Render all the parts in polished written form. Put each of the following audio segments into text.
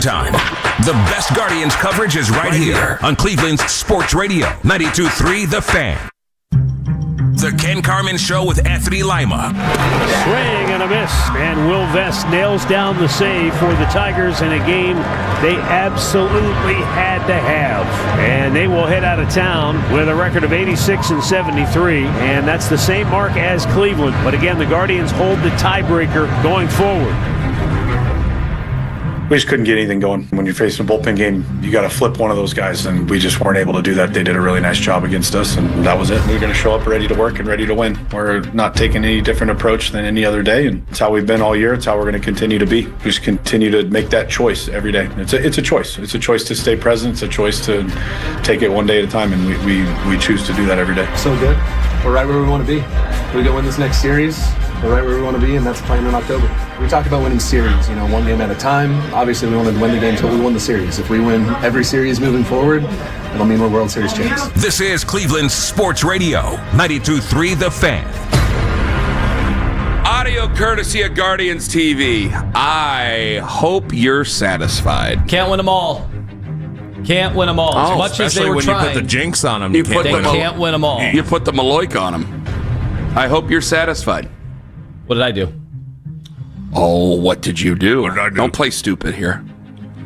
Time. The best Guardians coverage is right here on Cleveland's Sports Radio, 92.3 The Fan. The Ken Carman Show with Anthony Lima. Swing and a miss, and Will Vest nails down the save for the Tigers in a game they absolutely had to have. And they will head out of town with a record of 86-73, and that's the same mark as Cleveland. But again, the Guardians hold the tiebreaker going forward. We just couldn't get anything going. When you're facing a bullpen game, you got to flip one of those guys, and we just weren't able to do that. They did a really nice job against us, and that was it. We were going to show up ready to work and ready to win. We're not taking any different approach than any other day, and it's how we've been all year. It's how we're going to continue to be. We just continue to make that choice every day. It's a choice. It's a choice to stay present. It's a choice to take it one day at a time, and we choose to do that every day. So good. We're right where we want to be. We go win this next series. We're right where we want to be, and that's playing in October. We talk about winning series, one game at a time. Obviously, we wanted to win the game until we won the series. If we win every series moving forward, it'll mean we're World Series champs. This is Cleveland's Sports Radio, 92.3 The Fan. Audio courtesy of Guardians TV. I hope you're satisfied. Can't win them all. Can't win them all. As much as they were trying. You put the jinx on them, they can't win them all. You put the Maloik on them. I hope you're satisfied. What did I do? Oh, what did you do? What did I do? Don't play stupid here.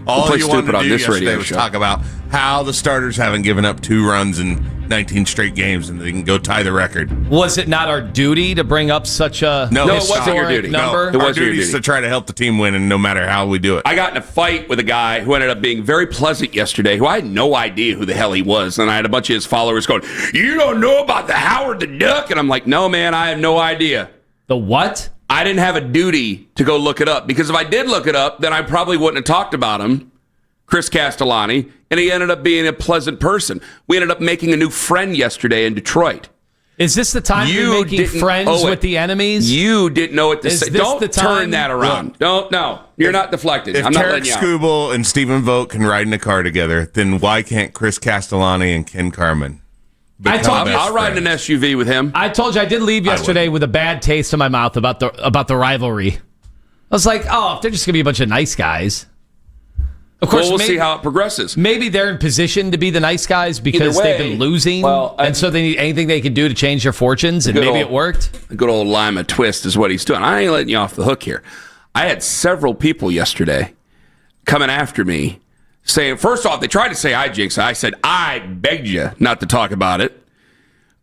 All you wanted to do yesterday was talk about how the starters haven't given up 2 runs in 19 straight games and they can go tie the record. Was it not our duty to bring up such a No, it wasn't your duty. Number? No, our duty is to try to help the team win, and no matter how we do it. I got in a fight with a guy who ended up being very pleasant yesterday, who I had no idea who the hell he was. And I had a bunch of his followers going, "You don't know about the Howard the Duck?" And I'm like, "No, man, I have no idea." The what? I didn't have a duty to go look it up, because if I did look it up, then I probably wouldn't have talked about him, Chris Castellani, and he ended up being a pleasant person. We ended up making a new friend yesterday in Detroit. Is this the time you're making friends with the enemies? You didn't know what to say. Don't turn that around. No. You're not deflected. If I'm not Tarek letting you out. Skubal and Steven Vogt can ride in a car together, then why can't Chris Castellani and Ken Carman? I'll ride in an SUV with him. I told you I did leave yesterday with a bad taste in my mouth about the rivalry. I was like, if they're just going to be a bunch of nice guys. Of course, we'll see how it progresses. Maybe they're in position to be the nice guys because they've been losing, and so they need anything they can do to change their fortunes, and maybe it worked. A good old Lima twist is what he's doing. I ain't letting you off the hook here. I had several people yesterday coming after me saying, first off, they tried to say I jinxed. I said, I begged you not to talk about it.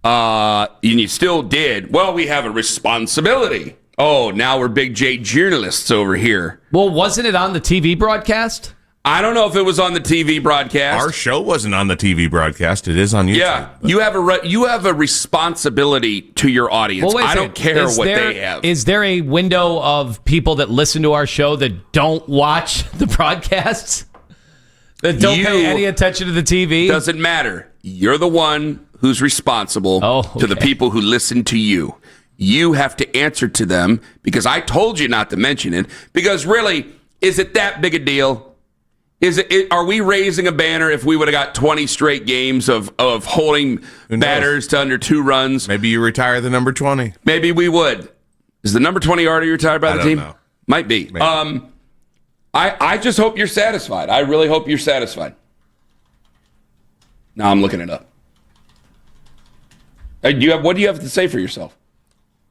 And you still did. Well, we have a responsibility. Oh, now we're big J journalists over here. Well, wasn't it on the TV broadcast? I don't know if it was on the TV broadcast. Our show wasn't on the TV broadcast. It is on YouTube. Yeah, you have a responsibility to your audience. Well, I don't care what they have. Is there a window of people that listen to our show that don't watch the broadcasts? That don't pay any attention to the TV? Doesn't matter. You're the one who's responsible to the people who listen to you. You have to answer to them, because I told you not to mention it. Because really, is it that big a deal? Are we raising a banner if we would have got 20 straight games of holding batters to under 2 runs? Maybe you retire the number 20. Maybe we would. Is the number 20 already retired by the team? Know. Might be. Maybe. I just hope you're satisfied. I really hope you're satisfied. Now I'm looking it up. What do you have to say for yourself?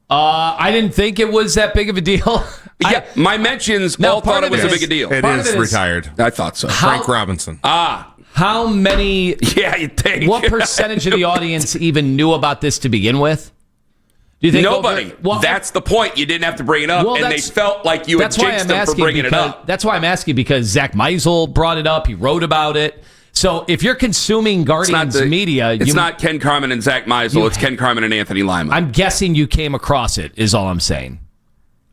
I didn't think it was that big of a deal. Yeah, my mentions all thought it was a big a deal. It is retired. I thought so. Frank Robinson. How many? Yeah, you think? What percentage of the audience even knew about this to begin with? Do you think nobody? That's the point. You didn't have to bring it up, and they felt like you had jinxed them for bringing it up. That's why I'm asking, because Zach Meisel brought it up. He wrote about it. So if you're consuming Guardians media... It's not Ken Carman and Zach Meisel. It's Ken Carman and Anthony Lima. I'm guessing you came across it, is all I'm saying.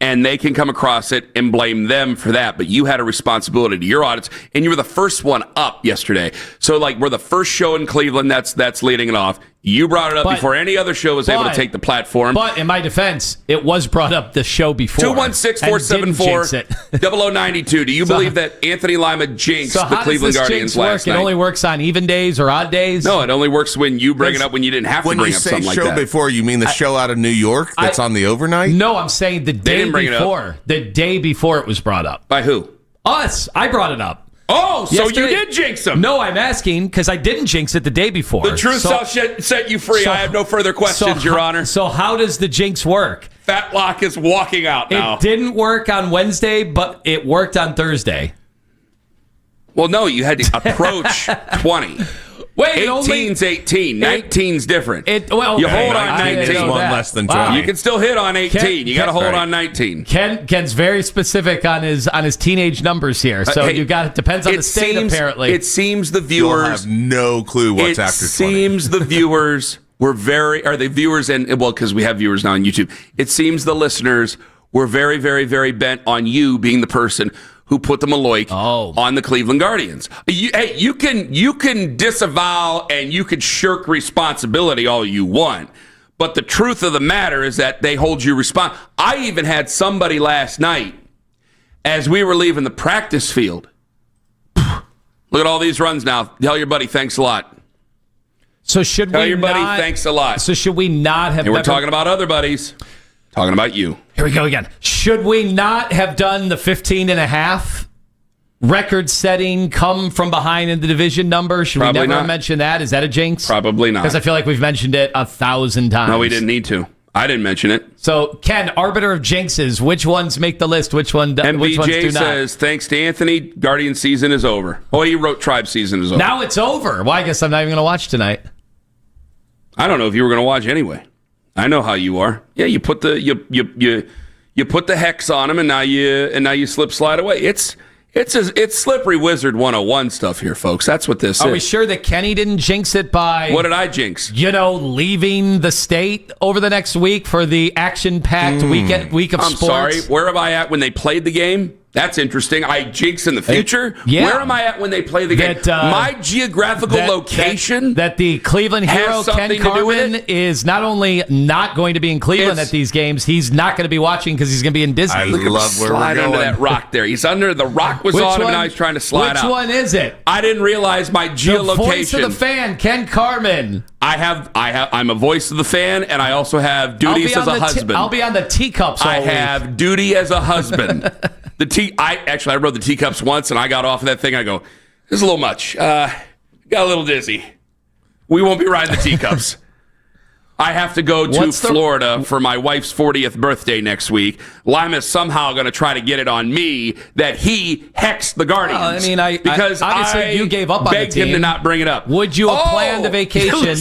And they can come across it and blame them for that. But you had a responsibility to your audience, and you were the first one up yesterday. So, we're the first show in Cleveland that's leading it off. You brought it up before any other show was able to take the platform. But in my defense, it was brought up the show before. 216-474-0092. Do you believe that Anthony Lima jinxed the Cleveland Guardians last night? It only works on even days or odd days? No, it only works when you bring it up when you didn't have to bring up something like that. When you say show before, you mean the show out of New York that's on the overnight? No, I'm saying the day before. The day before it was brought up. By who? Us. I brought it up. Oh, so Yesterday, you did jinx them. No, I'm asking because I didn't jinx it the day before. The truth shall set you free. I have no further questions, Your Honor. So how does the jinx work? Fatlock is walking out now. It didn't work on Wednesday, but it worked on Thursday. Well, no, you had to approach 20. Wait, 18's 18. 19's different. You hold on 19. One less than 20. You can still hit on 18. You got to hold on 19. Ken's very specific on his teenage numbers here. So you got it depends on the state apparently. It seems the viewers have no clue what's after 20. It seems the viewers were because we have viewers now on YouTube. It seems the listeners were very, very, very bent on you being the person who put the Maloik on the Cleveland Guardians. You can disavow and you can shirk responsibility all you want, but the truth of the matter is that they hold you responsible. I even had somebody last night, as we were leaving the practice field, look at all these runs now. Tell your buddy thanks a lot. So should Tell we your buddy not, thanks a lot. So should we not have... And we're talking about other buddies. Talking about you. Here we go again. Should we not have done the 15.5 record-setting come from behind in the division number? Should Probably we never not. mention that? Is that a jinx? Probably not. Because I feel like we've mentioned it 1,000 times. No, we didn't need to. I didn't mention it. So, Ken, arbiter of jinxes, which ones make the list? Which ones do not? MVJ says, thanks to Anthony, Guardian season is over. Oh, he wrote Tribe season is over. Now it's over. Well, I guess I'm not even going to watch tonight. I don't know if you were going to watch anyway. I know how you are. Yeah, you put the you put the hex on them, and now you slide away. It's slippery wizard 101 stuff here, folks. That's what this is. Are we sure that Kenny didn't jinx it by... What did I jinx? Leaving the state over the next week for the action-packed week of I'm sports? sorry. Where am I at when they played the game? That's interesting. I jinx in the future. Yeah. Where am I at when they play the game? My geographical location. That the Cleveland hero Ken Carmen is not only not going to be in Cleveland at these games, he's not going to be watching because he's going to be in Disney. I love where we're slide going. under that rock there. He's under the rock was on him, and now he's trying to slide out. Which one is it? I didn't realize my geolocation. The voice of the fan, Ken Carmen. I'm a voice of the fan, and I also have duties as a husband. I'll be on the teacups all week. Have duty as a husband. I rode the teacups once, and I got off of that thing. I go, this is a little much. Got a little dizzy. We won't be riding the teacups. I have to go to Florida for my wife's 40th birthday next week. Lima's somehow going to try to get it on me that he hexed the Guardians. Because obviously you gave up on the team. Begged him to not bring it up. Would you have planned a vacation?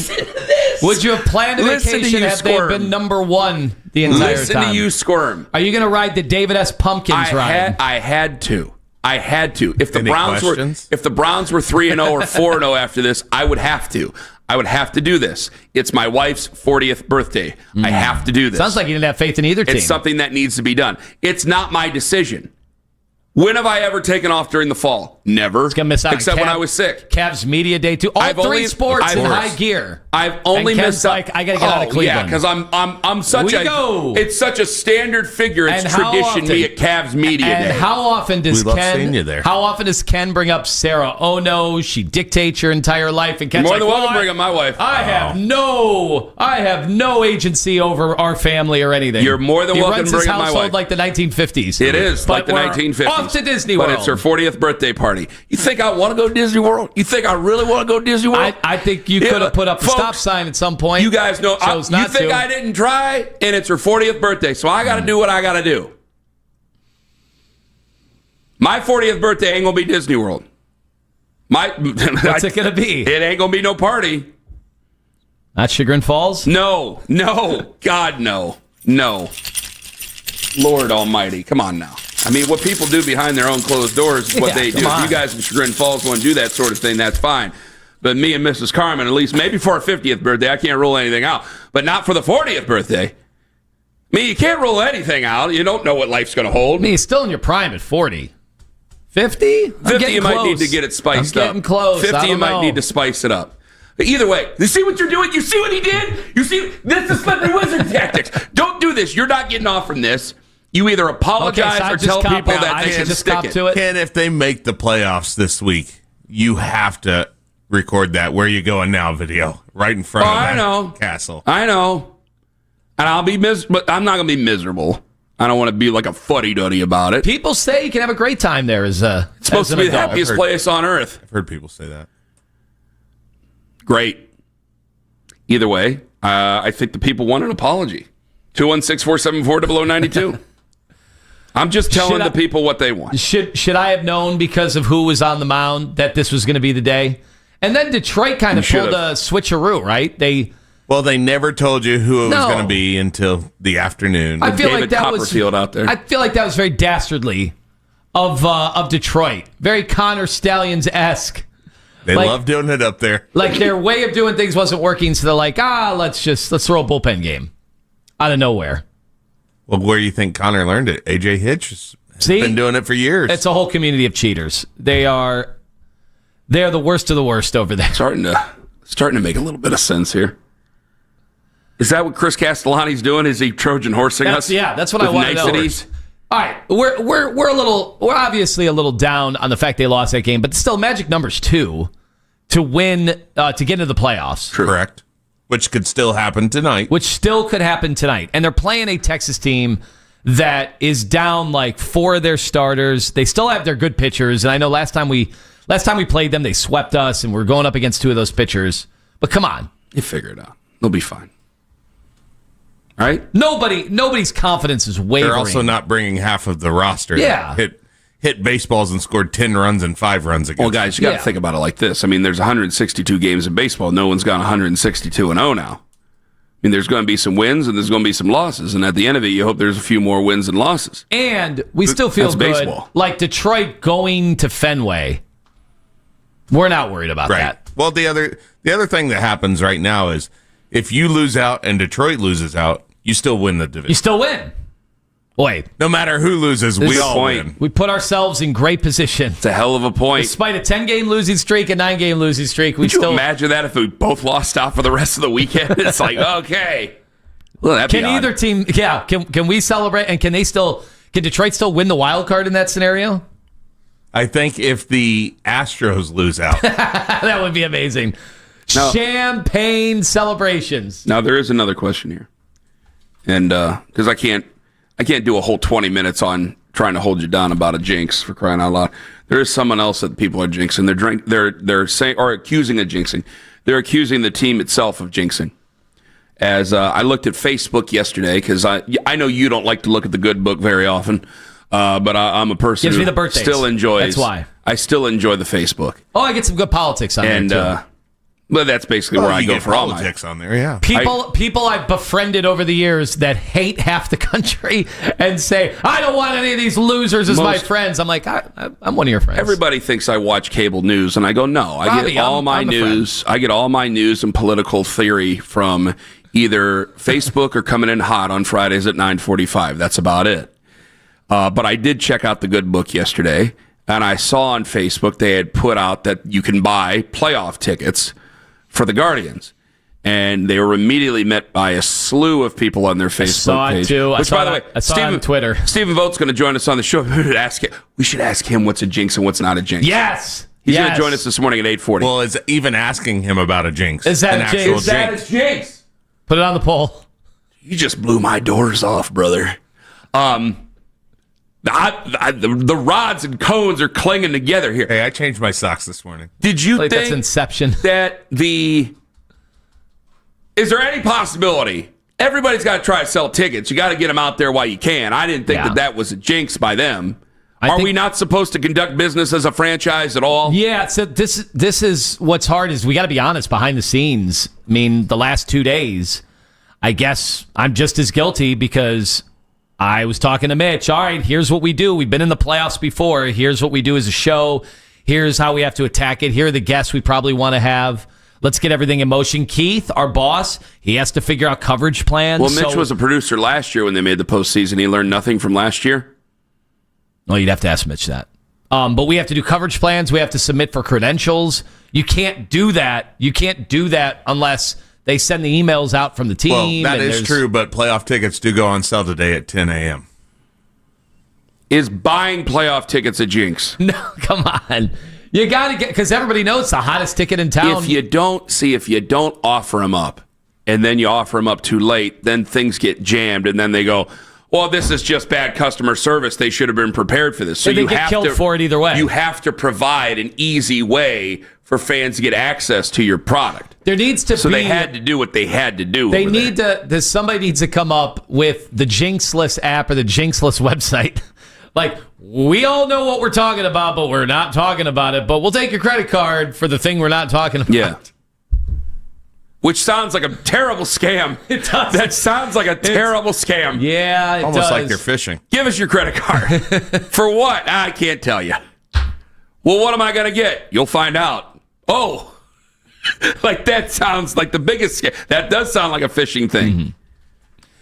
Would you have planned a vacation had they been number one the entire time? Listen to you squirm. Are you going to ride the David S. Pumpkins ride? I had to. If the Browns questions? were 3-0 or 4-0 after this, I would have to. I would have to do this. It's my wife's 40th birthday. I have to do this. Sounds like you didn't have faith in either team. It's something that needs to be done. It's not my decision. When have I ever taken off during the fall? Never. It's gonna miss out except when I was sick. Cavs Media Day too. Three sports in high gear. I've only missed out. I gotta get out of Cleveland. Yeah, because I'm such it's such a standard figure. It's tradition me at Cavs Media Day. And how often does How often does Ken bring up Sarah? Oh no, she dictates your entire life, and Ken's more than like, welcome to bring up my wife. I have no agency over our family or anything. You're more than welcome to bring up my wife. He runs his household like the 1950s. It is like the 1950s. Off to Disney World. But it's her 40th birthday party. You think I want to go to Disney World? You think I really want to go to Disney World? I think you could have put up a stop sign at some point. You guys know. You think I didn't try? And it's her 40th birthday, so I got to do what I got to do. My 40th birthday ain't going to be Disney World. What's it going to be? It ain't going to be no party. Not Chagrin Falls? No. God, no. Lord almighty. Come on now. I mean, what people do behind their own closed doors is what they do. If you guys in Chagrin Falls want to do that sort of thing, that's fine. But me and Mrs. Carmen, at least maybe for her 50th birthday, I can't rule anything out. But not for the 40th birthday. I mean, you can't rule anything out. You don't know what life's going to hold. I mean, you're still in your prime at 40. 50? 50, you might need to get it spiced up. I'm getting close. 50, you might need to spice it up. But either way, you see what you're doing? You see what he did? You see? This is slippery wizard tactics. Don't do this. You're not getting off from this. You either apologize or tell people that they can stick it. Ken, if they make the playoffs this week, you have to record that "Where You Going Now" video right in front of that castle. I know. And I'll be but I'm not going to be miserable. I don't want to be like a fuddy-duddy about it. People say you can have a great time there it's supposed to be the happiest place on earth. I've heard people say that. Great. Either way, I think the people want an apology. 216-474-0092. I'm just telling the people what they want. Should I have known because of who was on the mound that this was going to be the day? And then Detroit kind of pulled a switcheroo, right? They never told you who it was going to be until the afternoon. I feel David like that Copperfield out there. I feel like that was very dastardly of Detroit. Very Connor Stallions-esque. They love doing it up there. Like their way of doing things wasn't working, so they're like, let's throw a bullpen game out of nowhere. Well, where do you think Connor learned it? AJ Hitch has been doing it for years. It's a whole community of cheaters. They are the worst of the worst over there. Starting to make a little bit of sense here. Is that what Chris Castellani's doing? Is he Trojan horsing us? Yeah, that's what I want to know. All right, we're obviously a little down on the fact they lost that game, but still, magic number's 2 to win to get into the playoffs. True. Correct. Which could still happen tonight. And they're playing a Texas team that is down like 4 of their starters. They still have their good pitchers, and I know last time we played them, they swept us, and we're going up against 2 of those pitchers. But come on, you figure it out. They'll be fine. All right? Nobody's confidence is wavering. They're also not bringing half of the roster. Yeah. That hit baseballs and scored 10 runs and 5 runs against. Well, guys, you got to think about it like this. I mean, there's 162 games in baseball. No one's gone 162-0 now. I mean, there's going to be some wins and there's going to be some losses. And at the end of it, you hope there's a few more wins and losses. And we still feel good. Baseball. Like Detroit going to Fenway. We're not worried about that. Well, the other thing that happens right now is if you lose out and Detroit loses out, you still win the division. You still win. Wait. No matter who loses, we all win. We put ourselves in great position. It's a hell of a point. Despite a 10-game losing streak, a 9-game losing streak, Could you imagine that if we both lost out for the rest of the weekend? It's like, okay. Well, that'd can either team, can we celebrate, and can Detroit still win the wild card in that scenario? I think if the Astros lose out. That would be amazing. Now, champagne celebrations. Now, there is another question here. And because I can't do a whole 20 minutes on trying to hold you down about a jinx, for crying out loud. There is someone else that people are jinxing. They're saying, or accusing of jinxing. They're accusing the team itself of jinxing. As I looked at Facebook yesterday, because I know you don't like to look at the good book very often, but I'm a person who still enjoys. That's why I still enjoy the Facebook. Oh, I get some good politics on there too. But that's basically where I go for all my politics on there. Yeah, people I've befriended over the years that hate half the country and say I don't want any of these losers as my friends. I'm like I'm one of your friends. Everybody thinks I watch cable news, and I go no. I get all my news. I get all my news and political theory from either Facebook or coming in hot on Fridays at 9:45. That's about it. But I did check out the good book yesterday, and I saw on Facebook they had put out that you can buy playoff tickets for the Guardians. And they were immediately met by a slew of people on their Facebook page. I saw it on Twitter. Steven Vogt's going to join us on the show. We should ask him what's a jinx and what's not a jinx. Yes. He's going to join us this morning at 8:40. Well, it's even asking him about a jinx. Is that a jinx? Is that a jinx? Put it on the poll. You just blew my doors off, brother. The rods and cones are clinging together here. Hey, I changed my socks this morning. Did you think that's Inception? Is there any possibility? Everybody's got to try to sell tickets. You got to get them out there while you can. I didn't think that was a jinx by them. Are we not supposed to conduct business as a franchise at all? Yeah, so this is what's hard is we got to be honest behind the scenes. I mean, the last 2 days, I guess I'm just as guilty because I was talking to Mitch. All right, here's what we do. We've been in the playoffs before. Here's what we do as a show. Here's how we have to attack it. Here are the guests we probably want to have. Let's get everything in motion. Keith, our boss, he has to figure out coverage plans. Well, Mitch was a producer last year when they made the postseason. He learned nothing from last year. Well, you'd have to ask Mitch that. But we have to do coverage plans. We have to submit for credentials. You can't do that. You can't do that unless they send the emails out from the team. Well, that is true, but playoff tickets do go on sale today at 10 a.m. Is buying playoff tickets a jinx? No, come on. You got to get, because everybody knows it's the hottest ticket in town. If you don't offer them up, and then you offer them up too late, then things get jammed, and then they go, well, this is just bad customer service. They should have been prepared for this. So they get killed for it either way. You have to provide an easy way for fans to get access to your product. There needs to be. So they had to do what they had to do. They need to. Somebody needs to come up with the Jinxless app or the Jinxless website. Like, we all know what we're talking about, but we're not talking about it. But we'll take your credit card for the thing we're not talking about. Yeah. Which sounds like a terrible scam. It does. That sounds like a terrible scam. Yeah, it Almost does. like they're fishing. Give us your credit card. For what? I can't tell you. Well, what am I going to get? You'll find out. Oh. Like, that sounds like the biggest scam. That does sound like a phishing thing. Mm-hmm.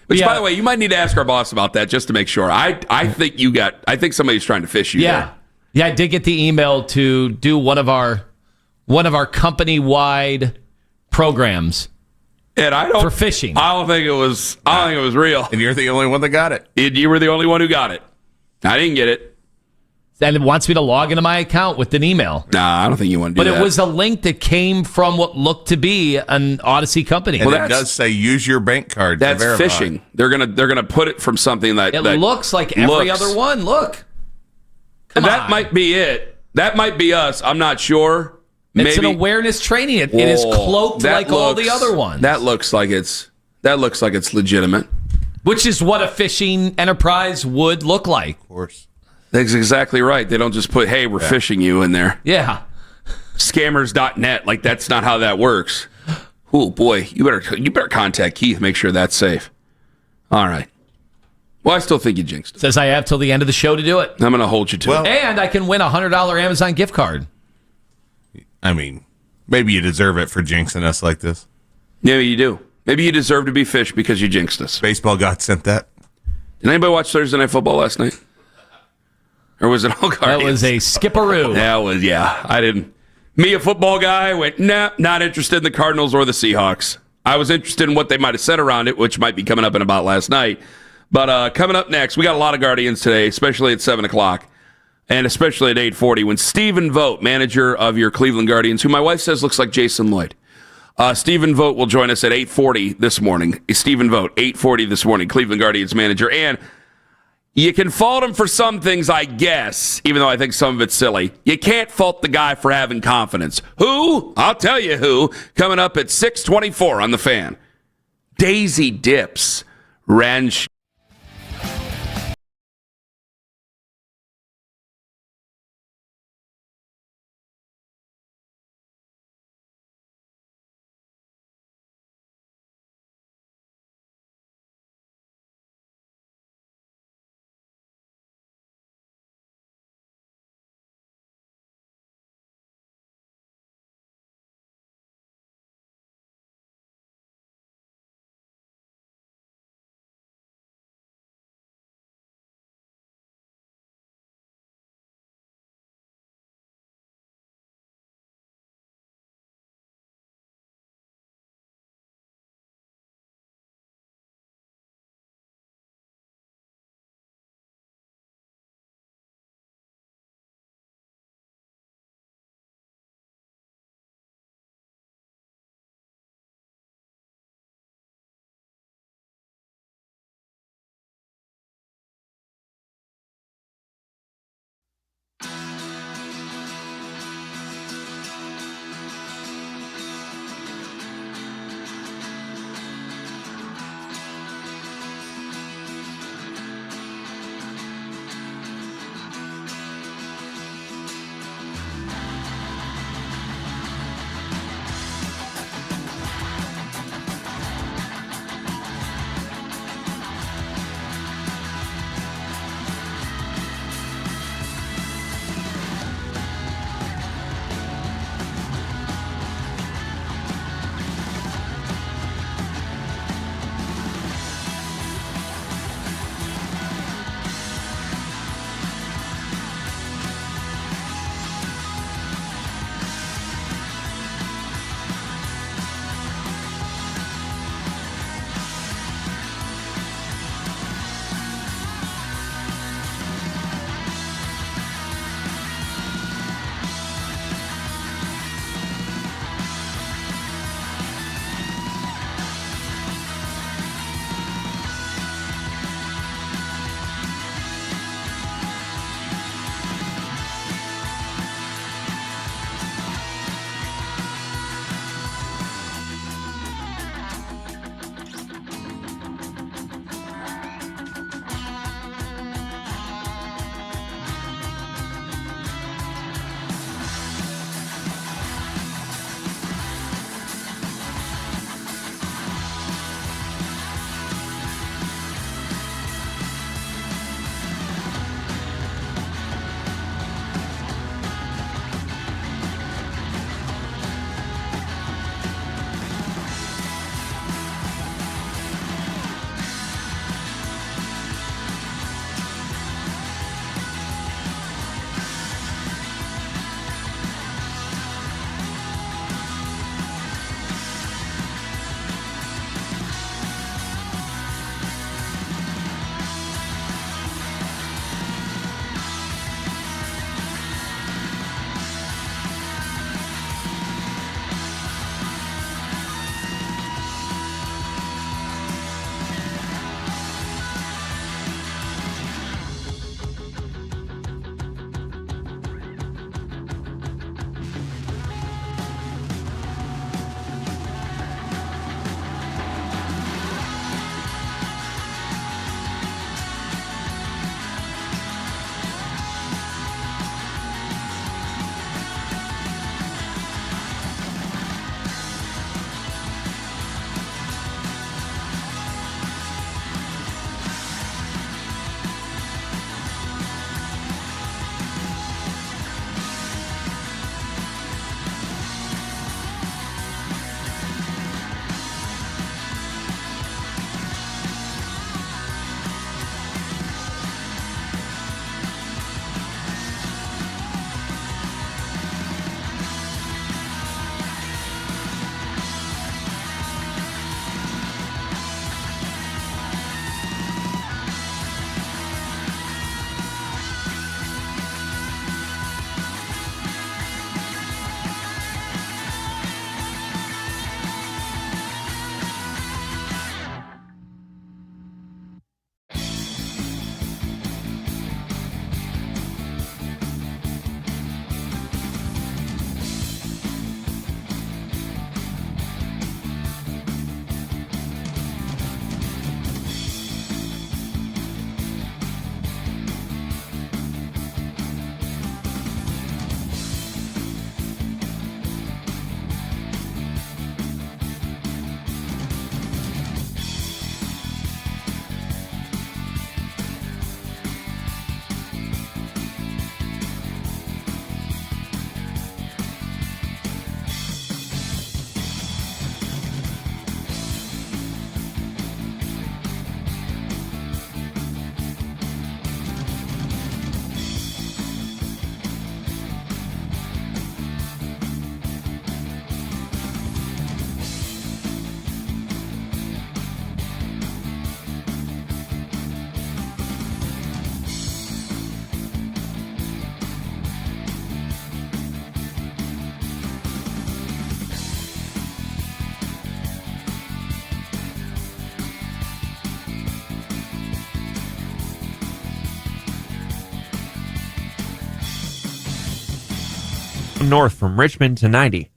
Which, by the way, you might need to ask our boss about that just to make sure. I think somebody's trying to fish you. Yeah. There. Yeah, I did get the email to do one of our company-wide programs. And for phishing. I don't think it was real. And you're the only one that got it. You were the only one who got it. I didn't get it. And it wants me to log into my account with an email. Nah, I don't think you want to do that. But it was a link that came from what looked to be an Odyssey company. And it does say use your bank card. That's phishing. They're gonna put it from something that looks like every other one. Look, that might be it. That might be us. I'm not sure. It's an awareness training. It is cloaked like all the other ones. That looks like it's legitimate. Which is what a phishing enterprise would look like. Of course. That's exactly right. They don't just put, hey, we're phishing you in there. Yeah. Scammers.net. Like, that's not how that works. Oh, boy. You better contact Keith, make sure that's safe. All right. Well, I still think you jinxed it. Says I have till the end of the show to do it. I'm going to hold you to it. And I can win a $100 Amazon gift card. I mean, maybe you deserve it for jinxing us like this. Yeah, you do. Maybe you deserve to be fished because you jinxed us. Baseball God sent that. Did anybody watch Thursday Night Football last night? Or was it all Guardians? That was a skipperoo. I didn't. Me, a football guy, went, nah, not interested in the Cardinals or the Seahawks. I was interested in what they might have said around it, which might be coming up in about last night. But coming up next, we got a lot of Guardians today, especially at 7 o'clock. And especially at 8:40, when Steven Vogt, manager of your Cleveland Guardians, who my wife says looks like Jason Lloyd. Steven Vogt will join us at 8:40 this morning. Steven Vogt, 8:40 this morning, Cleveland Guardians manager. And you can fault him for some things, I guess, even though I think some of it's silly. You can't fault the guy for having confidence. Who? I'll tell you who. Coming up at 6:24 on The Fan. Daisy Dips. Ranch. north from Richmond to 90.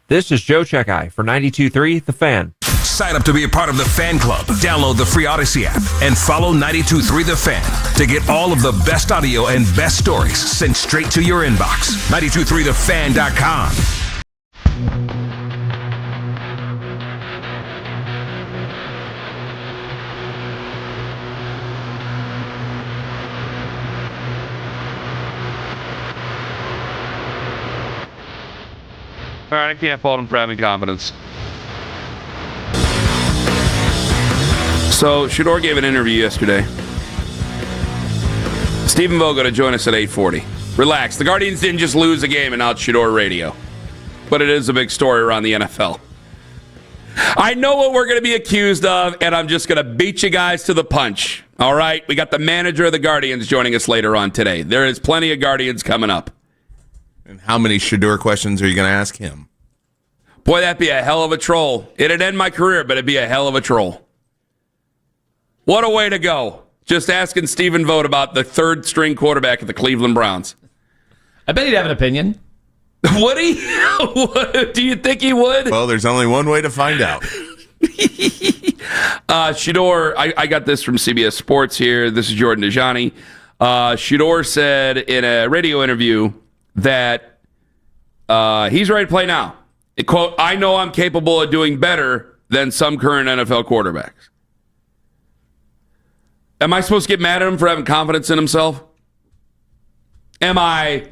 This is Joe Checkeye for 92.3 The Fan. Sign up to be a part of the Fan Club. Download the free Odyssey app and follow 92.3 The Fan to get all of the best audio and best stories sent straight to your inbox. 923thefan.com. All right, I can't fault him for having confidence. So, Shadur gave an interview yesterday. Steven Vogt going to join us at 8:40. Relax. The Guardians didn't just lose a game and now it's Shadur Radio. But it is a big story around the NFL. I know what we're going to be accused of, and I'm just going to beat you guys to the punch. All right? We got the manager of the Guardians joining us later on today. There is plenty of Guardians coming up. And how many Shadur questions are you going to ask him? Boy, that'd be a hell of a troll. It'd end my career, but it'd be a hell of a troll. What a way to go. Just asking Steven Vogt about the third-string quarterback of the Cleveland Browns. I bet he'd have an opinion. Would he? Do you think he would? Well, there's only one way to find out. Shadur, I got this from CBS Sports here. This is Jordan Dajani. Shadur said in a radio interview that he's ready to play now. Quote, I know I'm capable of doing better than some current NFL quarterbacks. Am I supposed to get mad at him for having confidence in himself? Am I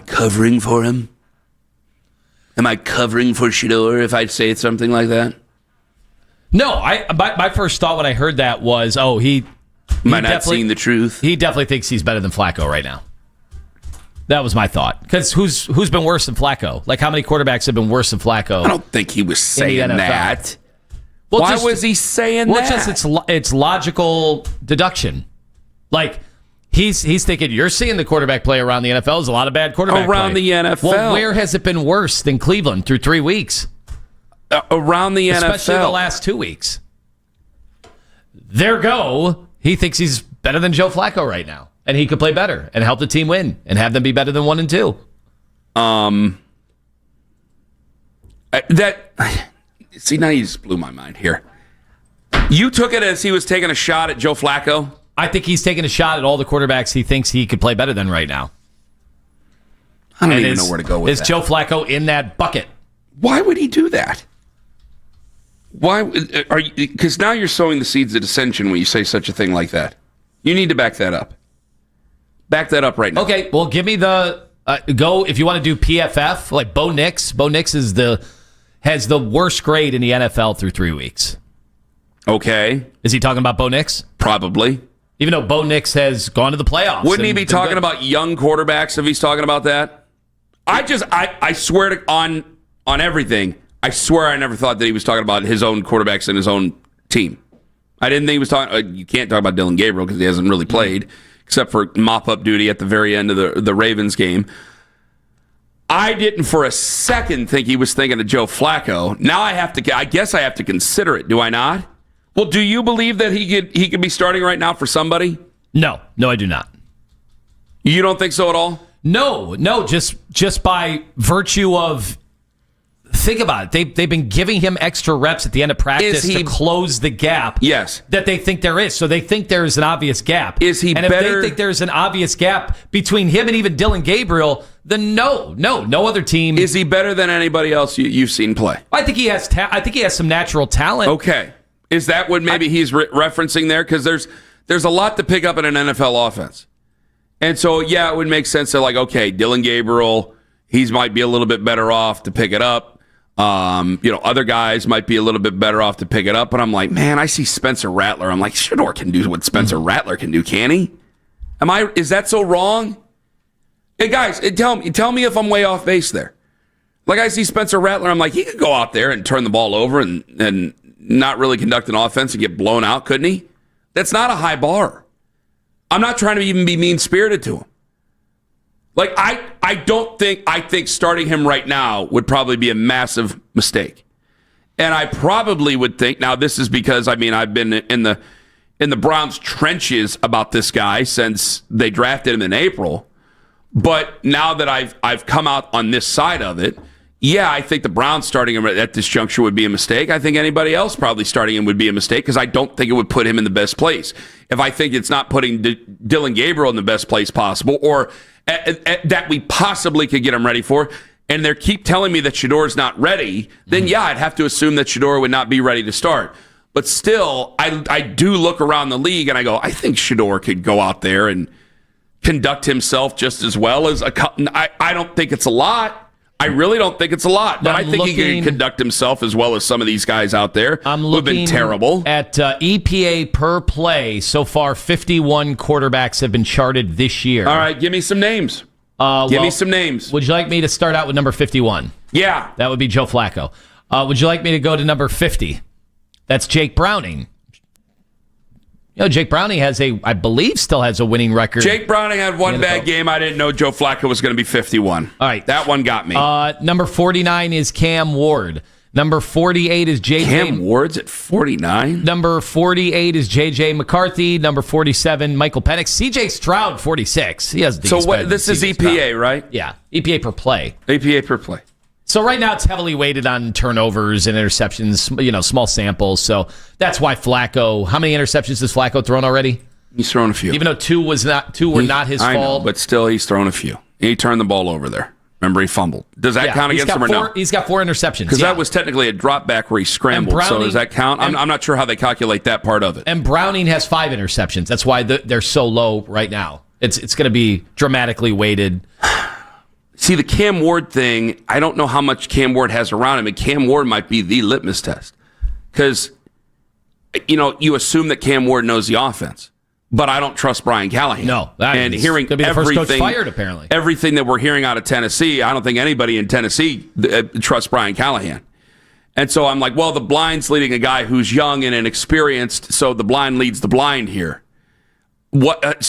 covering for him? Am I covering for Shadur if I say something like that? No, my first thought when I heard that was, he am I not seeing the truth? He definitely thinks he's better than Flacco right now. That was my thought. Because who's been worse than Flacco? Like, how many quarterbacks have been worse than Flacco? I don't think he was saying that. Well, why was he saying that? Well, it's logical deduction. Like, he's thinking, you're seeing the quarterback play around the NFL. There's a lot of bad quarterback around play. The NFL. Well, where has it been worse than Cleveland through 3 weeks? Around the NFL. Especially the last 2 weeks. There go. He thinks he's better than Joe Flacco right now. And he could play better and help the team win and have them be better than 1 and 2. See, now you just blew my mind here. You took it as he was taking a shot at Joe Flacco? I think he's taking a shot at all the quarterbacks he thinks he could play better than right now. I don't even know where to go with that. Is Joe Flacco in that bucket? Why would he do that? Why are you? Because now you're sowing the seeds of dissension when you say such a thing like that. You need to back that up. Back that up right now. Okay, well, give me the go if you want to do PFF, like Bo Nix. Bo Nix has the worst grade in the NFL through 3 weeks. Okay. Is he talking about Bo Nix? Probably. Even though Bo Nix has gone to the playoffs. Wouldn't he be talking about young quarterbacks if he's talking about that? I swear to on everything, I swear I never thought that he was talking about his own quarterbacks and his own team. I didn't think he was talking. You can't talk about Dylan Gabriel because he hasn't really played, except for mop-up duty at the very end of the Ravens game. I didn't for a second think he was thinking of Joe Flacco. Now I guess I have to consider it, do I not? Well, do you believe that he could be starting right now for somebody? No, I do not. You don't think so at all? No, just by virtue of, think about it. They've been giving him extra reps at the end of practice to close the gap. Yes. That they think there is. So they think there's an obvious gap. Is he and better? And if they think there's an obvious gap between him and even Dylan Gabriel, then no other team. Is he better than anybody else you've seen play? I think he has. I think he has some natural talent. Okay. Is that what maybe he's referencing there? Because there's a lot to pick up in an NFL offense. And so, yeah, it would make sense to okay, Dylan Gabriel, he might be a little bit better off to pick it up. Other guys might be a little bit better off to pick it up. But I'm like, man, I see Spencer Rattler. I'm like, Shadur can do what Spencer Rattler can do, can he? Is that so wrong? Hey, guys, tell me if I'm way off base there. Like, I see Spencer Rattler. I'm like, he could go out there and turn the ball over and not really conduct an offense and get blown out, couldn't he? That's not a high bar. I'm not trying to even be mean-spirited to him. Like, I think starting him right now would probably be a massive mistake. And I probably would think, now this is because, I've been in the Browns trenches about this guy since they drafted him in April. But now that I've come out on this side of it, yeah, I think the Browns starting him at this juncture would be a mistake. I think anybody else probably starting him would be a mistake because I don't think it would put him in the best place. If I think it's not putting Dylan Gabriel in the best place possible or that we possibly could get him ready for, and they keep telling me that Shador's not ready, then yeah, I'd have to assume that Shador would not be ready to start. But still, I do look around the league and I go, I think Shador could go out there and conduct himself just as well as I don't think it's a lot. I really don't think it's a lot, but I think he can conduct himself as well as some of these guys out there who have been terrible. At EPA per play, so far 51 quarterbacks have been charted this year. All right, give me some names. Give me some names. Would you like me to start out with number 51? Yeah. That would be Joe Flacco. Would you like me to go to number 50? That's Jake Browning. Jake Browning I believe, still has a winning record. Jake Browning had one bad game. I didn't know Joe Flacco was going to be 51. All right. That one got me. Number 49 is Cam Ward. Number 48 is JJ. Cam Ward's at 49? Number 48 is JJ McCarthy. Number 47, Michael Penix. CJ Stroud, 46. He has So this is EPA, right? Yeah. EPA per play. EPA per play. So right now it's heavily weighted on turnovers and interceptions, small samples. So that's why Flacco. How many interceptions has Flacco thrown already? He's thrown a few. Even though two were not his I fault. Know, but still, he's thrown a few. He turned the ball over there. Remember, he fumbled. Does that count against him or no? He's got 4 interceptions. Because that was technically a drop back where he scrambled. So does that count? I'm not sure how they calculate that part of it. And Browning has 5 interceptions. That's why they're so low right now. It's going to be dramatically weighted. See, the Cam Ward thing, I don't know how much Cam Ward has around him, and Cam Ward might be the litmus test. Because, you assume that Cam Ward knows the offense, but I don't trust Brian Callahan. No. And hearing be the first coach fired, apparently. Everything that we're hearing out of Tennessee, I don't think anybody in Tennessee trusts Brian Callahan. And so I'm like, well, the blind's leading a guy who's young and inexperienced, so the blind leads the blind here. But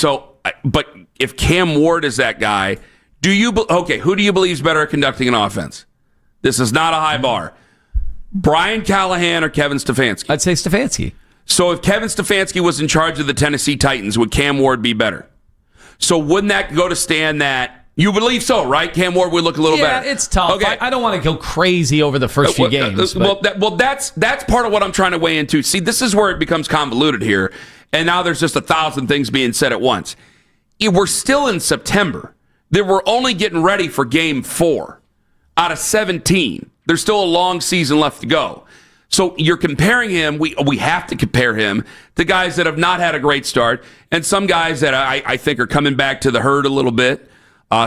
if Cam Ward is that guy... who do you believe is better at conducting an offense? This is not a high bar. Brian Callahan or Kevin Stefanski? I'd say Stefanski. So if Kevin Stefanski was in charge of the Tennessee Titans, would Cam Ward be better? So wouldn't that go to stand that you believe so, right? Cam Ward would look a little better. Yeah, it's tough. Okay. I don't want to go crazy over the first few games. That's part of what I'm trying to weigh into. See, this is where it becomes convoluted here, and now there's just 1,000 things being said at once. We're still in September. That we're only getting ready for game 4 out of 17. There's still a long season left to go. So you're comparing him, we have to compare him to guys that have not had a great start and some guys that I think are coming back to the herd a little bit.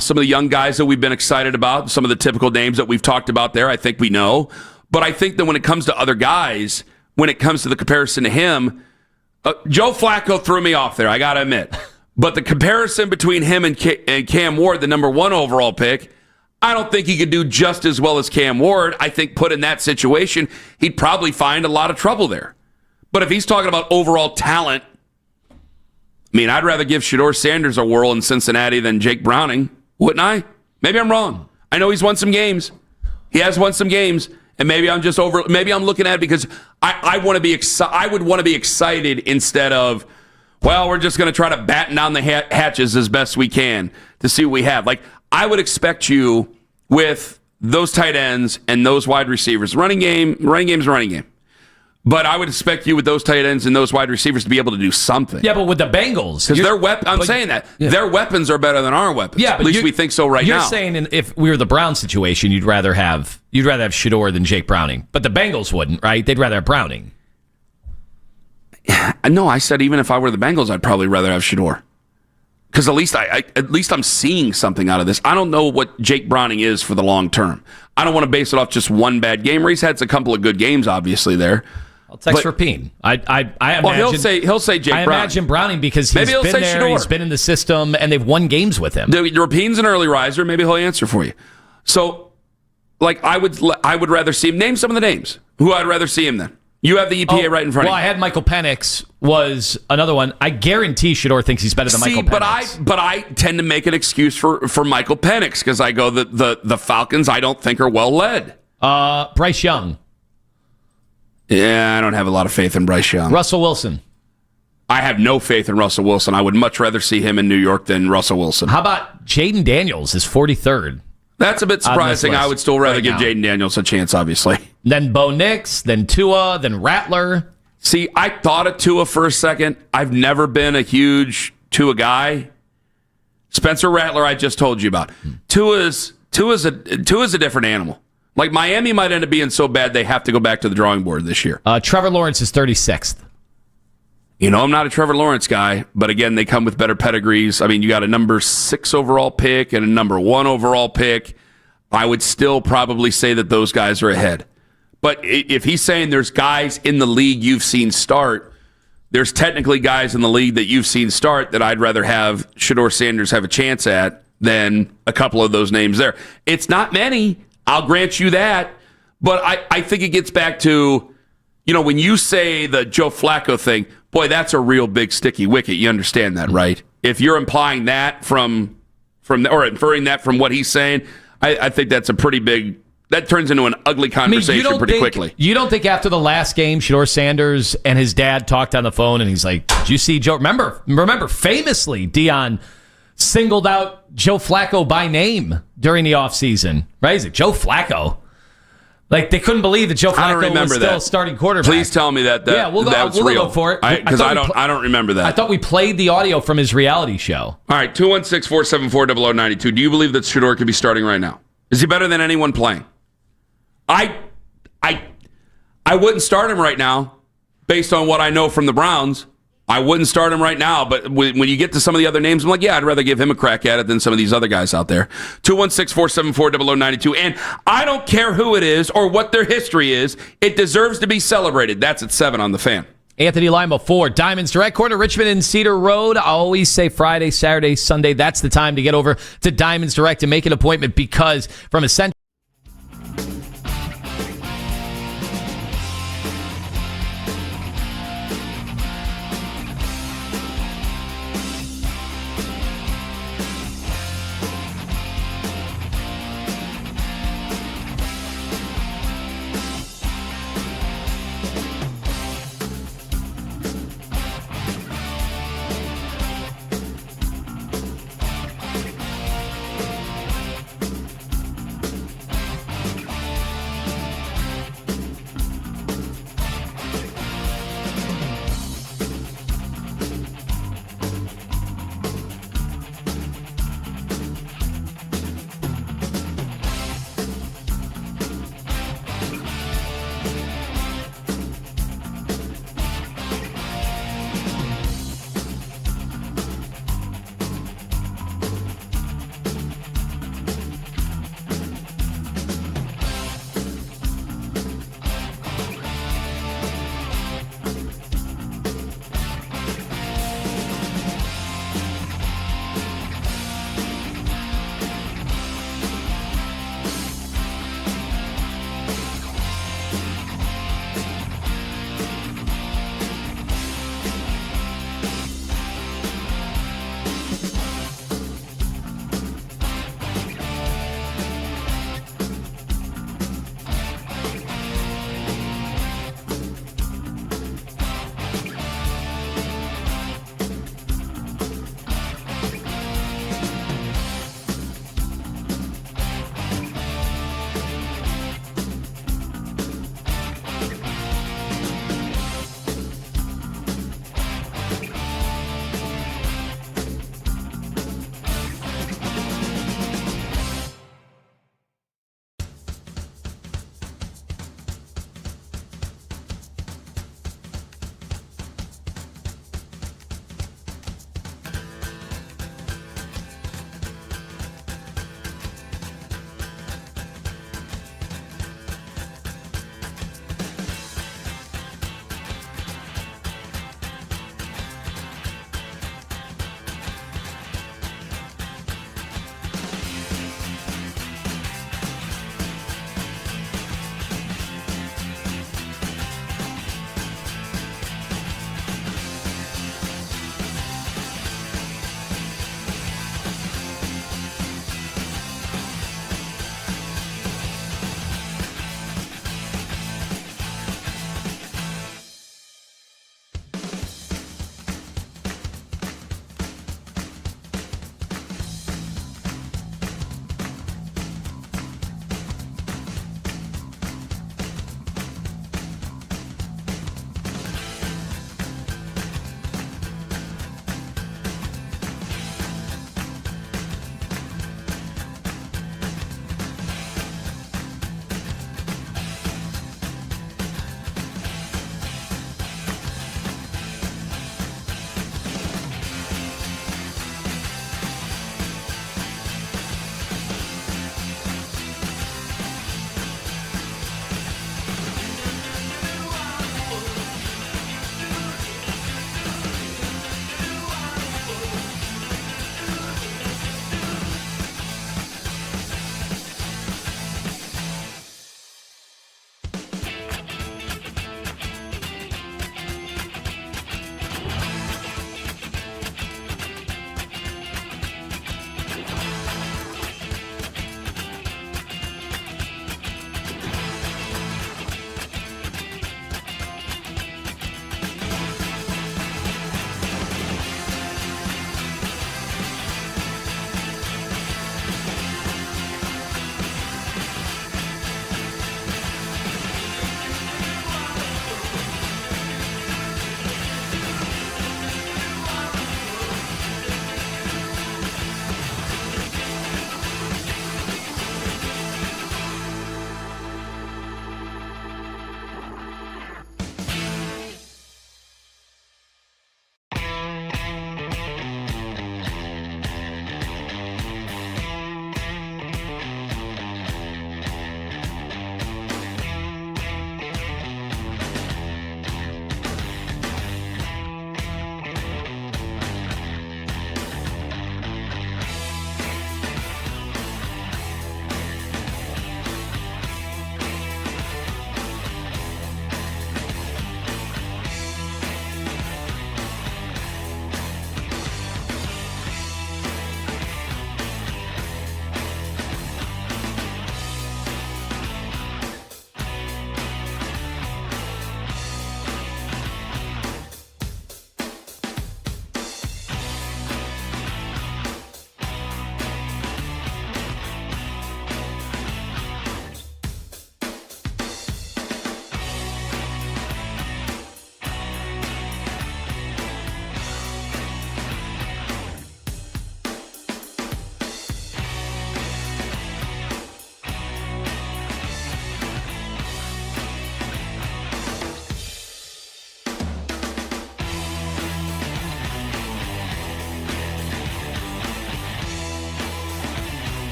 Some of the young guys that we've been excited about, some of the typical names that we've talked about there, I think we know. But I think that when it comes to other guys, when it comes to the comparison to him, Joe Flacco threw me off there, I got to admit. But the comparison between him and Cam Ward, the number 1 overall pick, I don't think he could do just as well as Cam Ward. I think put in that situation, he'd probably find a lot of trouble there. But if he's talking about overall talent, I'd rather give Shadur Sanders a whirl in Cincinnati than Jake Browning, wouldn't I? Maybe I'm wrong. I know he's won some games. He has won some games, and maybe I'm just maybe I'm looking at it because I want to be I would want to be excited instead of, well, we're just going to try to batten down the hatches as best we can to see what we have. Like, I would expect you with those tight ends and those wide receivers. Running game's running game. But I would expect you with those tight ends and those wide receivers to be able to do something. Yeah, but with the Bengals. Because their weapons are better than our weapons. Yeah, at least we think so right now. You're saying if we were the Brown situation, you'd rather have Shador than Jake Browning. But the Bengals wouldn't, right? They'd rather have Browning. No, I said even if I were the Bengals, I'd probably rather have Shador. Because at least I'm seeing something out of this. I don't know what Jake Browning is for the long term. I don't want to base it off just one bad game. Where he's had a couple of good games, obviously there. I'll text Rapine. I imagine. Well, he'll say Jake Browning. I imagine Browning because he's been there. Shador. He's been in the system, and they've won games with him. Rapine's an early riser. Maybe he'll answer for you. So, I would rather see him. Name some of the names. Who I'd rather see him then. You have the EPA right in front of you. Well, I had Michael Penix was another one. I guarantee Shador thinks he's better than Michael Penix. But I tend to make an excuse for Michael Penix because I go the Falcons I don't think are well led. Bryce Young. Yeah, I don't have a lot of faith in Bryce Young. Russell Wilson. I have no faith in Russell Wilson. I would much rather see him in New York than Russell Wilson. How about Jaden Daniels is 43rd? That's a bit surprising. I would still rather give Jaden Daniels a chance, obviously. Then Bo Nix, then Tua, then Rattler. See, I thought of Tua for a second. I've never been a huge Tua guy. Spencer Rattler, I just told you about. Tua's a different animal. Like, Miami might end up being so bad they have to go back to the drawing board this year. Trevor Lawrence is 36th. You know, I'm not a Trevor Lawrence guy, but again, they come with better pedigrees. I mean, you got a number 6 overall pick and a number 1 overall pick. I would still probably say that those guys are ahead. But if he's saying there's guys in the league you've seen start, there's technically guys in the league that you've seen start that I'd rather have Shadur Sanders have a chance at than a couple of those names there. It's not many. I'll grant you that. But I think it gets back to, when you say the Joe Flacco thing, boy, that's a real big sticky wicket. You understand that, right? If you're implying that from or inferring that from what he's saying, I think that's a pretty big, that turns into an ugly conversation pretty quickly. You don't think after the last game, Shadur Sanders and his dad talked on the phone and he's like, did you see Joe? Remember famously, Dion singled out Joe Flacco by name during the offseason, right? He's like, Joe Flacco? Like, they couldn't believe that Joe Flacco was still starting quarterback. Please tell me that we'll real. Go for it. Because I don't remember that. I thought we played the audio from his reality show. All right, 216-474-0092. Do you believe that Shadur could be starting right now? Is he better than anyone playing? I wouldn't start him right now based on what I know from the Browns. I wouldn't start him right now, but when you get to some of the other names, I'm like, yeah, I'd rather give him a crack at it than some of these other guys out there. 216-474-0092. And I don't care who it is or what their history is. It deserves to be celebrated. That's at 7 on The Fan. Anthony Lima 4, Diamonds Direct, corner Richmond and Cedar Road. I always say Friday, Saturday, Sunday. That's the time to get over to Diamonds Direct and make an appointment because from Essential.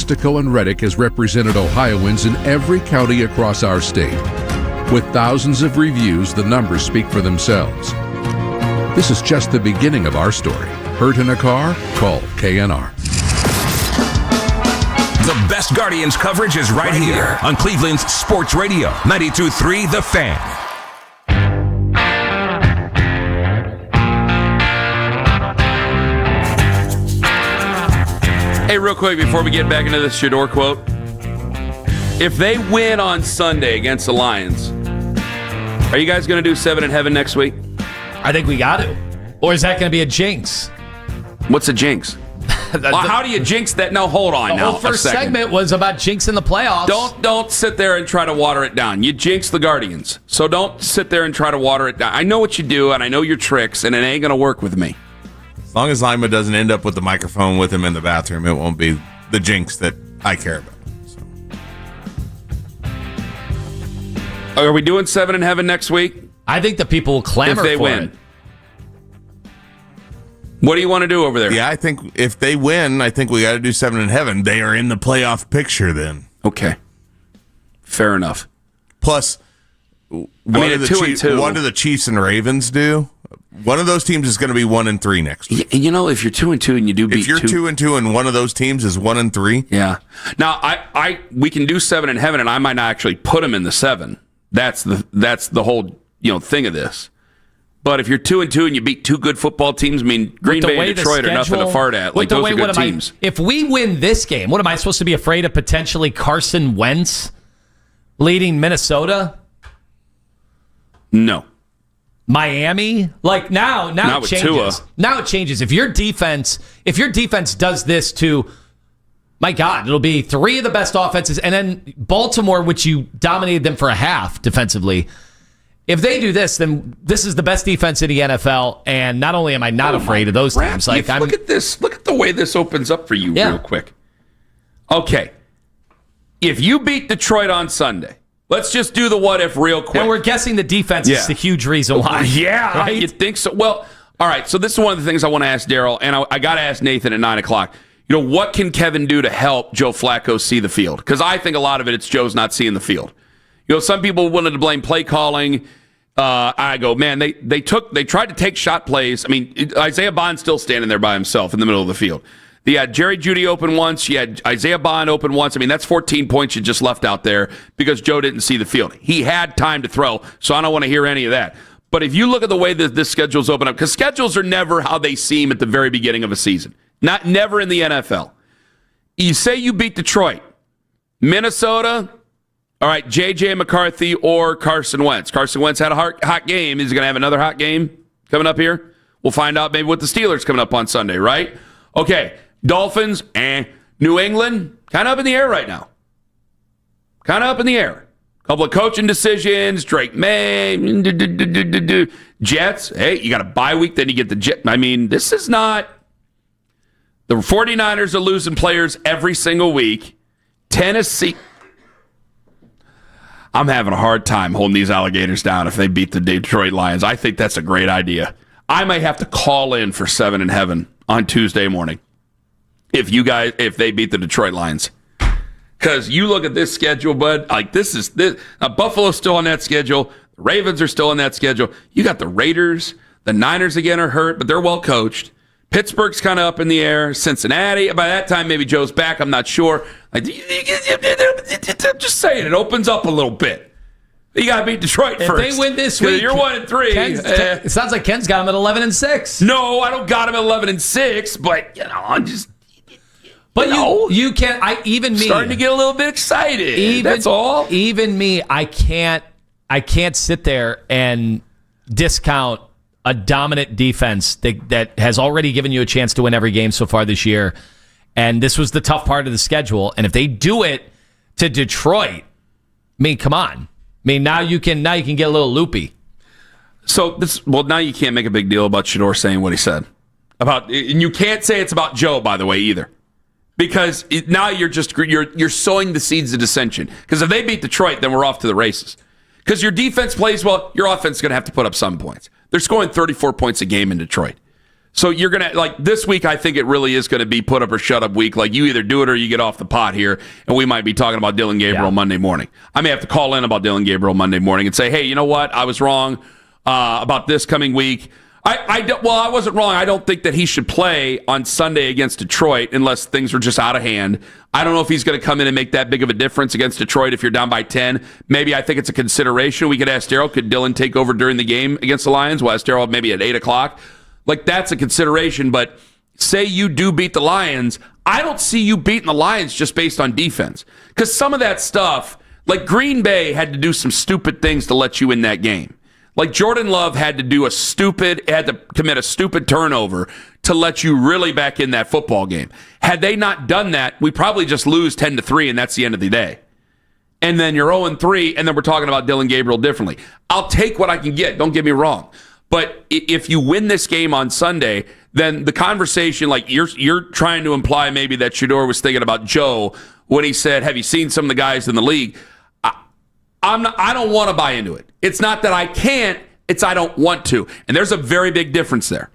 Mexico and Reddick has represented Ohioans in every county across our state. With thousands of reviews, the numbers speak for themselves. This is just the beginning of our story. Hurt in a car? Call KNR. The best Guardians coverage is right here on Cleveland's Sports Radio, 92.3 The Fan. Hey, real quick, before we get back into this Shadur quote, if they win on Sunday against the Lions, are you guys going to do 7 in Heaven next week? I think we got to. Or is that going to be a jinx? What's a jinx? Well, how do you jinx that? No, hold on now. The whole first segment was about jinxing the playoffs. Don't sit there and try to water it down. You jinx the Guardians. So don't sit there and try to water it down. I know what you do, and I know your tricks, and it ain't going to work with me. As long as Lima doesn't end up with the microphone with him in the bathroom, it won't be the jinx that I care about. So. Are we doing 7 in Heaven next week? I think the people will clamor if they for win. it. What do you want to do over there? Yeah, I think if they win, I think we got to do 7 in Heaven. They are in the playoff picture then. Okay. Fair enough. Plus, what do the Chiefs and Ravens do? One of those teams is going to be 1-3 next week. You know, if you're 2-2 and you do beat if you're 2-2 and one of those teams is 1-3, yeah. Now we can do 7 in Heaven, and I might not actually put them in the 7. That's the whole thing of this. But if you're 2-2 and you beat 2 good football teams, I mean, Green Bay and Detroit are nothing to fart at. Like, those are good teams. If we win this game, what am I supposed to be afraid of potentially Carson Wentz leading Minnesota? No. Miami? Like now not it changes. Now it changes. If your defense does this to, my God, it'll be 3 of the best offenses, and then Baltimore, which you dominated them for a half defensively. If they do this, then this is the best defense in the NFL, and not only am I not afraid of those teams, look at this. Look at the way this opens up for you real quick. Okay. If you beat Detroit on Sunday, let's just do the what if real quick. And we're guessing the defense is the huge reason why. Yeah, right? You think so? Well, all right, so this is one of the things I want to ask Daryl, and I got to ask Nathan at 9 o'clock. What can Kevin do to help Joe Flacco see the field? Because I think a lot of it's Joe's not seeing the field. Some people wanted to blame play calling. I go, man, they tried to take shot plays. I mean, Isaiah Bond's still standing there by himself in the middle of the field. You had Jerry Jeudy open once. You had Isaiah Bond open once. I mean, that's 14 points you just left out there because Joe didn't see the field. He had time to throw, so I don't want to hear any of that. But if you look at the way that this schedule's open up, because schedules are never how they seem at the very beginning of a season. Never in the NFL. You say you beat Detroit. Minnesota, all right, J.J. McCarthy or Carson Wentz. Carson Wentz had a hot game. Is he going to have another hot game coming up here? We'll find out maybe with the Steelers coming up on Sunday, right? Okay, Dolphins, New England, kind of up in the air right now. Kind of up in the air. Couple of coaching decisions, Drake May, Jets. Hey, you got a bye week, then you get the Jets. I mean, this is not... The 49ers are losing players every single week. Tennessee... I'm having a hard time holding these alligators down if they beat the Detroit Lions. I think that's a great idea. I might have to call in for 7 in Heaven on Tuesday morning if they beat the Detroit Lions. Because you look at this schedule, bud, like this. Buffalo's still on that schedule. The Ravens are still on that schedule. You got the Raiders. The Niners again are hurt, but they're well coached. Pittsburgh's kind of up in the air. Cincinnati, by that time, maybe Joe's back. I'm not sure. I'm just saying, it opens up a little bit. You got to beat Detroit first. If they win this week, you're 1-3. It sounds like Ken's got him at 11-6. No, I don't got him at 11-6, but I'm just. But you can't. Even me, starting to get a little bit excited. That's all. Even me, I can't sit there and discount a dominant defense that has already given you a chance to win every game so far this year. And this was the tough part of the schedule. And if they do it to Detroit, I mean, come on. I mean, now you can get a little loopy. So now you can't make a big deal about Shadur saying what he said. And you can't say it's about Joe, by the way, either. Because now you're sowing the seeds of dissension. Because if they beat Detroit, then we're off to the races. Because your defense plays well, your offense is going to have to put up some points. They're scoring 34 points a game in Detroit. So you're going to, like, this week, I think it really is going to be put up or shut up week. Like, you either do it or you get off the pot here, and we might be talking about Dylan Gabriel Monday morning. I may have to call in about Dylan Gabriel Monday morning and say, hey, you know what? I was wrong about this coming week. I wasn't wrong. I don't think that he should play on Sunday against Detroit unless things are just out of hand. I don't know if he's going to come in and make that big of a difference against Detroit if you're down by 10. Maybe I think it's a consideration. We could ask Daryl, could Dylan take over during the game against the Lions? We'll ask Daryl maybe at 8 o'clock. Like, that's a consideration, but say you do beat the Lions, I don't see you beating the Lions just based on defense. Because some of that stuff, like Green Bay had to do some stupid things to let you in that game. Like Jordan Love had to commit a stupid turnover to let you really back in that football game. Had they not done that, we probably just lose 10-3, and that's the end of the day. And then you're 0-3, and then we're talking about Dylan Gabriel differently. I'll take what I can get, don't get me wrong. But if you win this game on Sunday, then the conversation, like you're trying to imply maybe that Shadur was thinking about Joe when he said, have you seen some of the guys in the league? I don't want to buy into it. It's not that I can't, it's I don't want to. And there's a very big difference there.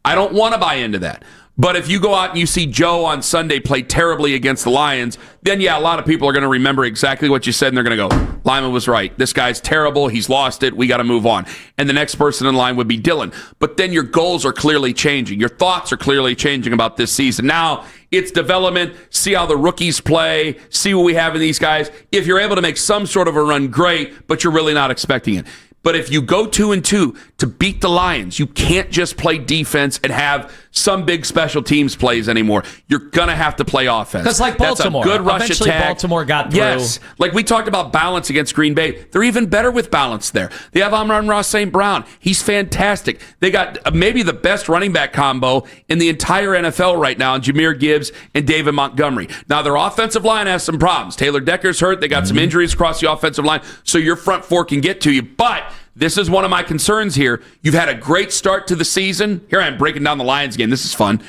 I don't want to buy into that. But if you go out and you see Joe on Sunday play terribly against the Lions, then yeah, a lot of people are going to remember exactly what you said, and they're going to go, Lyman was right. This guy's terrible. He's lost it. We got to move on. And the next person in line would be Dylan. But then your goals are clearly changing. Your thoughts are clearly changing about this season. Now it's development. See how the rookies play. See what we have in these guys. If you're able to make some sort of a run, great, but you're really not expecting it. But if you go 2-2 to beat the Lions, you can't just play defense and have some big special teams plays anymore. You're going to have to play offense. Because like Baltimore. That's a good rush eventually attack. Baltimore got through. Yes. Like we talked about balance against Green Bay. They're even better with balance there. They have Amon-Ra St. Brown. He's fantastic. They got maybe the best running back combo in the entire NFL right now in Jahmyr Gibbs and David Montgomery. Now, their offensive line has some problems. Taylor Decker's hurt. They got some injuries across the offensive line, so your front four can get to you. But this is one of my concerns here. You've had a great start to the season. Here I am breaking down the Lions game. This is fun.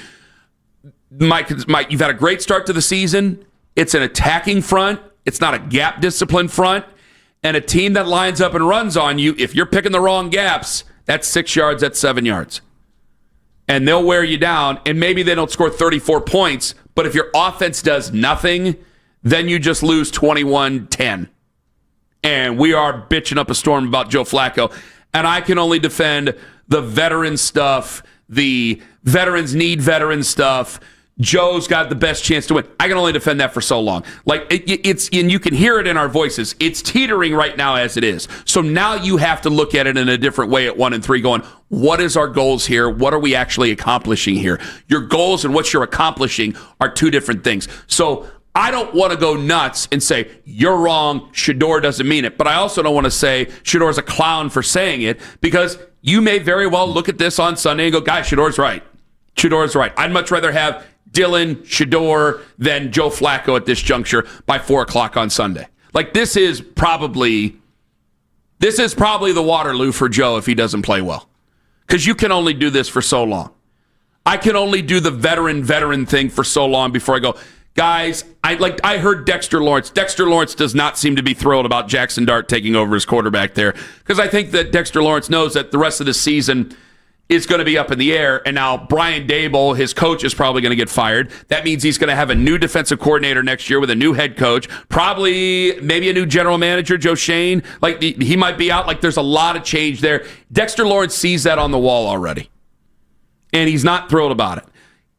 You've had a great start to the season. It's an attacking front. It's not a gap discipline front. And a team that lines up and runs on you, if you're picking the wrong gaps, that's 6 yards, that's 7 yards. And they'll wear you down, and maybe they don't score 34 points, but if your offense does nothing, then you just lose 21-10. And we are bitching up a storm about Joe Flacco. And I can only defend the veteran stuff, the veterans need veteran stuff. Joe's got the best chance to win. I can only defend that for so long. Like it's, and you can hear it in our voices. It's teetering right now as it is. So now you have to look at it in a different way at 1-3, going, what is our goals here? What are we actually accomplishing here? Your goals and what you're accomplishing are two different things. So I don't want to go nuts and say, you're wrong, Shadur doesn't mean it. But I also don't want to say Shadur's a clown for saying it, because you may very well look at this on Sunday and go, guys, Shadur's right. Shadur's right. I'd much rather have Dylan, Shadur than Joe Flacco at this juncture by 4 o'clock on Sunday. Like, this is probably the Waterloo for Joe if he doesn't play well. Because you can only do this for so long. I can only do the veteran thing for so long before I go, guys, I heard Dexter Lawrence. Dexter Lawrence does not seem to be thrilled about Jackson Dart taking over as quarterback there, because I think that Dexter Lawrence knows that the rest of the season is going to be up in the air. And now Brian Daboll, his coach, is probably going to get fired. That means he's going to have a new defensive coordinator next year with a new head coach, probably maybe a new general manager, Joe Shane. Like, he might be out. Like, there's a lot of change there. Dexter Lawrence sees that on the wall already, and he's not thrilled about it.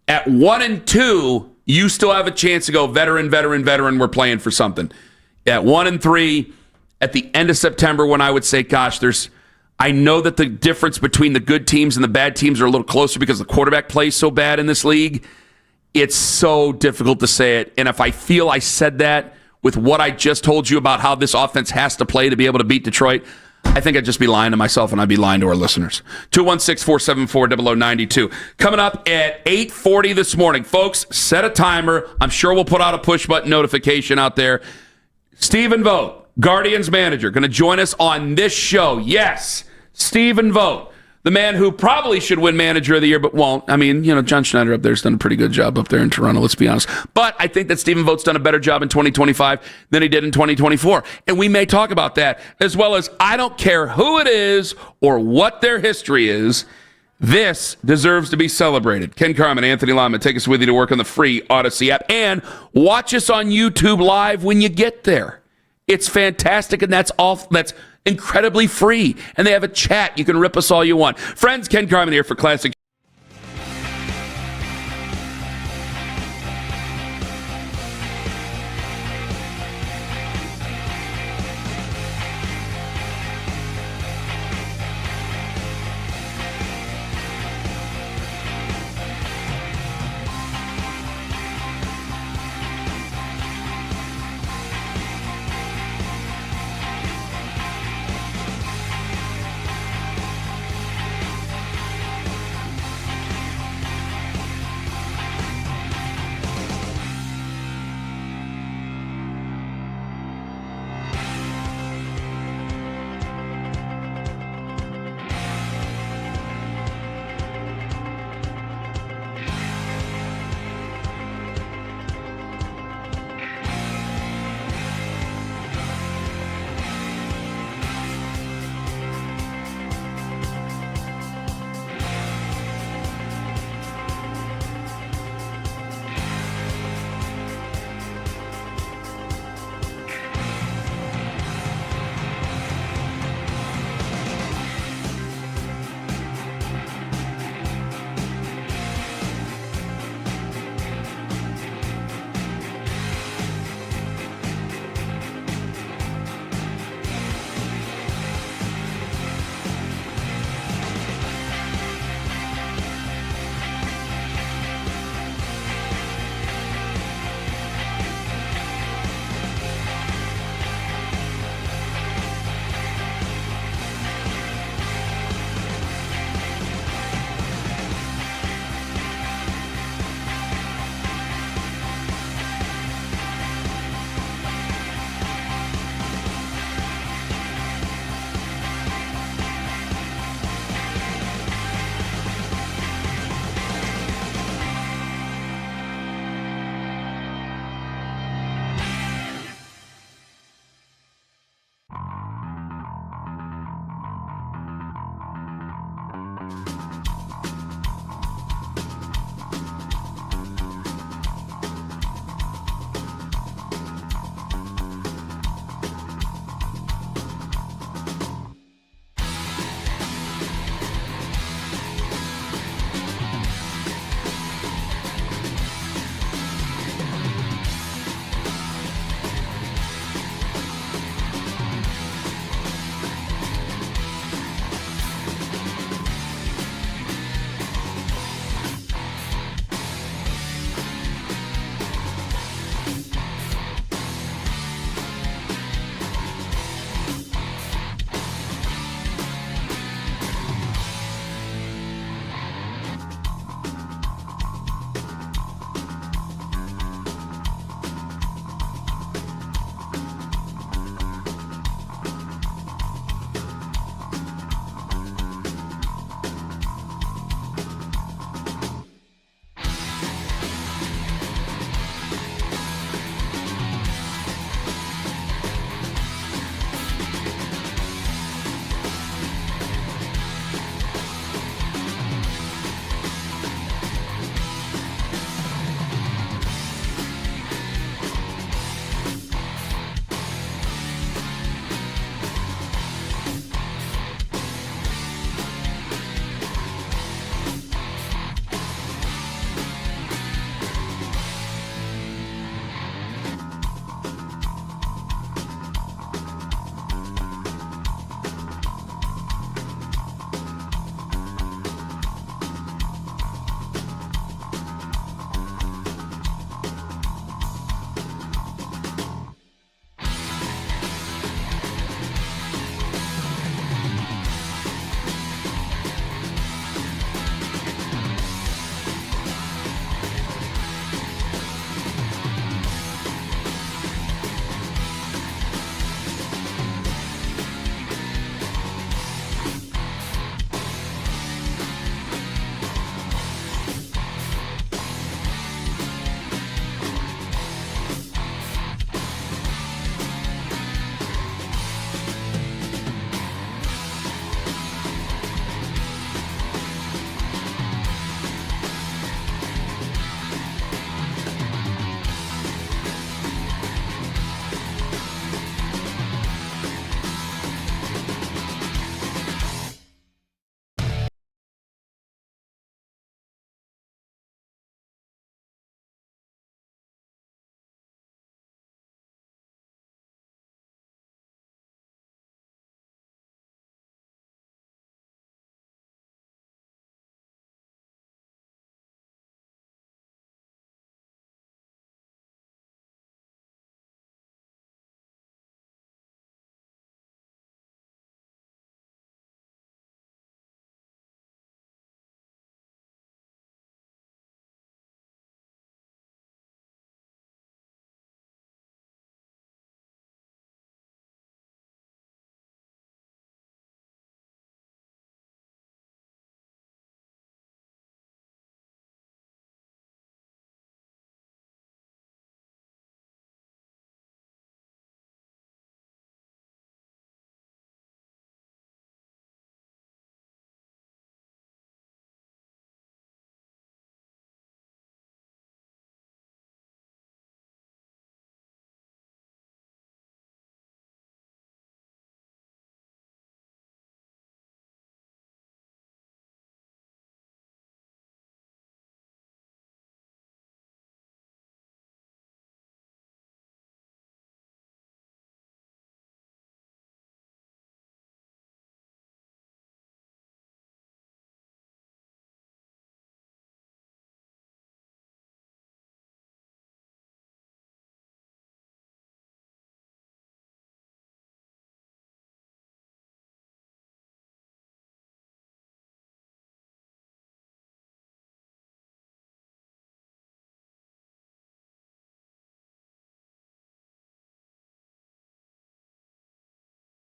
At 1-2, you still have a chance to go veteran. We're playing for something. At 1-3, at the end of September, when I would say, gosh, I know that the difference between the good teams and the bad teams are a little closer because the quarterback plays so bad in this league. It's so difficult to say it. And if I feel I said that with what I just told you about how this offense has to play to be able to beat Detroit, I think I'd just be lying to myself, and I'd be lying to our listeners. 216-474-0092. Coming up at 8:40 this morning. Folks, set a timer. I'm sure we'll put out a push-button notification out there. Steven Vogt, Guardians manager, going to join us on this show. Yes, Steven Vogt, the man who probably should win manager of the year but won't. I mean, John Schneider up there has done a pretty good job up there in Toronto, let's be honest. But I think that Steven Vogt's done a better job in 2025 than he did in 2024. And we may talk about that, as well as I don't care who it is or what their history is. This deserves to be celebrated. Ken Carman, Anthony Lama, take us with you to work on the free Odyssey app and watch us on YouTube Live when you get there. It's fantastic, and that's incredibly free. And they have a chat. You can rip us all you want. Friends, Ken Carman here for Classic.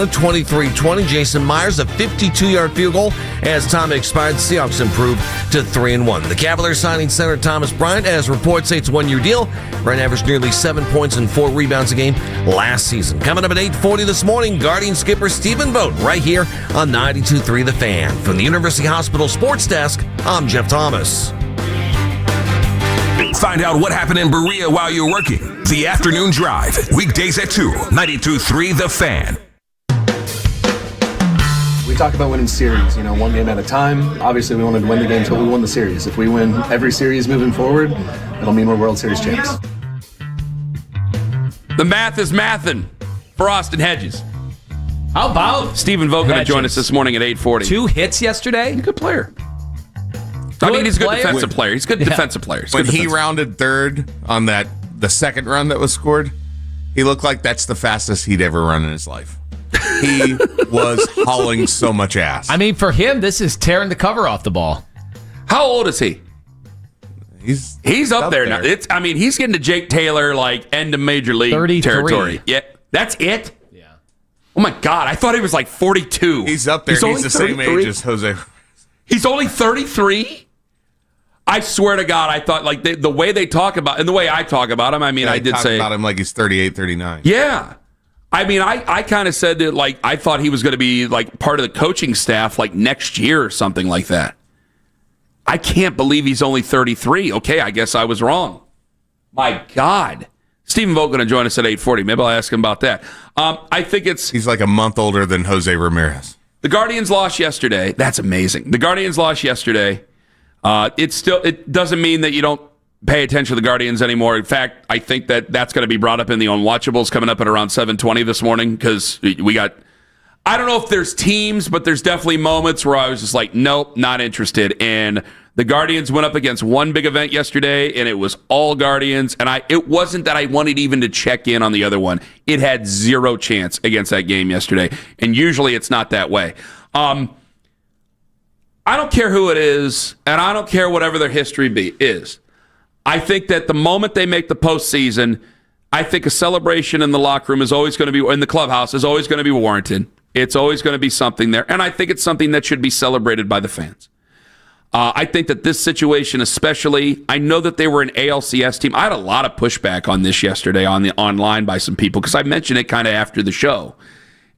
23-20. Jason Myers, a 52-yard field goal. As time expired, the Seahawks improved to 3-1. The Cavaliers signing center Thomas Bryant, as reports say it's a one-year deal. Bryant averaged nearly 7 points and 4 rebounds a game last season. Coming up at 8:40 this morning, Guardian skipper Steven Vogt right here on 92.3 The Fan. From the University Hospital Sports Desk, I'm Jeff Thomas. Find out what happened in Berea while you're working. The Afternoon Drive, weekdays at 2, 92.3 The Fan. We talk about winning series, one game at a time. Obviously, we wanted to win the game until we won the series. If we win every series moving forward, it'll mean we're World Series champs. The math is mathin' for Austin Hedges. How about Steven Vogt going to join us this morning at 8:40. 2 hits yesterday? He's a good player. He's a good defensive player. He's a good defensive player. When he rounded third on the second run that was scored, he looked like that's the fastest he'd ever run in his life. He was hauling so much ass. I mean, for him, this is tearing the cover off the ball. How old is he? He's up there now. He's getting to Jake Taylor, end of major league 33. territory. Yeah, that's it? Yeah. Oh, my God. I thought he was 42. He's up there. He's the same age as Jose. He's only 33? I swear to God, I thought, the way they talk about, and the way I talk about him, I did say about him like he's 38, 39. Yeah. I kind of said that, I thought he was going to be, part of the coaching staff, next year or something like that. I can't believe he's only 33. Okay, I guess I was wrong. My God. Steven Vogt going to join us at 8:40. Maybe I'll ask him about that. I think he's a month older than Jose Ramirez. The Guardians lost yesterday. That's amazing. The Guardians lost yesterday. It doesn't mean that you don't pay attention to the Guardians anymore. In fact, I think that's going to be brought up in the Unwatchables coming up at around 7:20 this morning, because we got, I don't know if there's teams, but there's definitely moments where I was just nope, not interested. And the Guardians went up against one big event yesterday, and it was all Guardians. And it wasn't that I wanted even to check in on the other one. It had zero chance against that game yesterday. And usually it's not that way. I don't care who it is, and I don't care whatever their history is. I think that the moment they make the postseason, I think a celebration in the locker room is always going to be, in the clubhouse, is always going to be warranted. It's always going to be something there, and I think it's something that should be celebrated by the fans. I think that this situation especially, I know that they were an ALCS team. I had a lot of pushback on this yesterday online by some people, because I mentioned it kind of after the show,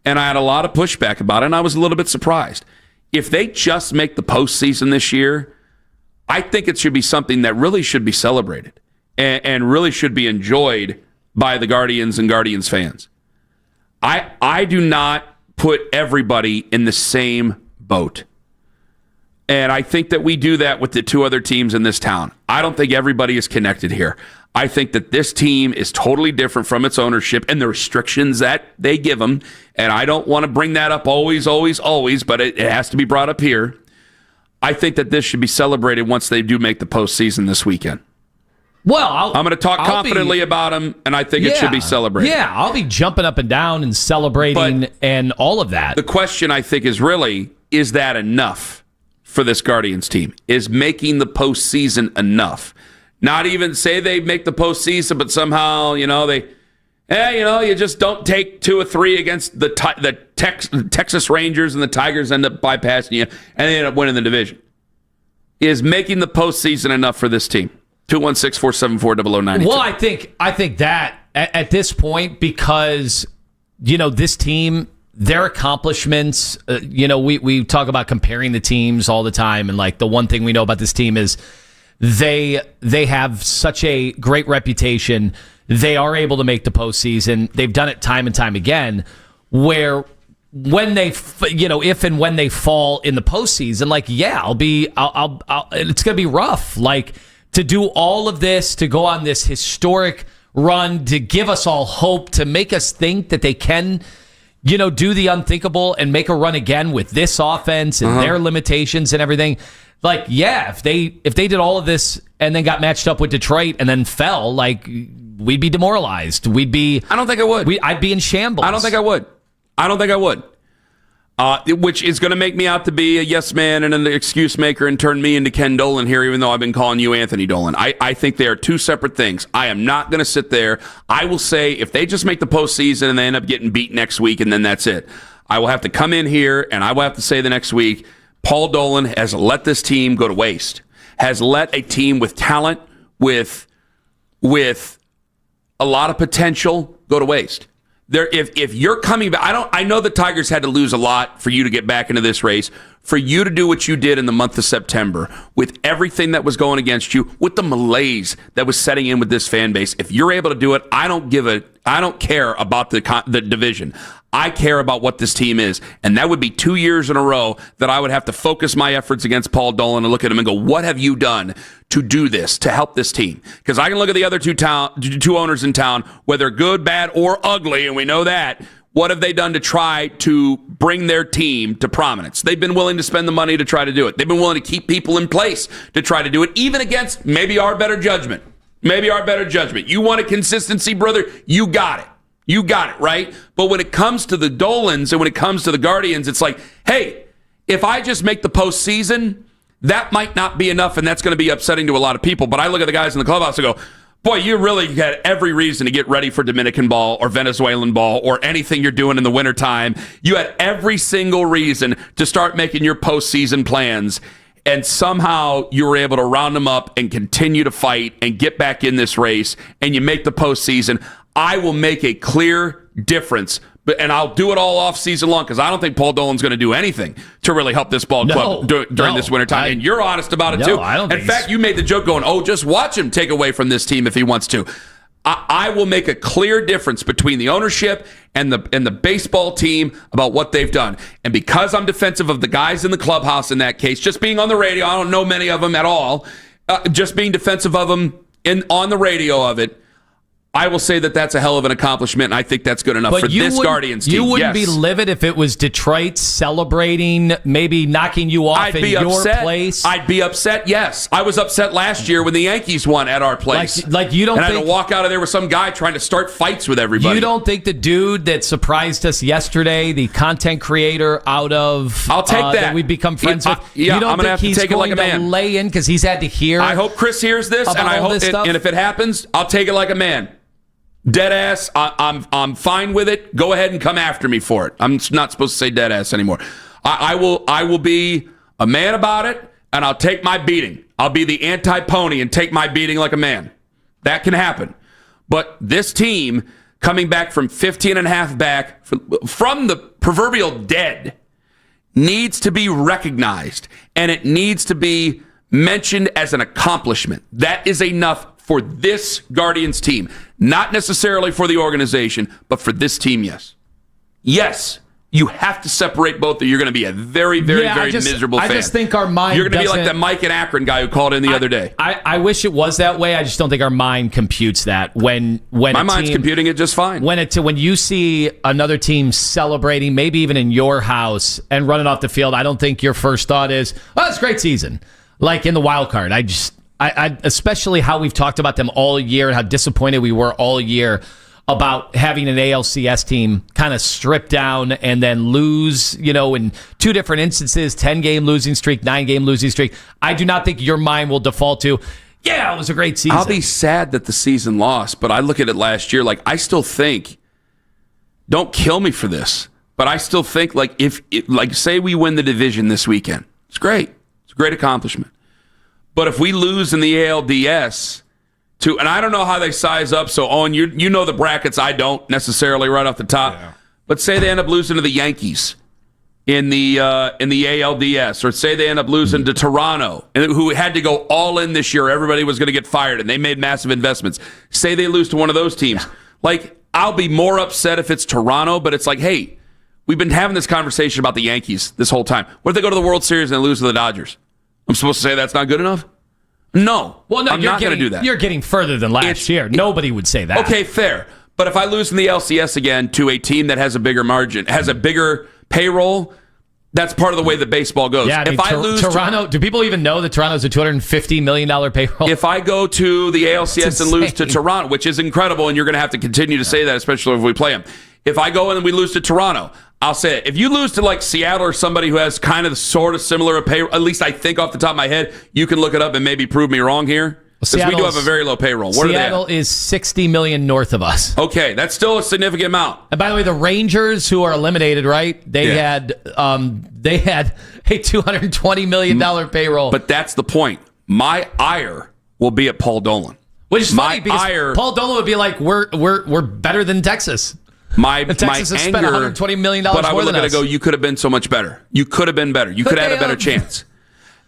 and I had a lot of pushback about it, and I was a little bit surprised. If they just make the postseason this year, I think it should be something that really should be celebrated and really should be enjoyed by the Guardians and Guardians fans. I do not put everybody in the same boat. And I think that we do that with the two other teams in this town. I don't think everybody is connected here. I think that this team is totally different from its ownership and the restrictions that they give them. And I don't want to bring that up always, but it has to be brought up here. I think that this should be celebrated once they do make the postseason this weekend. Well, I'm going to talk confidently about them, and I think it should be celebrated. Yeah, I'll be jumping up and down and celebrating and all of that. The question, I think, is really, is that enough for this Guardians team? Is making the postseason enough? Not even say they make the postseason, but somehow, you just don't take 2 or 3 against the Texas Rangers, and the Tigers end up bypassing you, and they end up winning the division. Is making the postseason enough for this team? 216-474-0092. Well, I think that at this point, because this team, their accomplishments, we talk about comparing the teams all the time, and the one thing we know about this team is they have such a great reputation. They are able to make the postseason. They've done it time and time again, where when they, if and when they fall in the postseason, it's going to be rough. To do all of this, to go on this historic run, to give us all hope, to make us think that they can, do the unthinkable and make a run again with this offense and their limitations and everything. If they did all of this and then got matched up with Detroit and then fell, we'd be demoralized. I don't think I would. I'd be in shambles. I don't think I would. Which is going to make me out to be a yes man and an excuse maker and turn me into Ken Dolan here, even though I've been calling you Anthony Dolan. I think they are two separate things. I am not going to sit there. I will say if they just make the postseason and they end up getting beat next week and then that's it, I will have to come in here and I will have to say the next week, Paul Dolan has let this team go to waste, has let a team with talent, with a lot of potential go to waste. If you're coming back, I know the Tigers had to lose a lot for you to get back into this race, for you to do what you did in the month of September, with everything that was going against you, with the malaise that was setting in with this fan base. If you're able to do it, I don't care about the division. I care about what this team is. And that would be 2 years in a row that I would have to focus my efforts against Paul Dolan and look at him and go, what have you done to do this, to help this team? Because I can look at the other two owners in town, whether good, bad, or ugly, and we know that. What have they done to try to bring their team to prominence? They've been willing to spend the money to try to do it. They've been willing to keep people in place to try to do it, even against maybe our better judgment. Maybe our better judgment. You wanted consistency, brother? You got it. You got it, right? But when it comes to the Dolans and when it comes to the Guardians, it's like, hey, if I just make the postseason, that might not be enough, and that's going to be upsetting to a lot of people. But I look at the guys in the clubhouse and go, boy, you really had every reason to get ready for Dominican ball or Venezuelan ball or anything you're doing in the wintertime. You had every single reason to start making your postseason plans. And somehow you were able to round them up and continue to fight and get back in this race, and you make the postseason. I will make a clear difference, and I'll do it all off season long because I don't think Paul Dolan's going to do anything to really help this ball club during this winter time. And you're honest about it too. In fact, you made the joke going, "Oh, just watch him take away from this team if he wants to." I will make a clear difference between the ownership and the baseball team about what they've done. And because I'm defensive of the guys in the clubhouse in that case, just being on the radio, I don't know many of them at all, just being defensive of them on the radio of it, I will say that that's a hell of an accomplishment, and I think that's good enough for this Guardians team. You wouldn't be livid if it was Detroit celebrating, maybe knocking you off in your place? I'd be upset, yes. I was upset last year when the Yankees won at our place. Like you don't and think... I had to walk out of there with some guy trying to start fights with everybody. You don't think the dude that surprised us yesterday, the content creator out of... I'll take that. We've become friends with... Yeah, you don't I'm going to have to take it like a man. To lay in because he's had to hear... I hope Chris hears this, and I hope and if it happens, I'll take it like a man. Dead ass, I'm fine with it. Go ahead and come after me for it. I'm not supposed to say dead ass anymore. I will be a man about it, and I'll take my beating. I'll be the anti-pony and take my beating like a man. That can happen. But this team coming back from 15 and a half back from the proverbial dead needs to be recognized, and it needs to be mentioned as an accomplishment. That is enough for this Guardians team. Not necessarily for the organization, but for this team, yes. Yes, you have to separate both, or you're going to be a very, very miserable fan. I just think our mind You're going to be like that Mike in Akron guy who called in the other day. I wish it was that way. I just don't think our mind computes that. When my mind's computing it just fine. When you see another team celebrating, maybe even in your house, and running off the field, I don't think your first thought is, "Oh, it's a great season." Like in the wild card, I especially how we've talked about them all year and how disappointed we were all year about having an ALCS team kind of strip down and then lose, in two different instances, 10-game losing streak, 9-game losing streak. I do not think your mind will default to, it was a great season. I'll be sad that the season lost, but I look at it last year, I still think, don't kill me for this, but I still think, say we win the division this weekend. It's great. It's a great accomplishment. But if we lose in the ALDS and I don't know how they size up, so Owen, you know the brackets, I don't necessarily right off the top. Yeah. But say they end up losing to the Yankees in the ALDS, or say they end up losing to Toronto, who had to go all in this year. Everybody was going to get fired, and they made massive investments. Say they lose to one of those teams. I'll be more upset if it's Toronto, but it's like, hey, we've been having this conversation about the Yankees this whole time. What if they go to the World Series and they lose to the Dodgers? I'm supposed to say that's not good enough? No. Well, no, I'm not going to do that. You're getting further than last year. Nobody would say that. Okay, fair. But if I lose in the LCS again to a team that has a bigger margin, has a bigger payroll, that's part of the way that baseball goes. Yeah, if I lose Toronto, do people even know that Toronto's a $250 million payroll? If I go to the ALCS and lose to Toronto, which is incredible, and you're going to have to continue to say that, especially if we play them. If I go and we lose to Toronto, I'll say it. If you lose to Seattle or somebody who has kind of sort of similar pay, at least I think off the top of my head, you can look it up and maybe prove me wrong here. Because we do have a very low payroll. What Seattle are they at? is 60 million north of us. Okay, that's still a significant amount. And by the way, the Rangers, who are eliminated, right? They had a $220 million payroll. But that's the point. My ire will be at Paul Dolan. Which is funny because Paul Dolan would be like, we're better than Texas. Texas has spent $120 million more than us. But I would look at it and go, you could have been so much better. You could have been better. You could have had a better chance.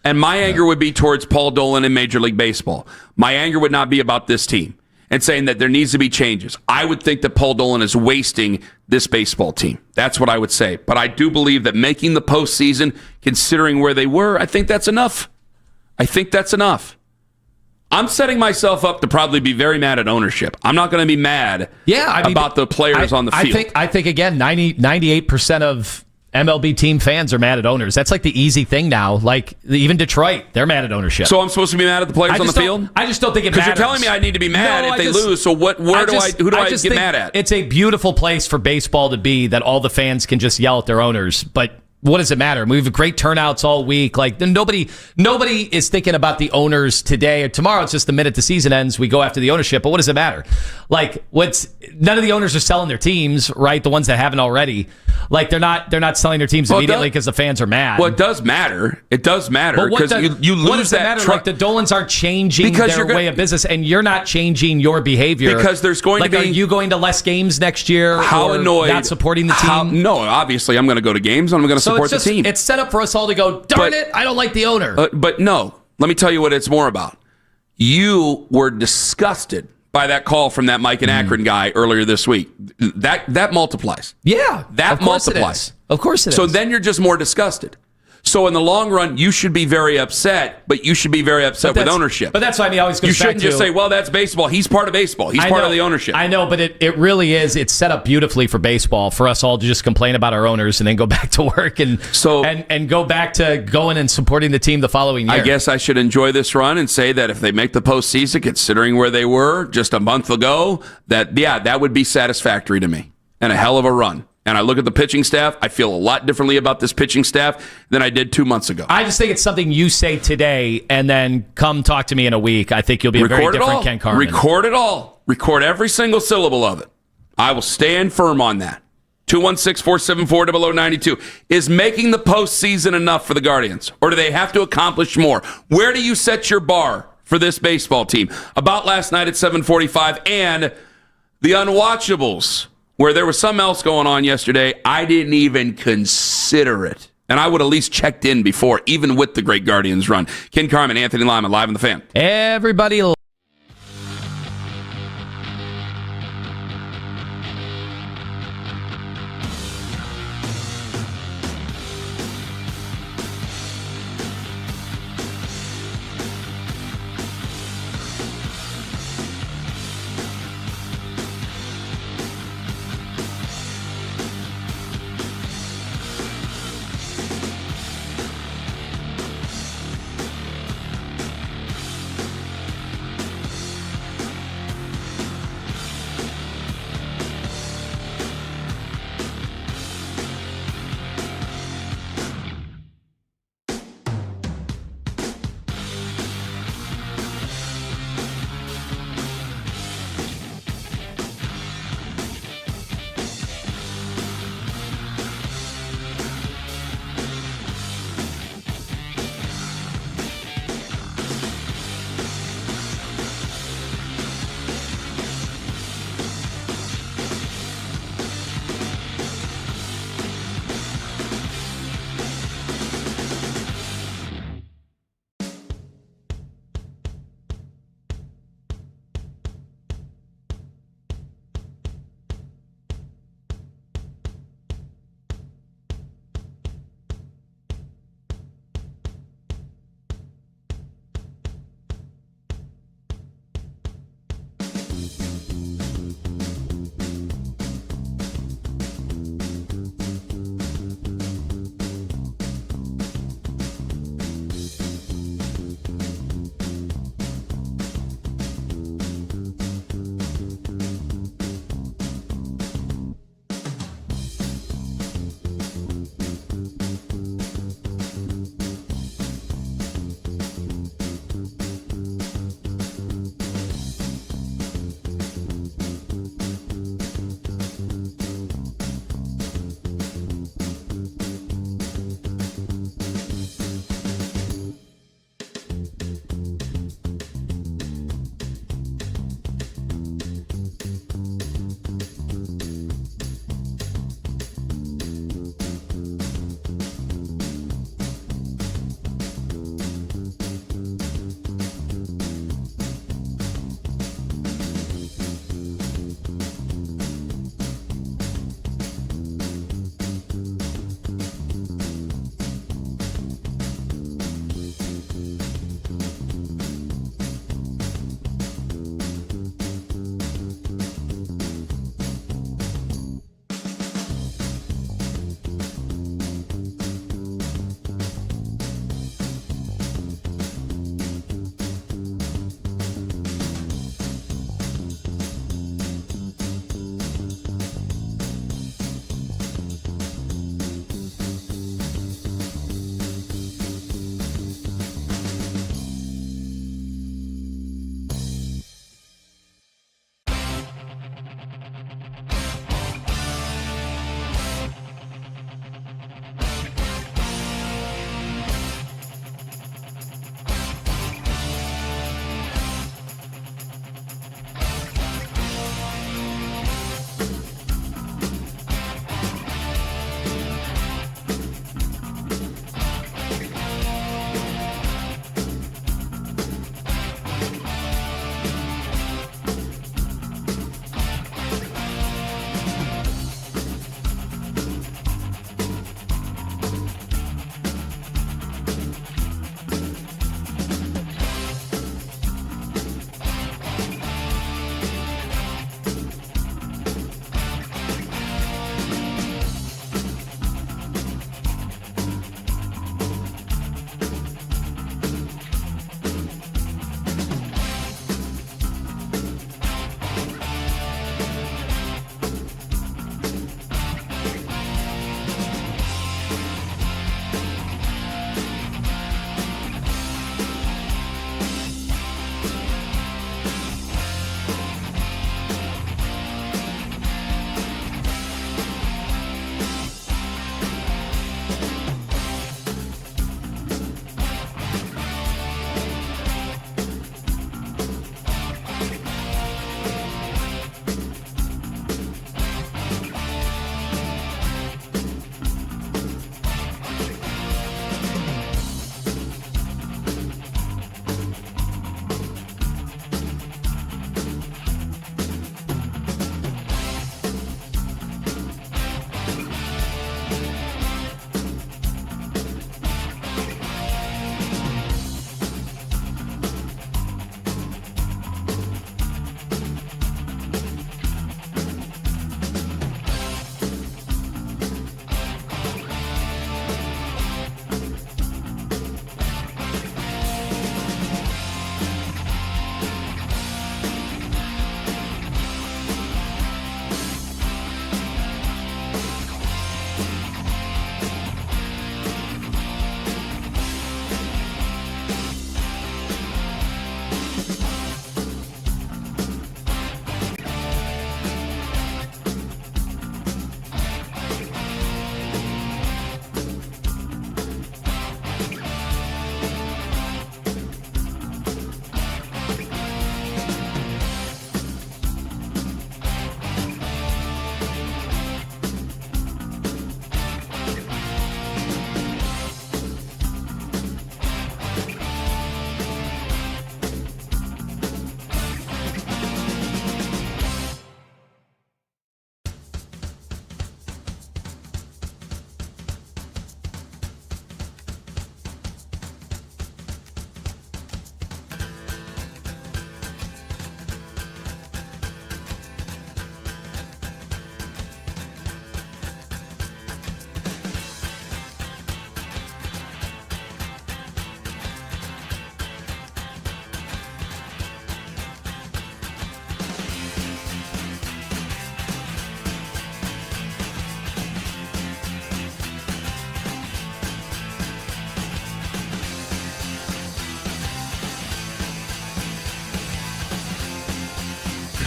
And my anger would be towards Paul Dolan in Major League Baseball. My anger would not be about this team and saying that there needs to be changes. I would think that Paul Dolan is wasting this baseball team. That's what I would say. But I do believe that making the postseason, considering where they were, I think that's enough. I'm setting myself up to probably be very mad at ownership. I'm not going to be mad about the players on the field. I think again, 98% of MLB team fans are mad at owners. That's like the easy thing now. Like even Detroit, they're mad at ownership. So I'm supposed to be mad at the players on the field? I just don't think it matters. Because you're telling me I need to be mad if they lose. So who do I get mad at? It's a beautiful place for baseball to be that all the fans can just yell at their owners. But what does it matter? We have great turnouts all week. Like nobody is thinking about the owners today or tomorrow. It's just the minute the season ends, we go after the ownership. But what does it matter? Like none of the owners are selling their teams, right? The ones that haven't already. Like they're not selling their teams immediately because the fans are mad. Well, it does matter. It does matter because you lose what does that matter? Like the Dolans aren't changing their way of business, and you're not changing your behavior because there's going to be. Are you going to less games next year? How annoyed? Not supporting the team? No, obviously I'm going to go to games. I'm going to support the team. It's set up for us all to go. Darn it! I don't like the owner. But no, let me tell you what it's more about. You were disgusted by that call from that Mike and Akron guy earlier this week. That multiplies. Yeah, that multiplies. Of course it is. So then you're just more disgusted. So in the long run, you should be very upset, but you should be very upset with ownership. But that's why I always goes back to... You shouldn't just say, well, that's baseball. He's part of baseball. He's part of the ownership. I know, but it really is. It's set up beautifully for baseball, for us all to just complain about our owners and then go back to work and go back to going and supporting the team the following year. I guess I should enjoy this run and say that if they make the postseason, considering where they were just a month ago, that would be satisfactory to me and a hell of a run. And I look at the pitching staff, I feel a lot differently about this pitching staff than I did 2 months ago. I just think it's something you say today and then come talk to me in a week. I think you'll be a very different Ken Carman. Record it all. Record every single syllable of it. I will stand firm on that. 216-474-0092. Is making the postseason enough for the Guardians? Or do they have to accomplish more? Where do you set your bar for this baseball team? About last night at 7:45 and the unwatchables, where there was something else going on yesterday. I didn't even consider it. And I would at least checked in before, even with the great Guardians run. Ken Carman, Anthony Lyman, live on the Fan. Everybody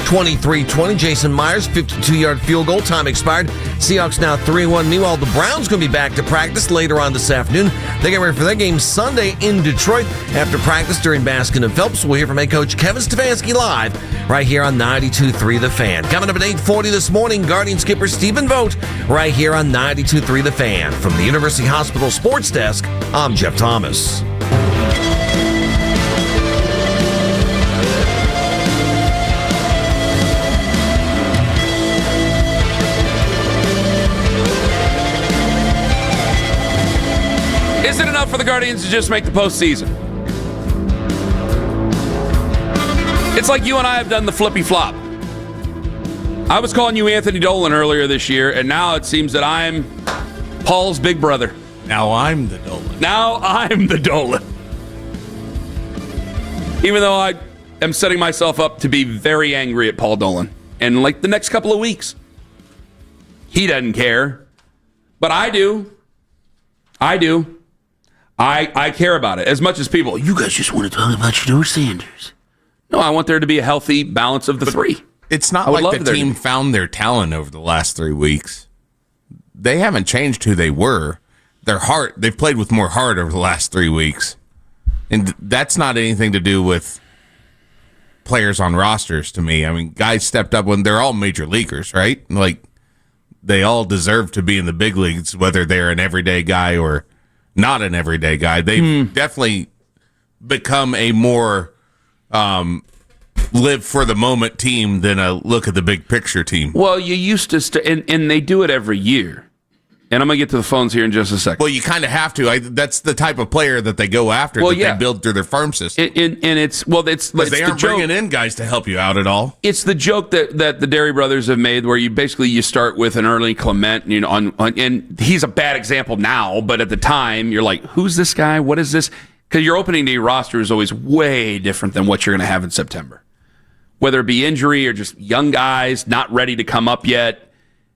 23-20. Jason Myers, 52-yard field goal. Time expired. Seahawks now 3-1. Meanwhile, the Browns going to be back to practice later on this afternoon. They get ready for their game Sunday in Detroit. After practice during Baskin and Phelps, we'll hear from head coach Kevin Stefanski live right here on 92.3 The Fan. Coming up at 8:40 this morning, Guardian skipper Steven Vogt right here on 92.3 The Fan. From the University Hospital Sports Desk, I'm Jeff Thomas. Is it enough for the Guardians to just make the postseason? It's like you and I have done the flippy flop. I was calling you Anthony Dolan earlier this year, and now it seems that I'm Paul's big brother. Now I'm the Dolan. Now I'm the Dolan. Even though I am setting myself up to be very angry at Paul Dolan. And like the next couple of weeks. He doesn't care. But I do. I care about it as much as people. You guys just want to talk about Shadur Sanders. No, I want there to be a healthy balance of the three. It's not like the team found their talent over the last 3 weeks. They haven't changed who they were. They've played with more heart over the last 3 weeks. And that's not anything to do with players on rosters to me. I mean, guys stepped up when they're all major leaguers, right? Like, they all deserve to be in the big leagues, whether they're an everyday guy or not an everyday guy. They've definitely become a more live for the moment team than a look at the big picture team. Well, you used to, and they do it every year. And I'm going to get to the phones here in just a second. Well, you kind of have to. That's the type of player that they go after, they build through their farm system. And it's they aren't bringing in guys to help you out at all. It's the joke that the Dairy Brothers have made, where you start with an early Clement, and he's a bad example now, but at the time you're like, who's this guy? What is this? Because your opening day roster is always way different than what you're going to have in September, whether it be injury or just young guys not ready to come up yet,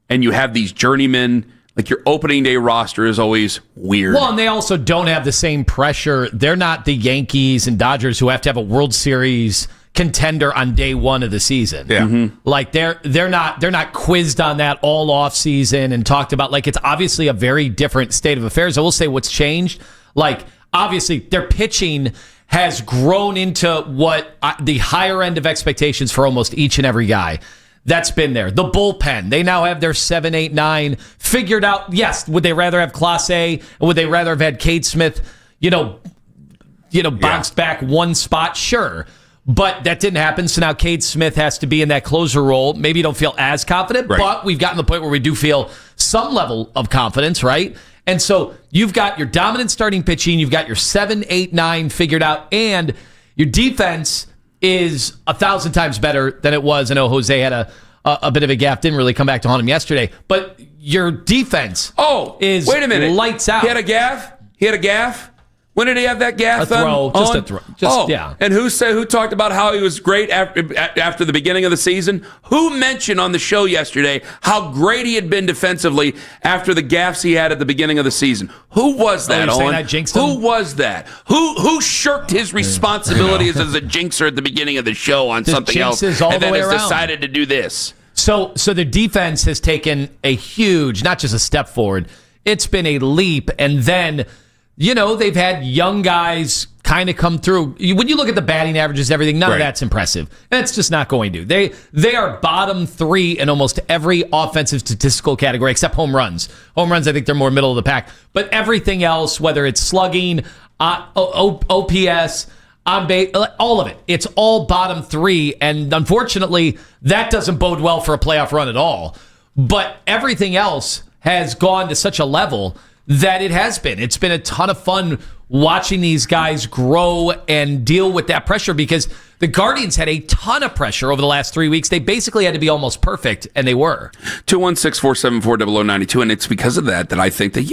and you have these journeymen. Like, your opening day roster is always weird. Well, and they also don't have the same pressure. They're not the Yankees and Dodgers who have to have a World Series contender on day one of the season. Yeah. Mm-hmm. Like, they're not quizzed on that all off season and talked about. Like, it's obviously a very different state of affairs. I will say what's changed. Like, obviously, their pitching has grown into what the higher end of expectations for almost each and every guy. That's been there. The bullpen, they now have their 7, 8, 9 figured out. Yes, would they rather have Clase A, or would they rather have had Cade Smith, bounced back one spot? Sure. But that didn't happen, so now Cade Smith has to be in that closer role. Maybe you don't feel as confident, but we've gotten to the point where we do feel some level of confidence, right? And so you've got your dominant starting pitching, you've got your 7, 8, 9 figured out, and your defense is 1,000 times better than it was. I know Jose had a bit of a gaffe, didn't really come back to haunt him yesterday, but your defense is wait a minute. Lights out. He had a gaffe? When did he have that gaffe? A throw. Just a throw. Yeah. And who talked about how he was great after the beginning of the season? Who mentioned on the show yesterday how great he had been defensively after the gaffes he had at the beginning of the season? Who was that, Owen? I jinxed him? Who was that? Who shirked his responsibilities as a jinxer at the beginning of the show on something else, and then has decided to do this? So the defense has taken a huge, not just a step forward, it's been a leap, and then they've had young guys kind of come through. When you look at the batting averages, everything, none of that's impressive. That's just not going to. They are bottom 3 in almost every offensive statistical category except home runs. Home runs, I think they're more middle of the pack. But everything else, whether it's slugging, OPS, on base, all of it, it's all bottom 3. And unfortunately, that doesn't bode well for a playoff run at all. But everything else has gone to such a level that it's been a ton of fun watching these guys grow and deal with that pressure, because the Guardians had a ton of pressure over the last 3 weeks. They basically had to be almost perfect, and they were. 216-474-0092, and it's because of that I think that,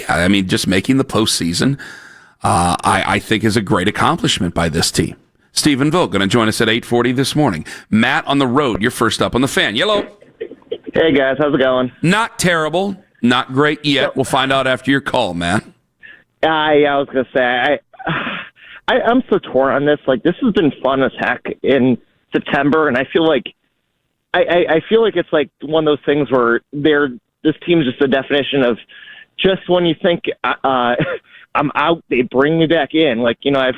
just making the postseason, I think is a great accomplishment by this team. Steven Vogt going to join us at 8:40 this morning. Matt on the road, you're first up on the Fan. Yellow. Hey, guys. How's it going? Not terrible. Not great yet. We'll find out after your call, Matt. I was going to say, I'm so torn on this. Like, this has been fun as heck in September, and I feel like it's like one of those things where this team is just the definition of just when you think I'm out, they bring me back in. Like, I've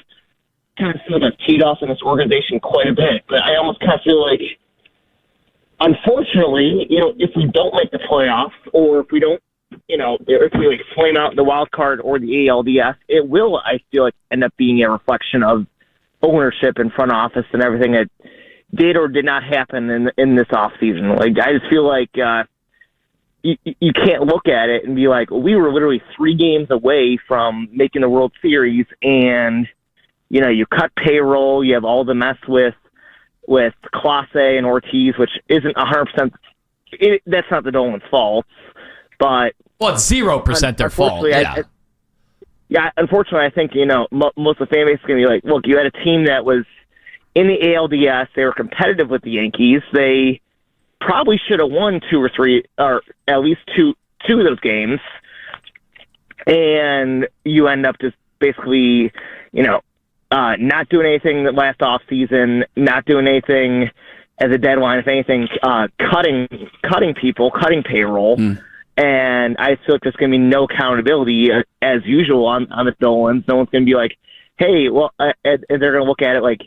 kind of feel like I've teed off in this organization quite a bit, but I almost kind of feel like, unfortunately, if we don't make the playoffs, or if we don't, if we flame out the wild card or the ALDS, it will, I feel like, end up being a reflection of ownership and front office and everything that did or did not happen in this offseason. Like, I just feel like you can't look at it and be like, well, we were literally 3 games away from making the World Series, and you cut payroll, you have all the mess with Clase and Ortiz, which isn't 100%. That's not the Dolan's fault, but it's 0% their fault. Unfortunately, I think most of the fan base is going to be like, look, you had a team that was in the ALDS. They were competitive with the Yankees. They probably should have won 2 or 3, or at least two of those games, and you end up just basically, not doing anything that last off season, not doing anything as a deadline, if anything, cutting people, cutting payroll. And I feel like there's going to be no accountability as usual on the Dolans. No one's going to be like, hey, well, and they're going to look at it like,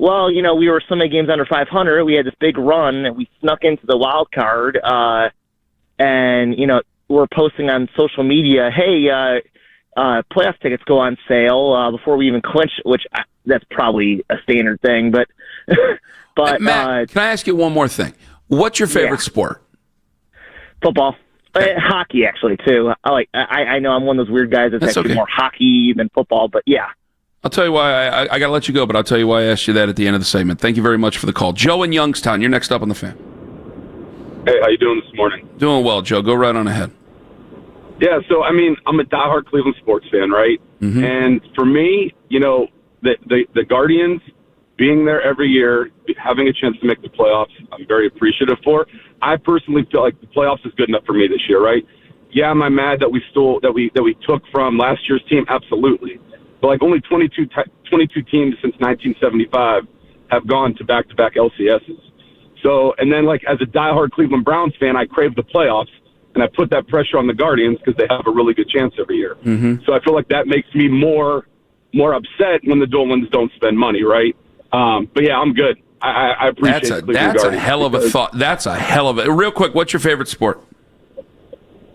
well, you know, we were so many games under 500. We had this big run, and we snuck into the wild card. And, you know, we're posting on social media, hey, playoff tickets go on sale before we even clinch, which that's probably a standard thing. But, Matt, can I ask you one more thing? What's your favorite sport? Football. Hockey, actually, too. I know I'm one of those weird guys that's actually more hockey than football, but yeah. I'll tell you why. I got to let you go, but I'll tell you why I asked you that at the end of the segment. Thank you very much for the call. Joe in Youngstown, you're next up on the Fan. Hey, how you doing this morning? Doing well, Joe. Go right on ahead. Yeah, so, I mean, I'm a diehard Cleveland sports fan, right? Mm-hmm. And for me, you know, the Guardians being there every year, having a chance to make the playoffs, I'm very appreciative for. I personally feel like the playoffs is good enough for me this year, right? Yeah, am I mad that we took from last year's team? Absolutely. But like only 22 teams since 1975 have gone to back-to-back LCSs. So, and then like as a diehard Cleveland Browns fan, I crave the playoffs, and I put that pressure on the Guardians because they have a really good chance every year. Mm-hmm. So I feel like that makes me more upset when the Dolans don't spend money, right? But yeah, I'm good. I appreciate that's a hell of a thought. That's a hell of a... Real quick, what's your favorite sport?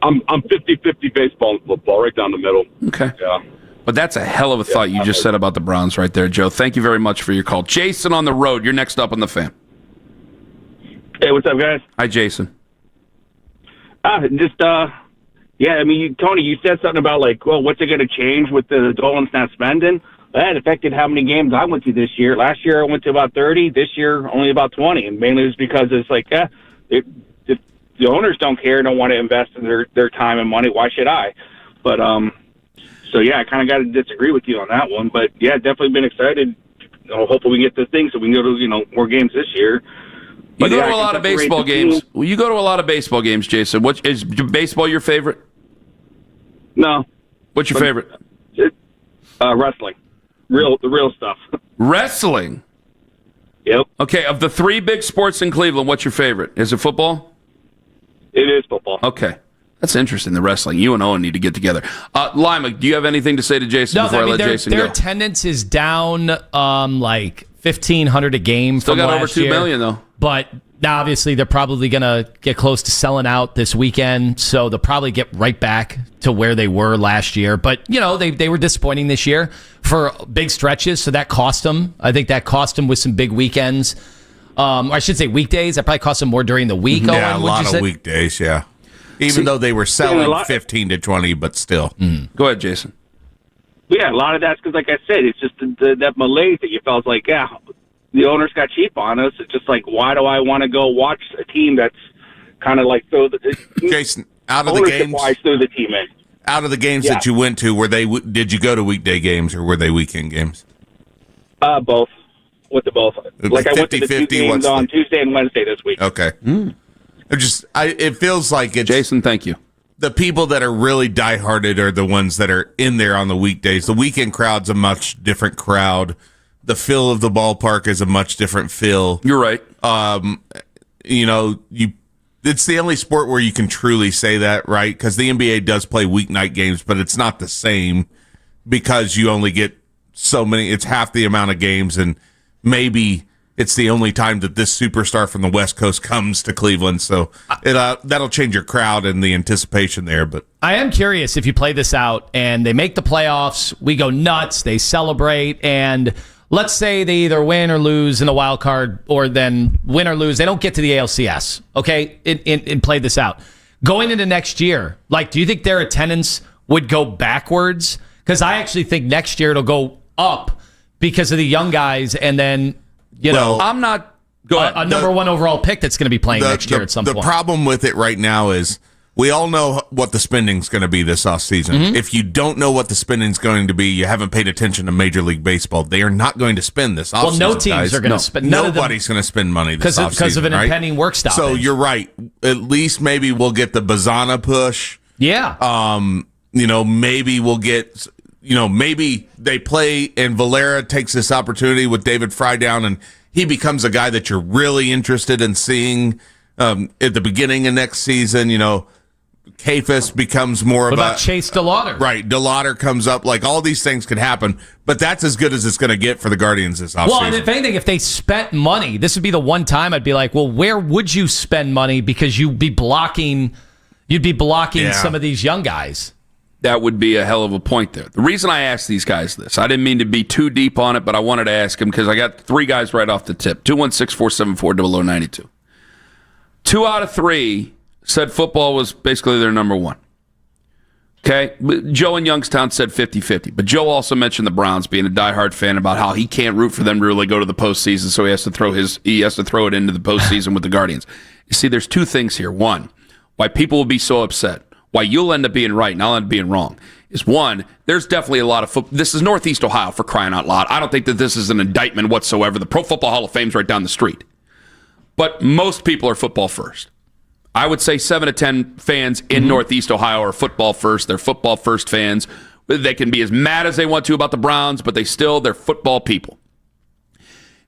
I'm 50-50 baseball and football, right down the middle. Okay. Yeah. But that's a hell of a thought you just said about the Browns right there, Joe. Thank you very much for your call. Jason on the road, you're next up on the Fan. Hey, what's up, guys? Hi, Jason. Yeah, I mean, Tony, you said something about, like, well, what's it going to change with the Dolans not spending? That affected how many games I went to this year. Last year I went to about 30. This year only about 20. And mainly it's because it's like, the owners don't care, don't want to invest in their time and money. Why should I? But, so yeah, I kind of got to disagree with you on that one. But yeah, definitely been excited. Hopefully we get the thing so we can go to, more games this year. You go to a lot of baseball games. Well, you go to a lot of baseball games, Jason. What is baseball your favorite? No. What's your favorite? Wrestling. The real stuff. Wrestling? Yep. Okay, of the three big sports in Cleveland, what's your favorite? Is it football? It is football. Okay. That's interesting, the wrestling. You and Owen need to get together. Lima, do you have anything to say to Jason before I let Jason go? Their attendance is down like 1,500 a game Still from got last over 2 year. million, though. But now, obviously, they're probably going to get close to selling out this weekend, so they'll probably get right back to where they were last year. But, they were disappointing this year for big stretches, so that cost them. I think that cost them with some big weekends. I should say weekdays. That probably cost them more during the week. Yeah, Owen, a lot of weekdays, yeah. Even though they were selling 15 to 20, but still. Go ahead, Jason. Yeah, a lot of that's because, like I said, it's just that malaise that you felt like, the owners got cheap on us. It's just like, why do I want to go watch a team that's kind of like Jason, out of the games, wise throw the team in. Out of the games that you went to, did you go to weekday games or were they weekend games? Both. Went to both. Like 50, I went to the 2 games on Tuesday and Wednesday this week. Okay. It feels like it's... Jason, thank you. The people that are really dieharded are the ones that are in there on the weekdays. The weekend crowd's a much different crowd. The feel of the ballpark is a much different feel. You're right. It's the only sport where you can truly say that, right? Because the NBA does play weeknight games, but it's not the same because you only get so many. It's half the amount of games, and maybe it's the only time that this superstar from the West Coast comes to Cleveland. So that'll change your crowd and the anticipation there. But I am curious if you play this out and they make the playoffs, we go nuts, they celebrate, and let's say they either win or lose in the wild card, or then win or lose, they don't get to the ALCS. Okay, and play this out. Going into next year, do you think their attendance would go backwards? Because I actually think next year it'll go up because of the young guys, and then I'm not a number one overall pick that's going to be playing next year at some point. The problem with it right now is we all know what the spending's going to be this offseason. Mm-hmm. If you don't know what the spending's going to be, you haven't paid attention to Major League Baseball. They are not going to spend this offseason. Well, no teams are going to spend. Nobody's going to spend money this offseason because of an impending work stoppage. So you're right. At least maybe we'll get the Bazana push. Yeah. Maybe we'll get. Maybe they play and Valera takes this opportunity with David Fry down and he becomes a guy that you're really interested in seeing at the beginning of next season. Kafis becomes more What of about a Chase DeLauder? Right, DeLauder comes up. Like, all these things could happen, but that's as good as it's going to get for the Guardians this offseason. Well, and if anything, if they spent money, this would be the one time I'd be like, well, where would you spend money? Because you'd be blocking some of these young guys. That would be a hell of a point there. The reason I asked these guys this, I didn't mean to be too deep on it, but I wanted to ask them because I got 3 guys right off the tip. 216-474-0092. 2 out of 3 said football was basically their number one. Okay? Joe in Youngstown said 50-50, but Joe also mentioned the Browns, being a diehard fan, about how he can't root for them to really go to the postseason, so he has to throw it into the postseason with the Guardians. You see, there's 2 things here. One, why people will be so upset, why you'll end up being right and I'll end up being wrong, is one, there's definitely a lot of football. This is Northeast Ohio, for crying out loud. I don't think that this is an indictment whatsoever. The Pro Football Hall of Fame's right down the street. But most people are football first. I would say 7 to 10 fans in Northeast Ohio are football first. They're football first fans. They can be as mad as they want to about the Browns, but they're football people.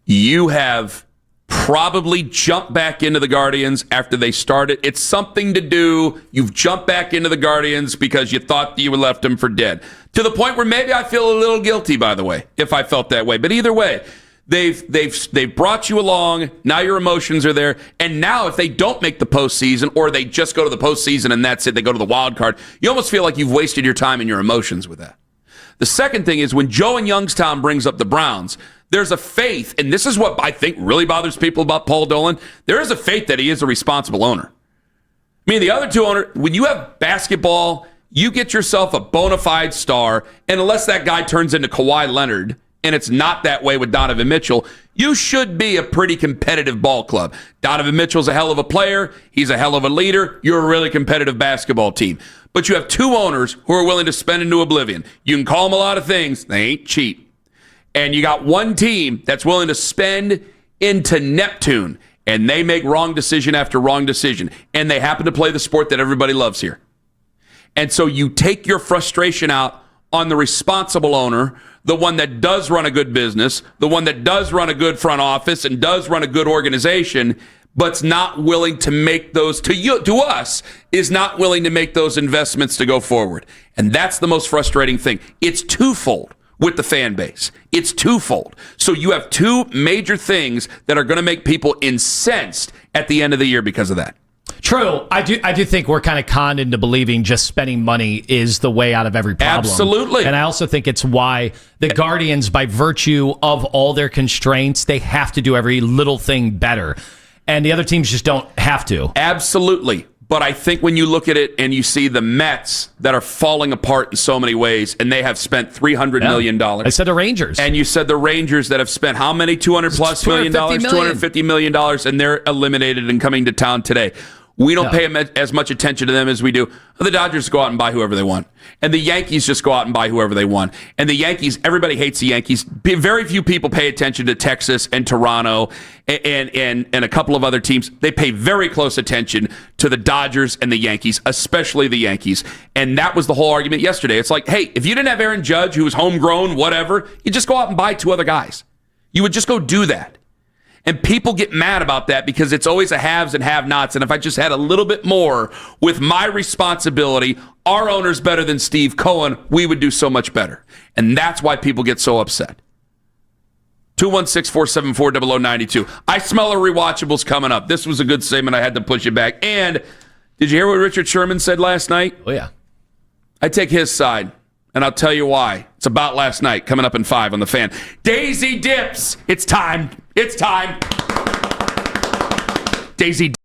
You have probably jumped back into the Guardians after they started. It's something to do. You've jumped back into the Guardians because you thought you left them for dead. To the point where maybe I feel a little guilty, by the way, if I felt that way. But either way, They've brought you along. Now your emotions are there. And now if they don't make the postseason, or they just go to the postseason and that's it, they go to the wild card, you almost feel like you've wasted your time and your emotions with that. The second thing is when Joe in Youngstown brings up the Browns, there's a faith, and this is what I think really bothers people about Paul Dolan. There is a faith that he is a responsible owner. I mean, the other 2 owners, when you have basketball, you get yourself a bona fide star, and unless that guy turns into Kawhi Leonard, and it's not that way with Donovan Mitchell, you should be a pretty competitive ball club. Donovan Mitchell's a hell of a player. He's a hell of a leader. You're a really competitive basketball team. But you have 2 owners who are willing to spend into oblivion. You can call them a lot of things. They ain't cheap. And you got 1 team that's willing to spend into Neptune, and they make wrong decision after wrong decision. And they happen to play the sport that everybody loves here. And so you take your frustration out on the responsible owner, the one that does run a good business, the one that does run a good front office and does run a good organization, but's not willing to make those, to us, is not willing to make those investments to go forward. And that's the most frustrating thing. It's twofold with the fan base. It's twofold. So you have 2 major things that are going to make people incensed at the end of the year because of that. True. I do think we're kind of conned into believing just spending money is the way out of every problem. Absolutely. And I also think it's why the Guardians, by virtue of all their constraints, they have to do every little thing better. And the other teams just don't have to. Absolutely. But I think when you look at it and you see the Mets that are falling apart in so many ways, and they have spent $300 million. I said the Rangers. And you said the Rangers that have spent how many? $200+ million? $250 million, and they're eliminated and coming to town today. We don't pay as much attention to them as we do. The Dodgers go out and buy whoever they want. And the Yankees just go out and buy whoever they want. And the Yankees, everybody hates the Yankees. Very few people pay attention to Texas and Toronto and a couple of other teams. They pay very close attention to the Dodgers and the Yankees, especially the Yankees. And that was the whole argument yesterday. It's like, hey, if you didn't have Aaron Judge, who was homegrown, whatever, you just go out and buy 2 other guys. You would just go do that. And people get mad about that because it's always a haves and have-nots. And if I just had a little bit more with my responsibility, our owner's better than Steve Cohen, we would do so much better. And that's why people get so upset. 216-474-0092. I smell a rewatchables coming up. This was a good statement. I had to push it back. And did you hear what Richard Sherman said last night? Oh, yeah. I take his side. And I'll tell you why. It's about last night, coming up in 5 on the Fan. Daisy Dips. It's time. It's time. Daisy Dips.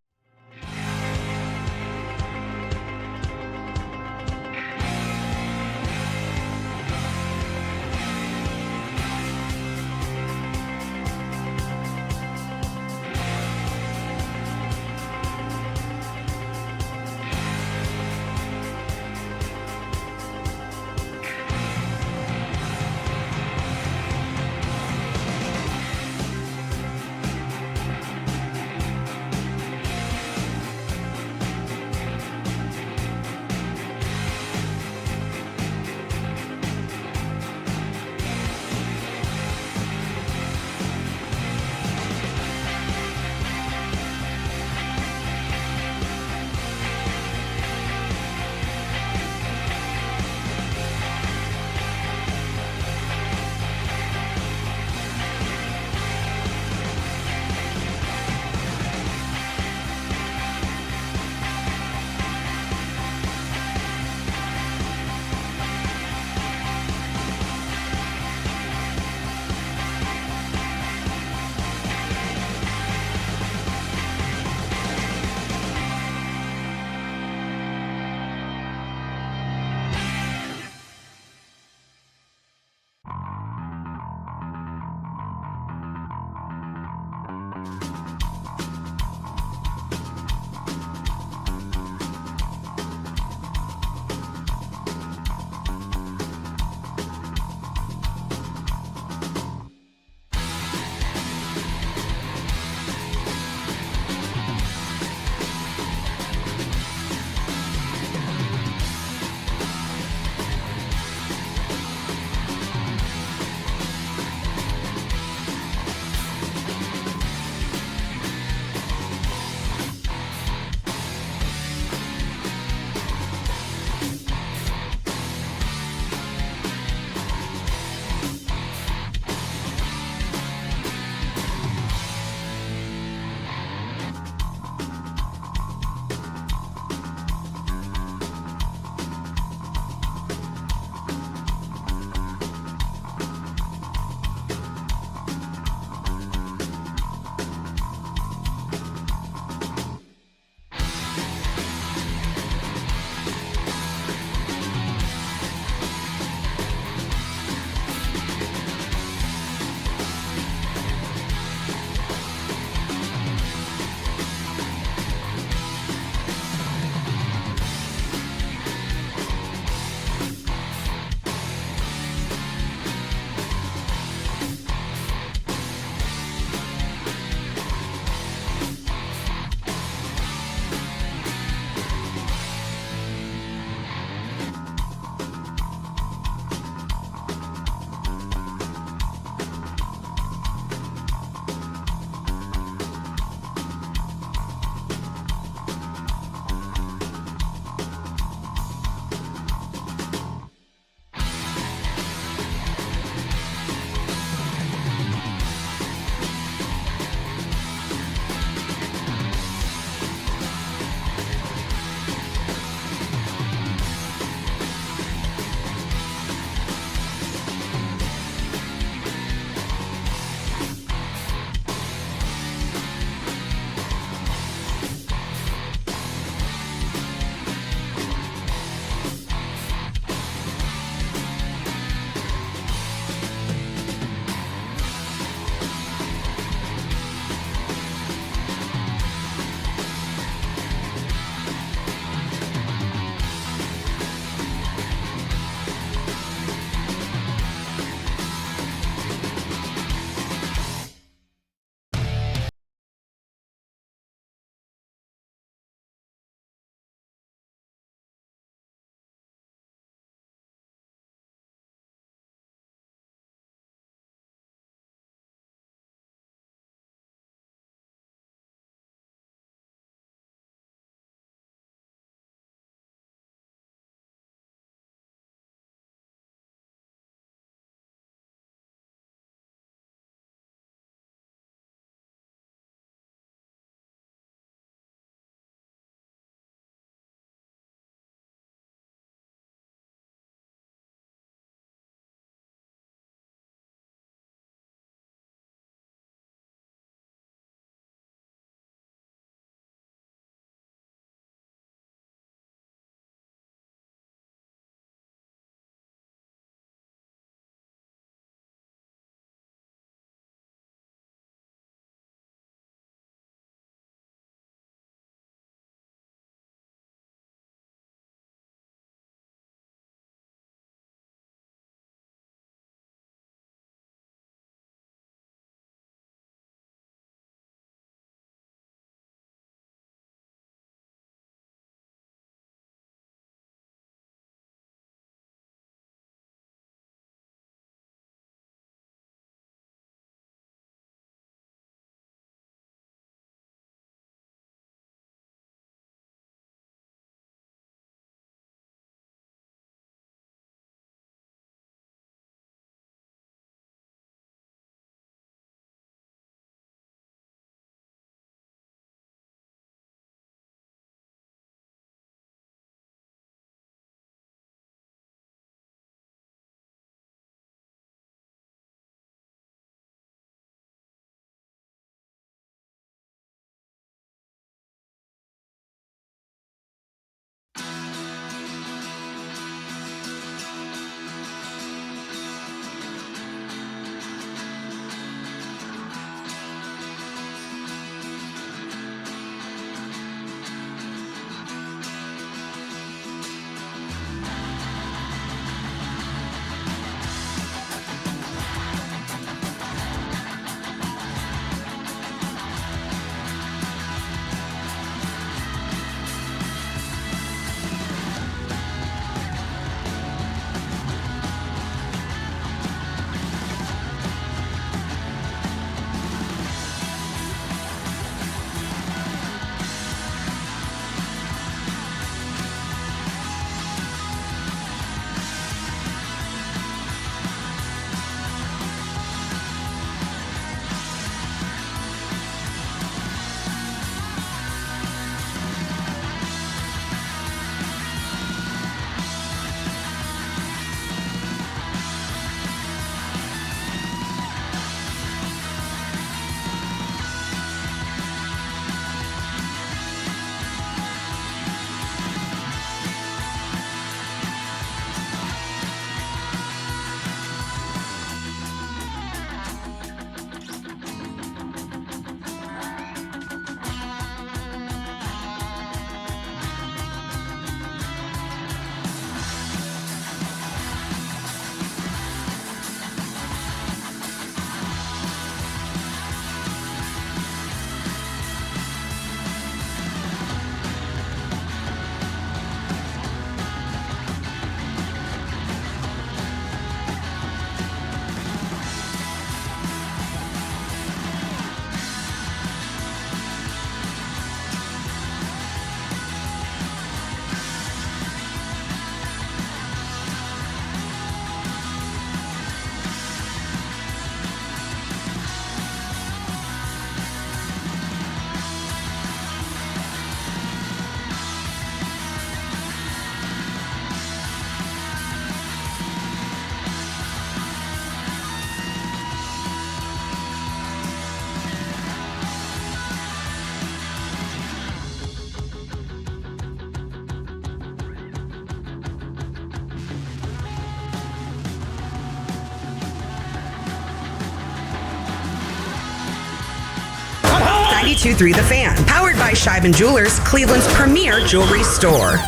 92.3 The Fan. Powered by Scheiben Jewelers, Cleveland's premier jewelry store.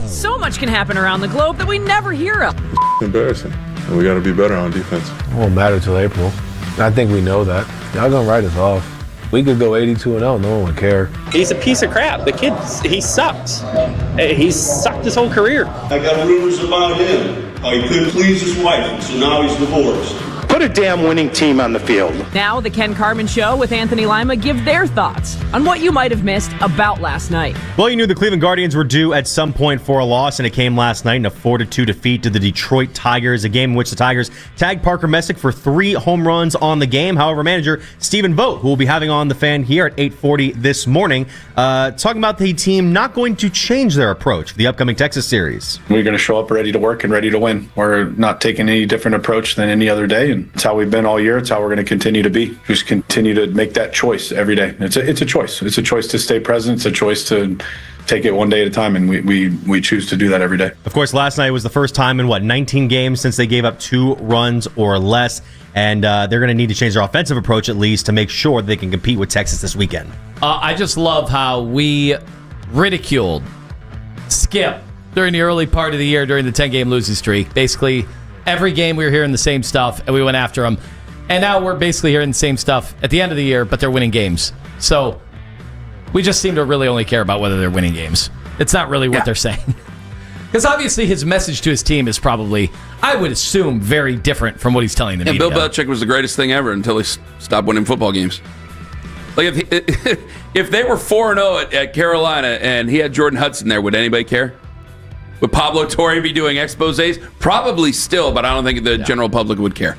So much can happen around the globe that we never hear of. Embarrassing. And we got to be better on defense. It won't matter till April. I think we know that. Y'all gonna write us off. We could go 82-0, no one would care. He's a piece of crap. The kid, he sucks. He's sucked his whole career. I got rumors about him. How he couldn't please his wife, so now he's divorced. Put a damn winning team on the field. Now, the Ken Carman Show with Anthony Lima give their thoughts on what you might have missed about last night. Well, you knew the Cleveland Guardians were due at some point for a loss, and it came last night in a 4-2 defeat to the Detroit Tigers, a game in which the Tigers tagged Parker Messick for 3 home runs on the game. However, manager Steven Vogt, who will be having on the Fan here at 8:40 this morning, talking about the team not going to change their approach for the upcoming Texas series. We're going to show up ready to work and ready to win. We're not taking any different approach than any other day, and it's how we've been all year. It's how we're going to continue to be. Just continue to make that choice every day. It's a choice. It's a choice to stay present. It's a choice to take it one day at a time, and we choose to do that every day. Of course, last night was the first time in 19 games since they gave up 2 runs or less, and they're going to need to change their offensive approach at least to make sure they can compete with Texas this weekend. I just love how we ridiculed Skip during the early part of the year during the 10-game losing streak. Basically, every game we were hearing the same stuff, and we went after them. And now we're basically hearing the same stuff at the end of the year, but they're winning games. So we just seem to really only care about whether they're winning games. It's not really what they're saying. Because obviously his message to his team is probably, I would assume, very different from what he's telling the media. Bill Belichick was the greatest thing ever until he stopped winning football games. Like if they were 4-0 at Carolina and he had Jordan Hudson there, would anybody care? Would Pablo Torre be doing exposés? Probably still, but I don't think the general public would care.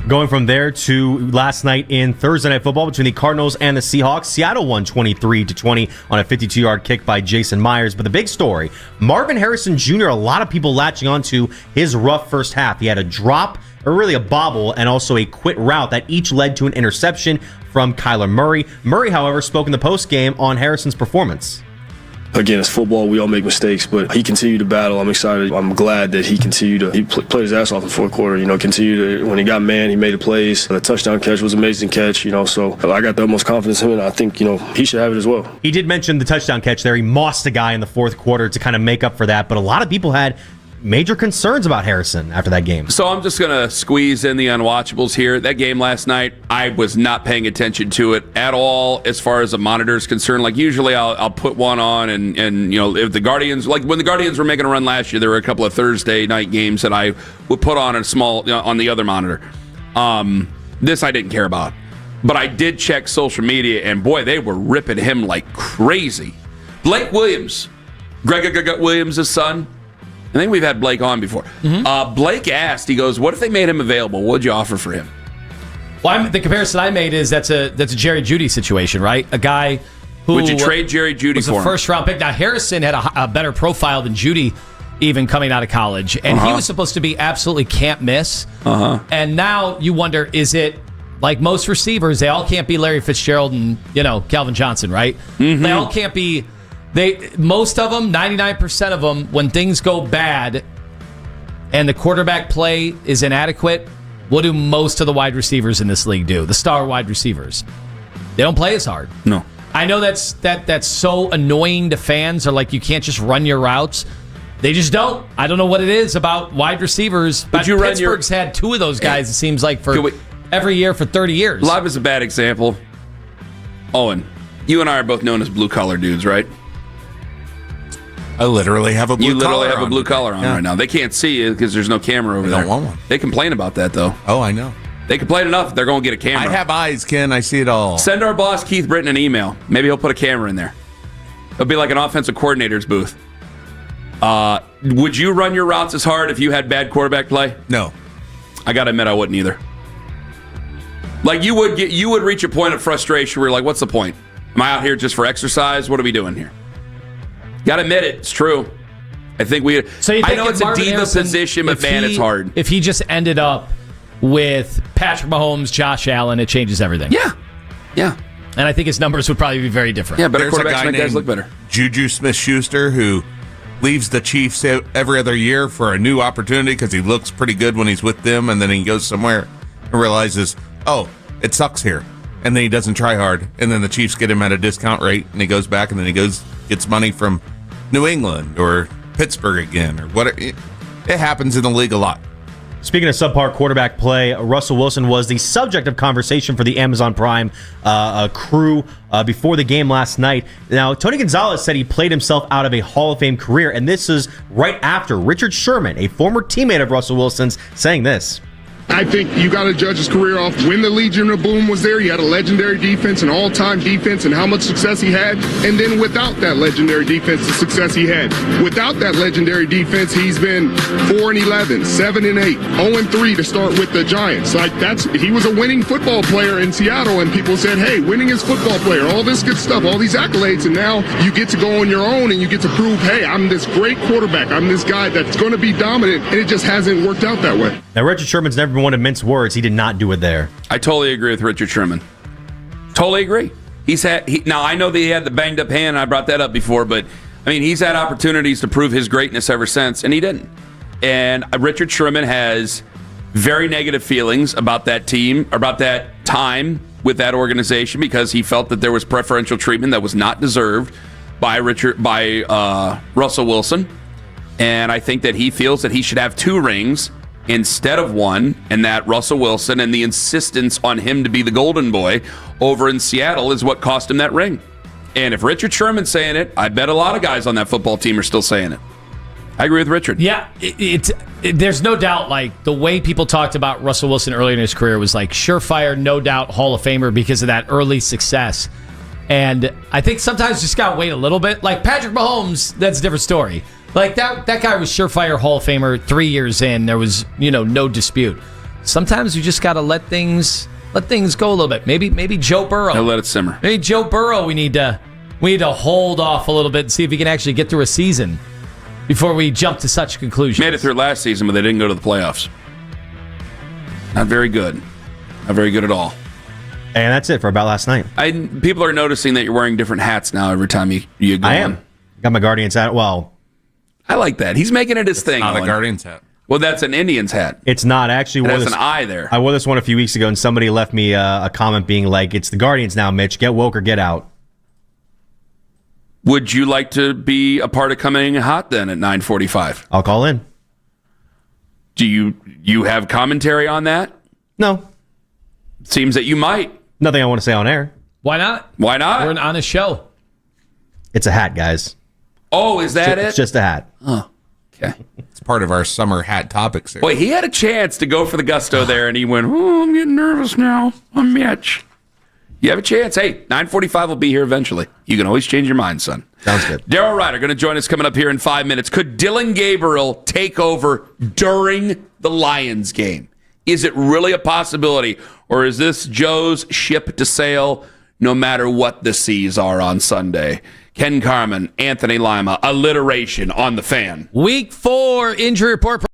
Going from there to last night in Thursday Night Football between the Cardinals and the Seahawks, Seattle won 23-20 on a 52-yard kick by Jason Myers. But the big story, Marvin Harrison Jr., a lot of people latching onto his rough first half. He had a drop, or really a bobble, and also a quit route that each led to an interception from Kyler Murray. Murray, however, spoke in the postgame on Harrison's performance. Again, it's football. We all make mistakes, but he continued to battle. I'm excited. I'm glad that he continued to played his ass off in the fourth quarter. Continued to, when he got man, he made the plays. The touchdown catch was an amazing catch. So I got the utmost confidence in him, and I think he should have it as well. He did mention the touchdown catch there. He mossed a guy in the fourth quarter to kind of make up for that, but a lot of people had major concerns about Harrison after that game. So I'm just going to squeeze in the unwatchables here. That game last night, I was not paying attention to it at all as far as the monitor is concerned. Like usually I'll put one on and if the Guardians, like when the Guardians were making a run last year, there were a couple of Thursday night games that I would put on a small on the other monitor. This I didn't care about. But I did check social media, and boy, they were ripping him like crazy. Blake Williams, Greg Williams' son. I think we've had Blake on before. Mm-hmm. Blake asked, he goes, what if they made him available? What would you offer for him? Well, the comparison I made is that's a Jerry Jeudy situation, right? A guy who would you trade Jerry Jeudy was for a first-round pick. Now, Harrison had a better profile than Jeudy even coming out of college, and he was supposed to be absolutely can't miss. And now you wonder, is it like most receivers, they all can't be Larry Fitzgerald and, Calvin Johnson, right? Mm-hmm. They all can't be... Most of them, 99% of them, when things go bad and the quarterback play is inadequate, what do most of the wide receivers in this league do? The star wide receivers. They don't play as hard. No. I know that's so annoying to fans, or like you can't just run your routes. They just don't. I don't know what it is about wide receivers. But Pittsburgh's had 2 of those guys, it seems like, for every year for 30 years. Live is a bad example. Owen, you and I are both known as blue-collar dudes, right? I literally have a blue collar on. You literally have a blue collar on right now. They can't see you because there's no camera over there. They don't want one. They complain about that, though. Oh, I know. They complain enough, they're going to get a camera. I have eyes, Ken. I see it all. Send our boss, Keith Britton, an email. Maybe he'll put a camera in there. It'll be like an offensive coordinator's booth. Would you run your routes as hard if you had bad quarterback play? No. I got to admit, I wouldn't either. Like, you would reach a point of frustration where you're like, what's the point? Am I out here just for exercise? What are we doing here? Got to admit it. It's true. I think I know it's a diva position, but man, it's hard. If he just ended up with Patrick Mahomes, Josh Allen, it changes everything. Yeah. And I think his numbers would probably be very different. Yeah, better quarterbacks make guys look better. Juju Smith-Schuster, who leaves the Chiefs every other year for a new opportunity because he looks pretty good when he's with them, and then he goes somewhere and realizes, oh, it sucks here. and then he doesn't try hard, and then the Chiefs get him at a discount rate, and he goes back, and then he gets money from New England or Pittsburgh again, or whatever. It happens in the league a lot. Speaking of subpar quarterback play, Russell Wilson was the subject of conversation for the Amazon Prime crew before the game last night. Now, Tony Gonzalez said he played himself out of a Hall of Fame career, and this is right after Richard Sherman, a former teammate of Russell Wilson's, saying this. I think you got to judge his career off when the Legion of Boom was there. He had a legendary defense, an all-time defense, and how much success he had. And then without that legendary defense, the success he had. Without that legendary defense, he's been 4-11, 7-8, 0-3 to start with the Giants. He was a winning football player in Seattle, and people said, hey, winning is football player, all this good stuff, all these accolades, and now you get to go on your own and you get to prove, hey, I'm this great quarterback. I'm this guy that's going to be dominant, and it just hasn't worked out that way. Now, Richard Sherman's never been one to mince words. He did not do it there. I totally agree with Richard Sherman. Totally agree. Now, I know that he had the banged up hand. I brought that up before, but I mean, he's had opportunities to prove his greatness ever since, and he didn't. And Richard Sherman has very negative feelings about that team, about that time with that organization, because he felt that there was preferential treatment that was not deserved by Russell Wilson. And I think that he feels that he should have 2 rings instead of 1, and that Russell Wilson and the insistence on him to be the golden boy over in Seattle is what cost him that ring. And if Richard Sherman's saying it, I bet a lot of guys on that football team are still saying it. I agree with Richard. Yeah, there's no doubt, like, the way people talked about Russell Wilson earlier in his career was like surefire, no doubt Hall of Famer because of that early success. And I think sometimes you just got to wait a little bit. Like Patrick Mahomes, that's a different story. Like that guy was surefire Hall of Famer 3 years in. There was, no dispute. Sometimes you just got to let things go a little bit. Maybe Joe Burrow. He'll let it simmer. Maybe Joe Burrow. We need to hold off a little bit and see if he can actually get through a season before we jump to such conclusions. Made it through last season, but they didn't go to the playoffs. Not very good. Not very good at all. And that's it for About Last Night. People are noticing that you're wearing different hats now every time you go. I am. Got my Guardians hat. Well, I like that. He's making it his thing. Not a Guardians hat. Well, that's an Indians hat. It's not. Actually, it has an eye there. I wore this one a few weeks ago, and somebody left me a comment being like, "It's the Guardians now, Mitch. Get woke or get out." Would you like to be a part of coming in hot then at 9:45? I'll call in. Do you have commentary on that? No. Seems that you might. Nothing I want to say on air. Why not? Why not? We're on a show. It's a hat, guys. Oh, is that it? It's just a hat. Oh, okay. It's part of our summer hat topic series. Boy, he had a chance to go for the gusto there, and he went, I'm getting nervous now. I'm Mitch. You have a chance. Hey, 9:45 will be here eventually. You can always change your mind, son. Sounds good. Daryl Ryder going to join us coming up here in 5 minutes. Could Dylan Gabriel take over during the Lions game? Is it really a possibility, or is this Joe's ship to sail no matter what the seas are on Sunday? Ken Carman, Anthony Lima, alliteration on the Fan. Week 4 injury report.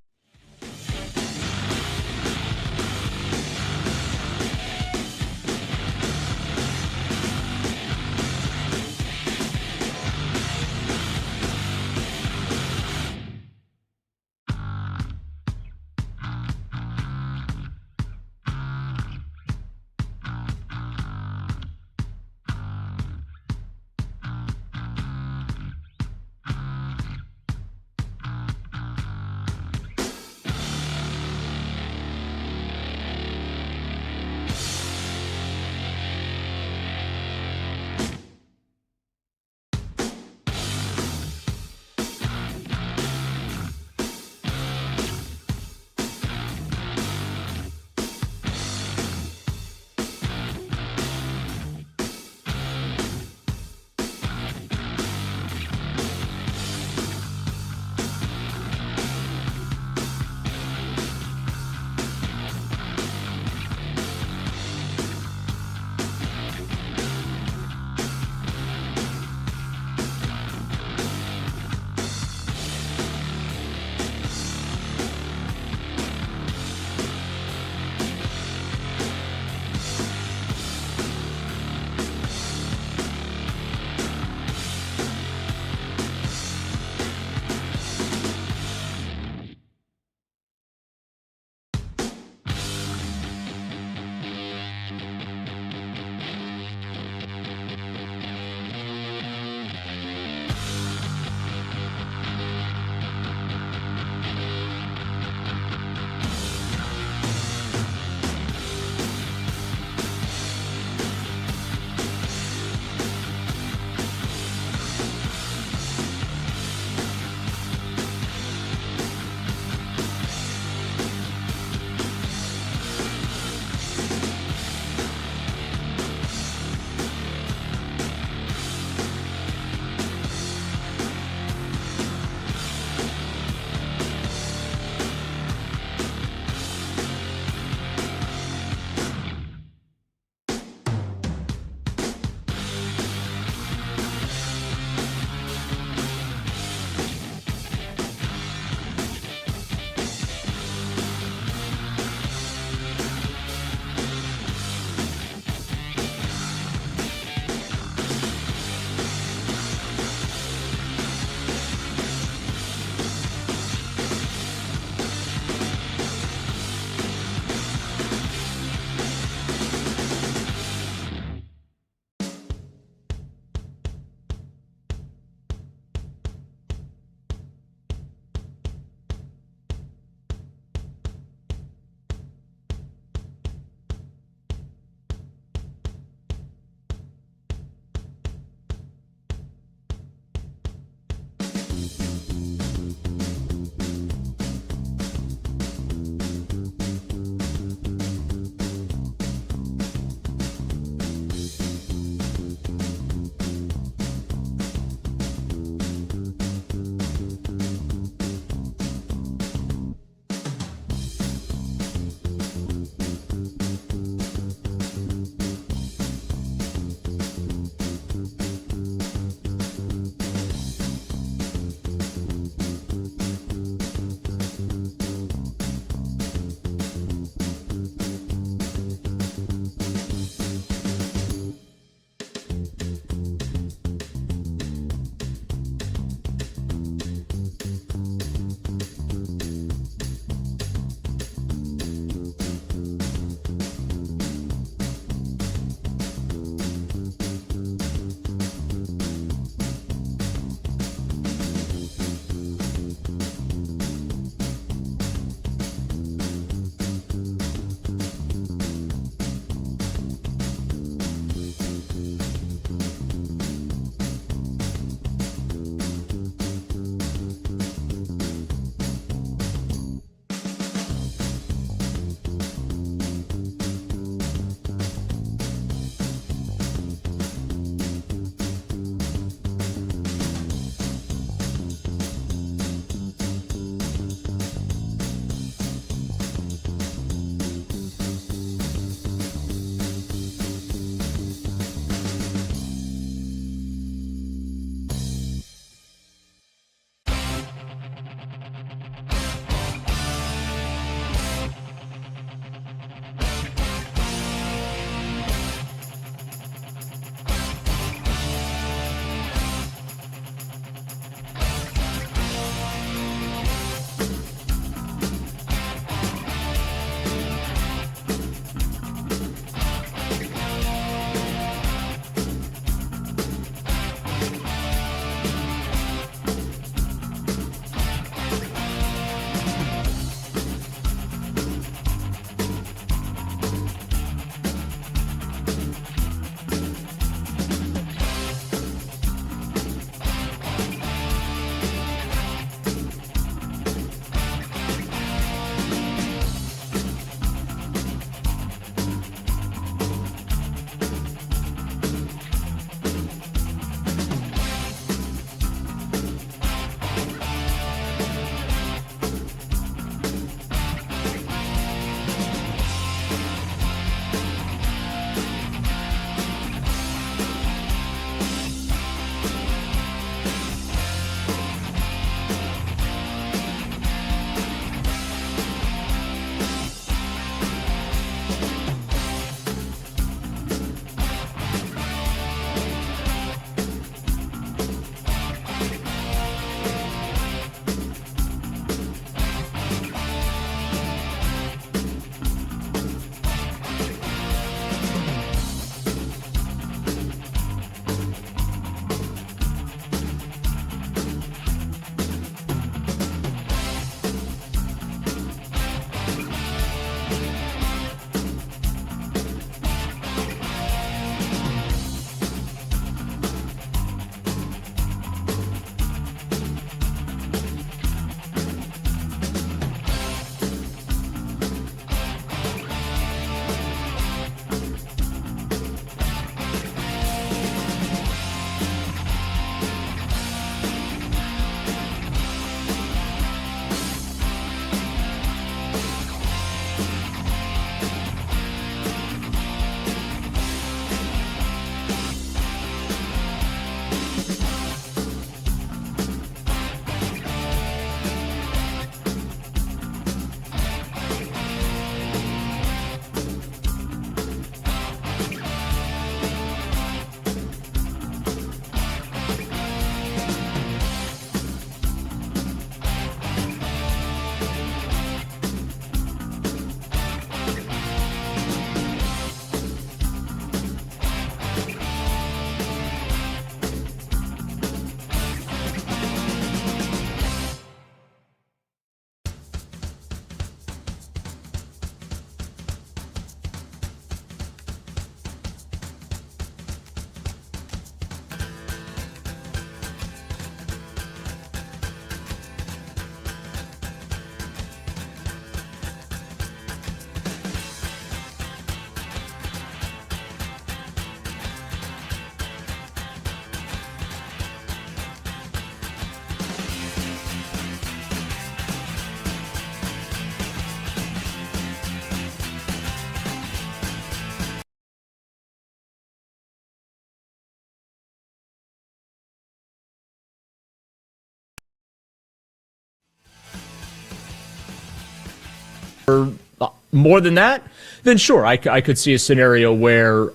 more than that, then sure, I could see a scenario where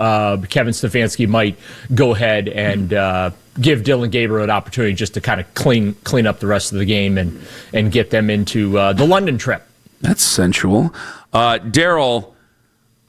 Kevin Stefanski might go ahead and give Dylan Gabriel an opportunity just to kind of clean up the rest of the game and get them into the London trip. That's sensual. Daryl,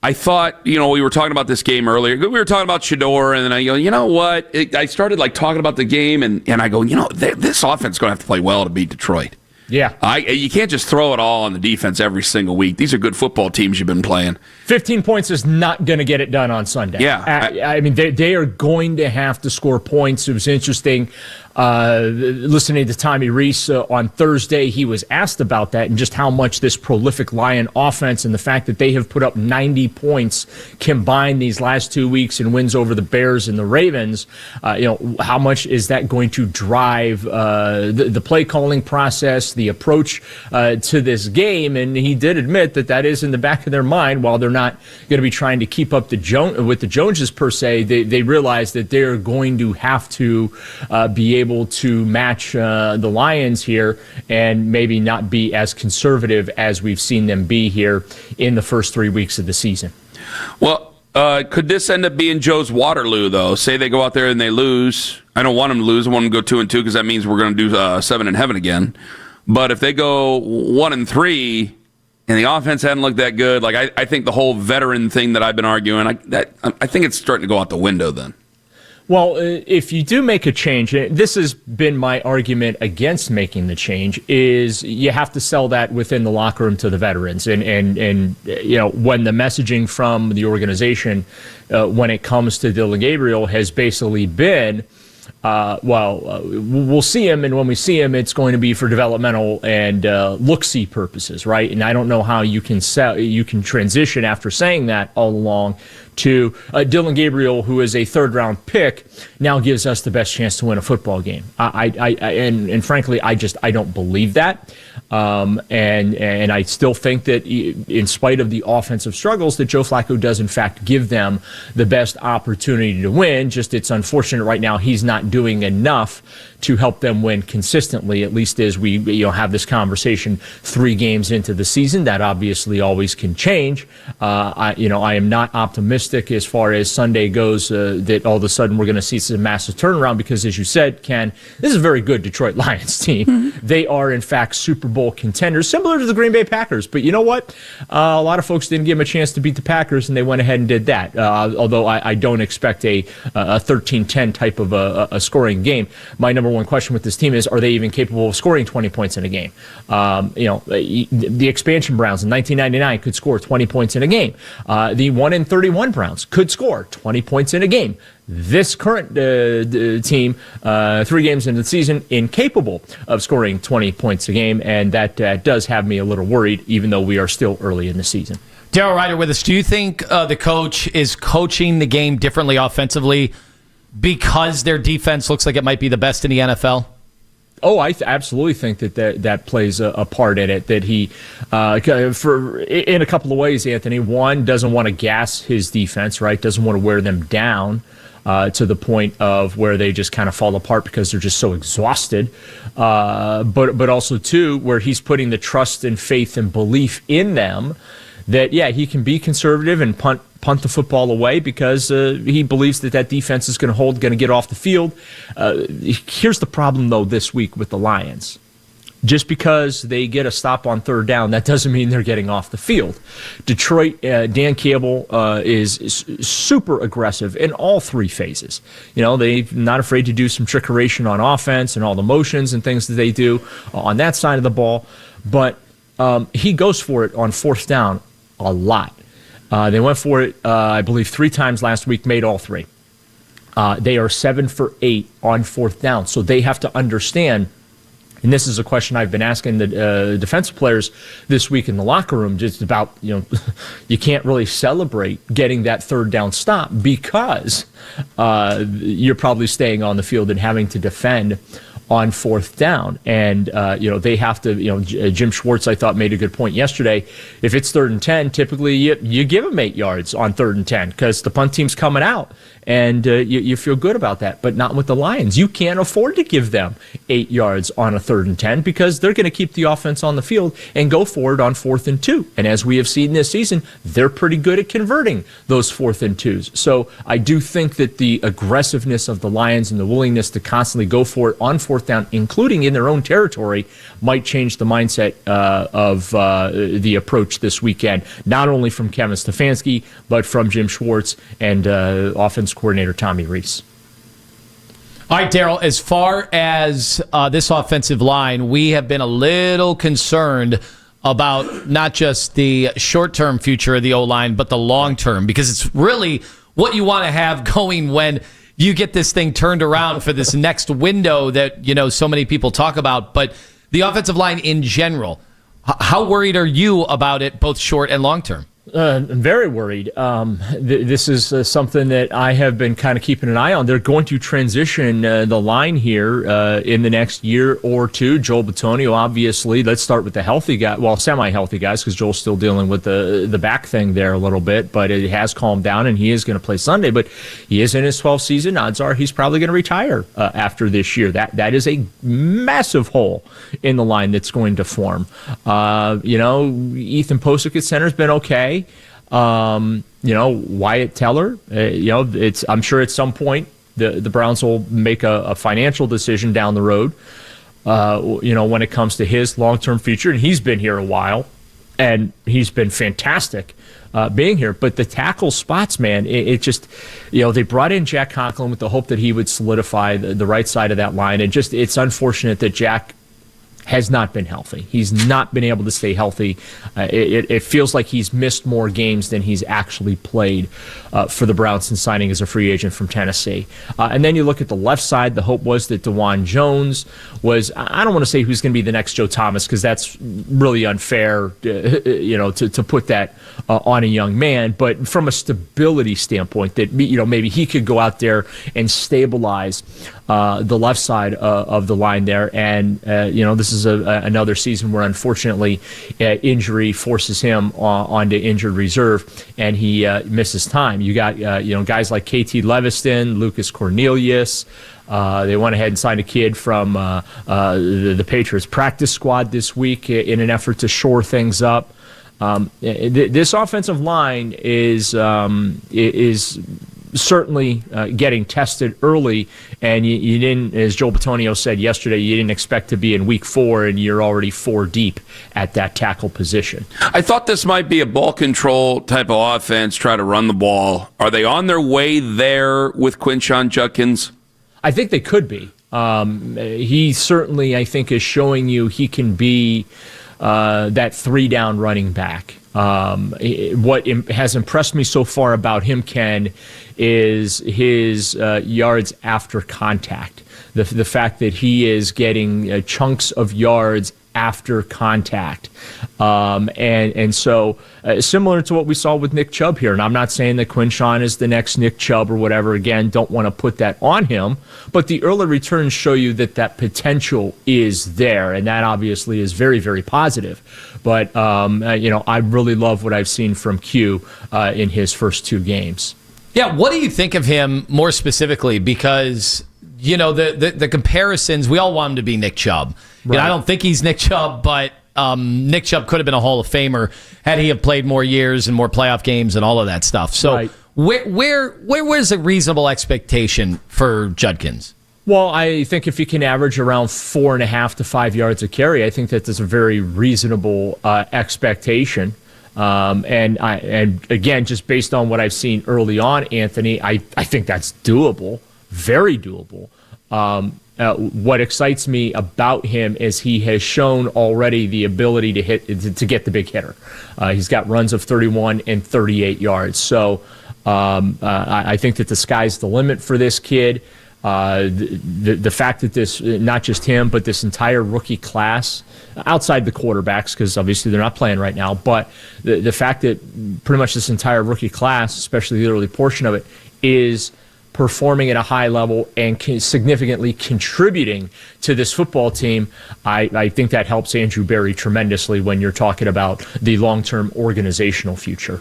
I thought, we were talking about this game earlier. We were talking about Shadur, and then I go, you know what? I started talking about the game, and I go, this offense is going to have to play well to beat Detroit. Yeah. You can't just throw it all on the defense every single week. These are good football teams you've been playing. 15 points is not going to get it done on Sunday. Yeah. I mean, they are going to have to score points. It was interesting listening to Tommy Rees on Thursday. He was asked about that and just how much this prolific Lion offense and the fact that they have put up 90 points combined these last 2 weeks in wins over the Bears and the Ravens. How much is that going to drive the play calling process, the approach to this game? And he did admit that is in the back of their mind. While they're not going to be trying to keep up with the Joneses per se, they realize that they're going to have to be able to match the Lions here and maybe not be as conservative as we've seen them be here in the first 3 weeks of the season. Well, could this end up being Joe's Waterloo, though? Say they go out there and they lose. I don't want them to lose. I want them to go 2-2 because that means we're going to do 7 in heaven again. But if they go 1-3 and the offense hadn't looked that good, I think the whole veteran thing that I've been arguing, I think it's starting to go out the window then. Well, if you do make a change, this has been my argument against making the change, is you have to sell that within the locker room to the veterans. And when the messaging from the organization when it comes to Dylan Gabriel has basically been, we'll see him, and when we see him, it's going to be for developmental and look-see purposes, right? And I don't know how you can transition after saying that all along to Dylan Gabriel, who is a third-round pick, now gives us the best chance to win a football game. And frankly, I don't believe that. And I still think that in spite of the offensive struggles, that Joe Flacco does in fact give them the best opportunity to win. Just it's unfortunate right now he's not doing enough to help them win consistently, at least as we have this conversation 3 games into the season. That obviously always can change. I am not optimistic as far as Sunday goes that all of a sudden we're going to see some massive turnaround because, as you said, Ken, this is a very good Detroit Lions team. Mm-hmm. They are, in fact, Super Bowl contenders, similar to the Green Bay Packers. But you know what? A lot of folks didn't give them a chance to beat the Packers, and they went ahead and did that, although I don't expect a 13-10 type of a scoring game. My number one question with this team is, are they even capable of scoring 20 points in a game? The expansion Browns in 1999 could score 20 points in a game. The 1-31 Browns could score 20 points in a game. This current team, 3 games into the season, incapable of scoring 20 points a game, and that does have me a little worried, even though we are still early in the season. Daryl Ryder with us. Do you think the coach is coaching the game differently offensively because their defense looks like it might be the best in the NFL? Oh, I absolutely think that plays a part in it. That he, in a couple of ways, Anthony. One, doesn't want to gas his defense, right? Doesn't want to wear them down to the point of where they just kind of fall apart because they're just so exhausted. But also, two, where he's putting the trust and faith and belief in them that, yeah, he can be conservative and punt the football away because he believes that defense is going to get off the field. Here's the problem, though, this week with the Lions. Just because they get a stop on third down, that doesn't mean they're getting off the field. Detroit, Dan Campbell is super aggressive in all 3 phases. They're not afraid to do some trickeration on offense and all the motions and things that they do on that side of the ball. But he goes for it on fourth down a lot. They went for it, I believe, 3 times last week, made all 3. They are 7 for 8 on fourth down. So they have to understand, and this is a question I've been asking the defensive players this week in the locker room, just about, you can't really celebrate getting that third down stop because you're probably staying on the field and having to defend on fourth down. And, they have to, Jim Schwartz, I thought, made a good point yesterday. If it's 3rd and 10, typically you give them 8 yards on 3rd and 10 because the punt team's coming out. And you feel good about that, but not with the Lions. You can't afford to give them 8 yards on a 3rd and 10 because they're going to keep the offense on the field and go for it on 4th and 2. And as we have seen this season, they're pretty good at converting those 4th and 2s. So I do think that the aggressiveness of the Lions and the willingness to constantly go for it on 4th down, including in their own territory, might change the mindset of the approach this weekend, not only from Kevin Stefanski, but from Jim Schwartz and offense coordinator Tommy Rees. All right, Daryl, as far as this offensive line, we have been a little concerned about not just the short-term future of the O-line, but the long-term, because it's really what you want to have going when you get this thing turned around for this next window that, so many people talk about. But the offensive line in general, how worried are you about it, both short and long-term? I'm very worried. This is something that I have been kind of keeping an eye on. They're going to transition the line here in the next year or two. Joel Bitonio, obviously. Let's start with the healthy guy, well, semi-healthy guys, because Joel's still dealing with the back thing there a little bit, but it has calmed down, and he is going to play Sunday. But he is in his 12th season. Odds are he's probably going to retire after this year. That is a massive hole in the line that's going to form. Ethan Posick at center has been okay. Wyatt Teller, I'm sure at some point the Browns will make a financial decision down the road, when it comes to his long-term future. And he's been here a while, and he's been fantastic being here. But the tackle spots, man, it just, they brought in Jack Conklin with the hope that he would solidify the right side of that line. And just, it's unfortunate that Jack has not been healthy. He's not been able to stay healthy. It feels like he's missed more games than he's actually played for the Browns since signing as a free agent from Tennessee. And then you look at the left side, the hope was that DeJuan Jones was, I don't want to say who's going to be the next Joe Thomas, because that's really unfair, to put that on a young man. But from a stability standpoint, that, maybe he could go out there and stabilize the left side of the line there. And, this is another season where, unfortunately, injury forces him onto injured reserve, and he misses time. You got, guys like KT Leviston, Lucas Cornelius. They went ahead and signed a kid from the Patriots practice squad this week in an effort to shore things up. This offensive line is certainly getting tested early, and you didn't, as Joel Bitonio said yesterday, you didn't expect to be in week 4, and you're already 4 deep at that tackle position. I thought this might be a ball control type of offense, try to run the ball. Are they on their way there with Quinshon Judkins? I think they could be. He certainly, I think, is showing you he can be that 3-down running back. What has impressed me so far about him, Ken, is his yards after contact. The fact that he is getting chunks of yards after contact. And so similar to what we saw with Nick Chubb here. And I'm not saying that Quinshon is the next Nick Chubb or whatever. Again, don't want to put that on him. But the early returns show you that potential is there. And that obviously is very, very positive. But, I really love what I've seen from Q in his first 2 games. Yeah, what do you think of him more specifically? Because, the comparisons, we all want him to be Nick Chubb. Right. I don't think he's Nick Chubb, but Nick Chubb could have been a Hall of Famer had he have played more years and more playoff games and all of that stuff. So right. where was a reasonable expectation for Judkins? Well, I think if you can average around 4.5 to 5 yards a carry, I think that's a very reasonable expectation. And again, just based on what I've seen early on, Anthony, I think that's doable, very doable. What excites me about him is he has shown already the ability to get the big hitter. He's got runs of 31 and 38 yards. So I think that the sky's the limit for this kid. The fact that this, not just him, but this entire rookie class, outside the quarterbacks, because obviously they're not playing right now, but the fact that pretty much this entire rookie class, especially the early portion of it, is performing at a high level and significantly contributing to this football team, I think that helps Andrew Berry tremendously when you're talking about the long-term organizational future.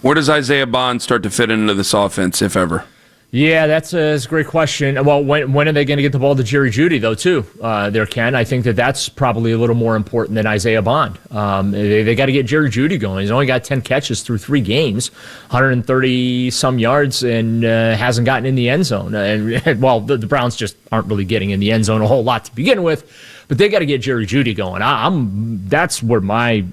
Where does Isaiah Bond start to fit into this offense, if ever? Yeah, that's a great question. Well, when are they going to get the ball to Jerry Jeudy, though, too, there, Ken? I think that's probably a little more important than Isaiah Bond. They got to get Jerry Jeudy going. He's only got 10 catches through 3 games, 130-some yards, and hasn't gotten in the end zone. Well, the Browns just aren't really getting in the end zone a whole lot to begin with. But they got to get Jerry Jeudy going. That's where my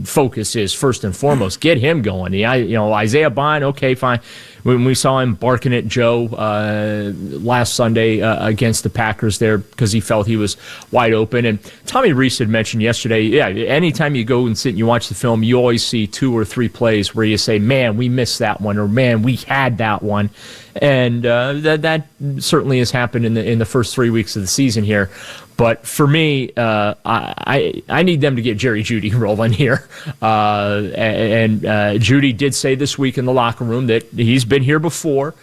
focus is first and foremost. Get him going. Isaiah Bond, okay, fine. When we saw him barking at Joe last Sunday against the Packers there because he felt he was wide open. And Tommy Reese had mentioned yesterday, anytime you go and sit and you watch the film, you always see 2 or 3 plays where you say, man, we missed that one, or man, we had that one. And that certainly has happened in the first 3 weeks of the season here. But for me, I need them to get Jerry Jeudy rolling here. And Jeudy did say this week in the locker room that he's been here before.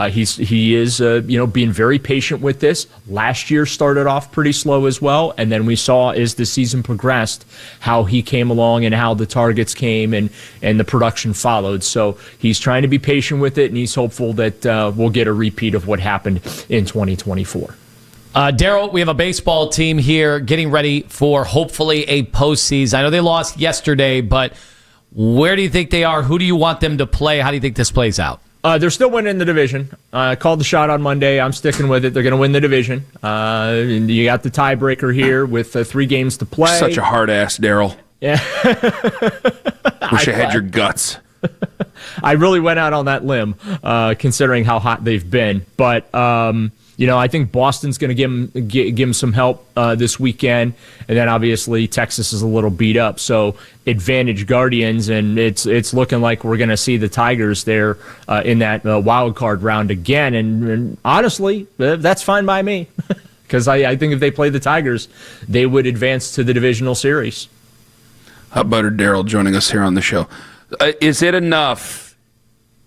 He is being very patient with this. Last year started off pretty slow as well, and then we saw as the season progressed how he came along and how the targets came and the production followed. So he's trying to be patient with it, and he's hopeful that we'll get a repeat of what happened in 2024. Daryl, we have a baseball team here getting ready for hopefully a postseason. I know they lost yesterday, but where do you think they are? Who do you want them to play? How do you think this plays out? They're still winning the division. I called the shot on Monday. I'm sticking with it. They're going to win the division. And you got the tiebreaker here with 3 games to play. Such a hard ass, Daryl. Yeah. Wish I had your guts. I really went out on that limb, considering how hot they've been. But I think Boston's going to give him some help this weekend, and then obviously Texas is a little beat up. So advantage Guardians, and it's looking like we're going to see the Tigers there in that wild card round again. And honestly, that's fine by me because I think if they play the Tigers, they would advance to the divisional series. Hot Butter Daryl joining us here on the show. Is it enough?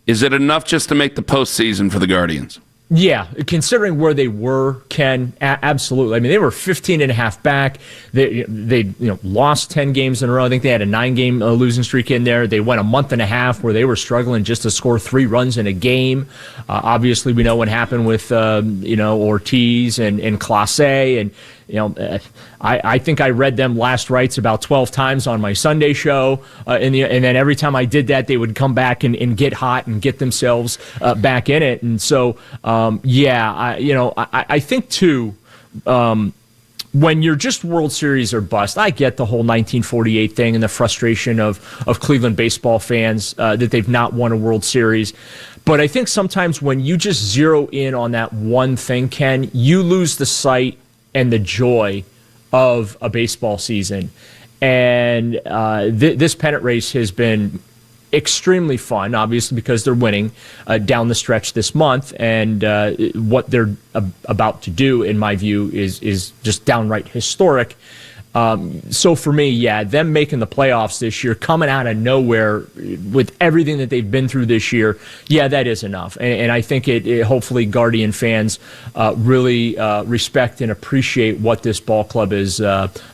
Is it enough just to make the postseason for the Guardians? Yeah, considering where they were, Ken, absolutely. I mean, they were 15.5 back. They lost 10 games in a row. I think they had a 9-game losing streak in there. They went a month and a half where they were struggling just to score 3 runs in a game. Obviously, we know what happened with Ortiz and Clase, and I think I read them last rites about 12 times on my Sunday show, and then every time I did that, they would come back and get hot and get themselves back in it. And so, I think too, when you're just World Series or bust, I get the whole 1948 thing and the frustration of Cleveland baseball fans that they've not won a World Series. But I think sometimes when you just zero in on that one thing, Ken, you lose the sight and the joy of a baseball season. And this pennant race has been extremely fun, obviously, because they're winning down the stretch this month. And what they're about to do, in my view, is just downright historic. So for me, them making the playoffs this year, coming out of nowhere with everything that they've been through this year, that is enough. And I think it hopefully Guardian fans really respect and appreciate what this ball club has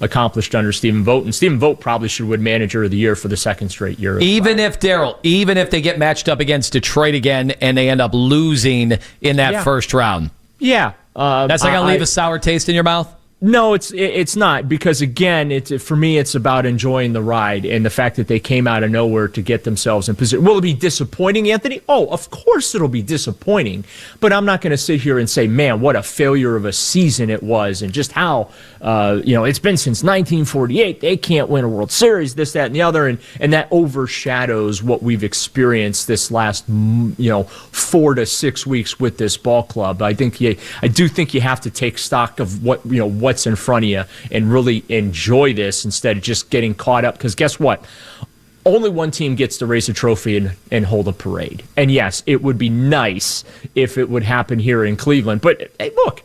accomplished under Steven Vogt. And Steven Vogt probably should win Manager of the Year for the 2nd straight year. Even if they get matched up against Detroit again and they end up losing in that first round. Yeah. That's not going to leave a sour taste in your mouth? No, it's not, because again, for me, it's about enjoying the ride and the fact that they came out of nowhere to get themselves in position. Will it be disappointing, Anthony? Oh, of course it'll be disappointing, but I'm not going to sit here and say, man, what a failure of a season it was, and just how it's been since 1948. They can't win a World Series, this, that, and the other, and that overshadows what we've experienced this last 4 to 6 weeks with this ball club. I do think you have to take stock of what's in front of you and really enjoy this instead of just getting caught up. Because guess what? Only one team gets to raise a trophy and hold a parade. And yes, it would be nice if it would happen here in Cleveland. But hey, look,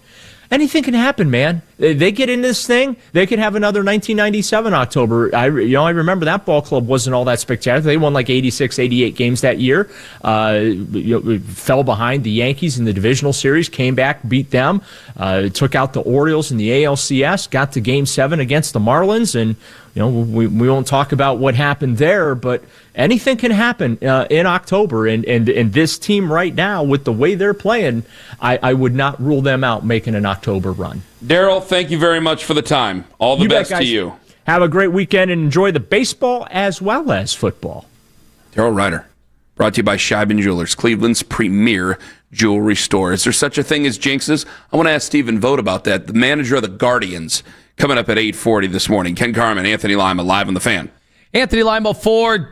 anything can happen, man. They get in this thing, they could have another 1997 October. I remember that ball club wasn't all that spectacular. They won like 86, 88 games that year. Fell behind the Yankees in the divisional series, came back, beat them, took out the Orioles in the ALCS, got to Game 7 against the Marlins, and we won't talk about what happened there, but anything can happen in October. And this team right now, with the way they're playing, I would not rule them out making an October run. Daryl, thank you very much for the time. All the best to you. Have a great weekend and enjoy the baseball as well as football. Daryl Ryder, brought to you by Shadur Jewelers, Cleveland's premier jewelry store. Is there such a thing as jinxes? I want to ask Steven Vogt about that, the manager of the Guardians, coming up at 8:40 this morning. Ken Carman, Anthony Lima, live on the Fan. Anthony Lima for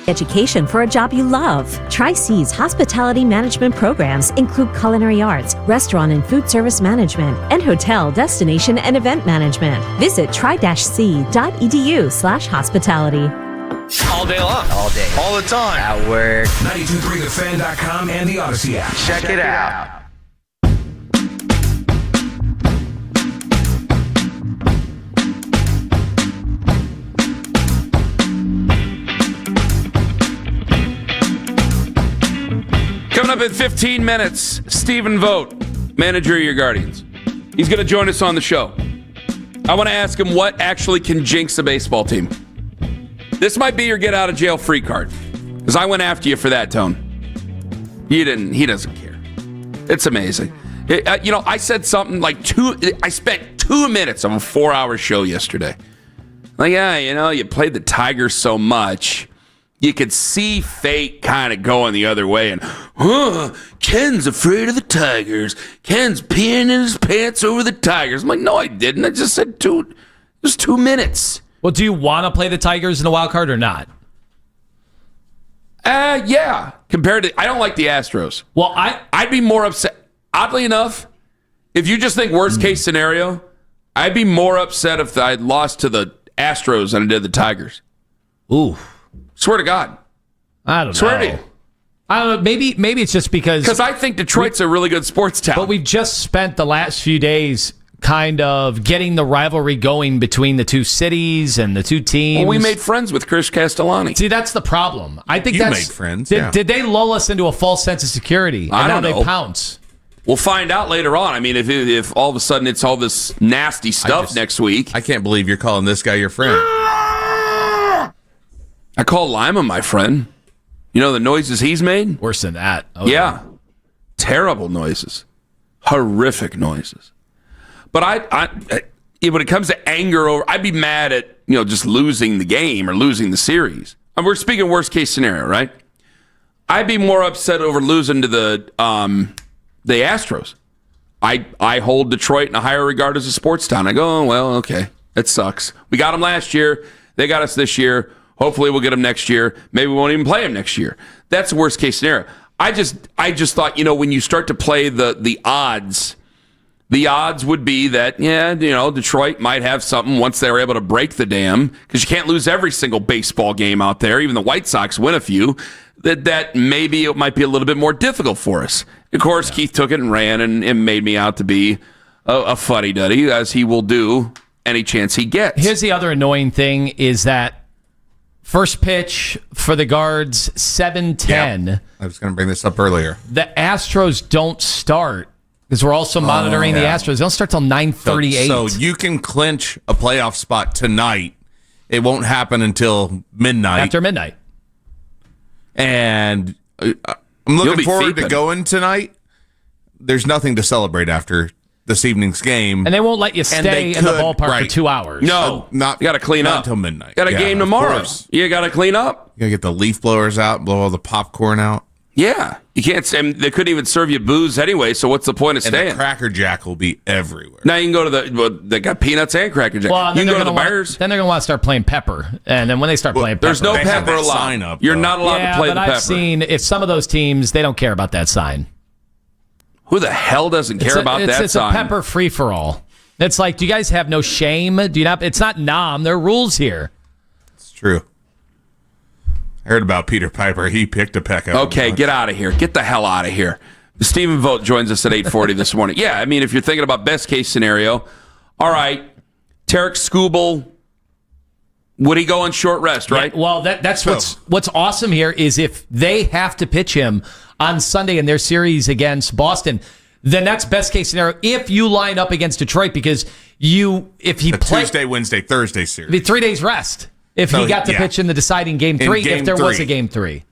Education for a job you love. Tri-C's hospitality management programs include culinary arts, restaurant and food service management, and hotel, destination, and event management. Visit tri-c.edu/hospitality. All day long. All day. All the time. At work. 923thefan.com and the Odyssey app. Check it out. Coming up in 15 minutes, Steven Vogt, manager of your Guardians. He's going to join us on the show. I want to ask him what actually can jinx a baseball team. This might be your get out of jail free card, because I went after you for that, Tone. You didn't. He doesn't care. It's amazing. I said something like I spent 2 minutes of a 4-hour show yesterday. Like, you played the Tigers so much, you could see fate kind of going the other way. And, Ken's afraid of the Tigers. Ken's peeing in his pants over the Tigers. I'm like, no, I didn't. I just said just 2 minutes. Well, do you want to play the Tigers in the wild card or not? Yeah. Compared to, I don't like the Astros. Well, I'd be more upset. Oddly enough, if you just think worst case scenario, I'd be more upset if I'd lost to the Astros than I did the Tigers. Ooh. Swear to God. I don't Swear know. to you. I don't know. Maybe it's just because I think Detroit's a really good sports town. But we've just spent the last few days kind of getting the rivalry going between the two cities and the two teams. Well, we made friends with Chris Castellani. See, that's the problem. I think You made friends. Did they lull us into a false sense of security? And I now don't know. they pounce. We'll find out later on. I mean, if all of a sudden it's all this nasty stuff next week. I can't believe you're calling this guy your friend. I call Lima my friend. You know the noises he's made? Worse than that. Oh, yeah. Terrible noises. Horrific noises. But when it comes to anger over, I'd be mad at, just losing the game or losing the series. And we're speaking worst case scenario, right? I'd be more upset over losing to the Astros. I hold Detroit in a higher regard as a sports town. I go, oh, well, okay. It sucks. We got them last year. They got us this year. Hopefully we'll get them next year. Maybe we won't even play them next year. That's the worst case scenario. I just thought, when you start to play the odds would be that, Detroit might have something once they're able to break the dam, because you can't lose every single baseball game out there. Even the White Sox win a few. That maybe it might be a little bit more difficult for us. Of course, Keith took it and ran and made me out to be a fuddy-duddy, as he will do any chance he gets. Here's the other annoying thing is that first pitch for the Guards, 7:10. Yeah, I was going to bring this up earlier. The Astros don't start, because we're also monitoring the Astros. They don't start till 9:38. So you can clinch a playoff spot tonight. It won't happen until midnight. After midnight. And I'm looking forward to going tonight. There's nothing to celebrate after this evening's game. And they won't let you stay in the ballpark for 2 hours. No, you got to clean up until midnight. Got a game tomorrow. You got to clean up. You got to get the leaf blowers out, blow all the popcorn out. Yeah, you can't. They couldn't even serve you booze anyway. So what's the point of staying? And the Cracker Jack will be everywhere. Now you can go to they got peanuts and Cracker Jack. Well, you can go to the bars. Then they're going to want to start playing Pepper, and then when they start playing Pepper, there's no Pepper allowed. You're not allowed to play the Pepper. I've seen if some of those teams they don't care about that sign. Who the hell doesn't care about that sign? It's a Pepper free for all. It's like, do you guys have no shame? Do you not? It's not nom. There are rules here. It's true. I heard about Peter Piper. He picked a peck up. Okay, get out of here. Get the hell out of here. Steven Vogt joins us at 8:40 this morning. Yeah, I mean, if you're thinking about best case scenario, all right, Tarek Skubal, would he go on short rest, right? Yeah, well, that's what's awesome here is if they have to pitch him on Sunday in their series against Boston, then that's best case scenario if you line up against Detroit, because if he plays Tuesday, Wednesday, Thursday series, it'd be 3 days rest. If he got to pitch in the deciding game 3, if there was a game 3.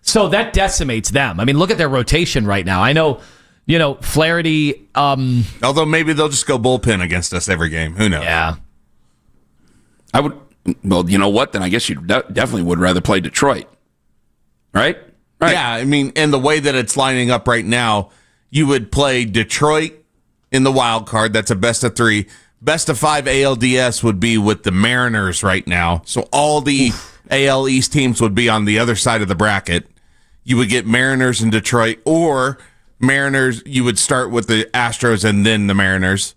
So that decimates them. I mean, look at their rotation right now. I know, Flaherty. Although maybe they'll just go bullpen against us every game. Who knows? Yeah. I would. Well, you know what? Then I guess you definitely would rather play Detroit. Right? Yeah, I mean, in the way that it's lining up right now, you would play Detroit in the wild card. That's a best of 3. Best of 5 ALDS would be with the Mariners right now. So all the AL East teams would be on the other side of the bracket. You would get Mariners and Detroit, or Mariners, you would start with the Astros and then the Mariners.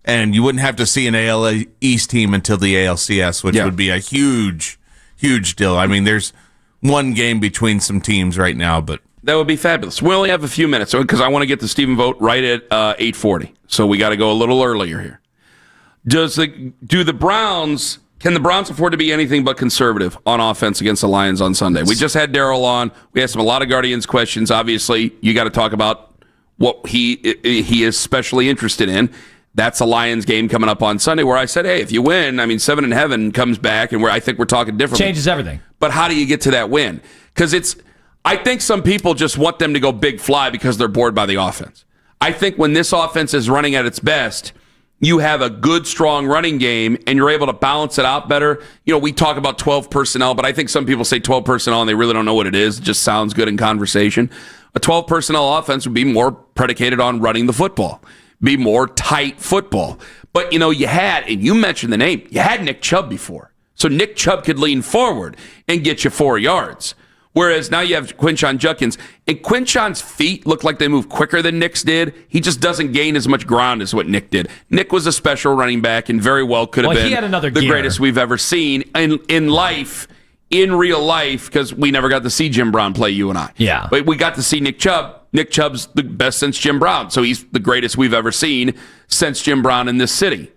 And you wouldn't have to see an AL East team until the ALCS, which would be a huge, huge deal. I mean, there's one game between some teams right now, but that would be fabulous. We only have a few minutes because I want to get to Steven Vogt right at 8:40. So we got to go a little earlier here. Can the Browns afford to be anything but conservative on offense against the Lions on Sunday? We just had Daryl on. We asked him a lot of Guardians questions. Obviously, you got to talk about what he is especially interested in. That's a Lions game coming up on Sunday where I said, hey, if you win, I mean, 7 in heaven comes back, and I think we're talking differently. Changes everything. But how do you get to that win? Because I think some people just want them to go big fly because they're bored by the offense. I think when this offense is running at its best, you have a good, strong running game, and you're able to balance it out better. You know, we talk about 12 personnel, but I think some people say 12 personnel, and they really don't know what it is. It just sounds good in conversation. A 12 personnel offense would be more predicated on running the football, be more tight football. But, you know, and you mentioned the name, you had Nick Chubb before. So Nick Chubb could lean forward and get you 4 yards. Whereas now you have Quinshon Judkins, and Quinshon's feet look like they move quicker than Nick's did. He just doesn't gain as much ground as what Nick did. Nick was a special running back and very well could have been he had another the gear. greatest we've ever seen in life, in real life, because we never got to see Jim Brown play, you and I. Yeah. But we got to see Nick Chubb. Nick Chubb's the best since Jim Brown, so he's the greatest we've ever seen since Jim Brown in this city.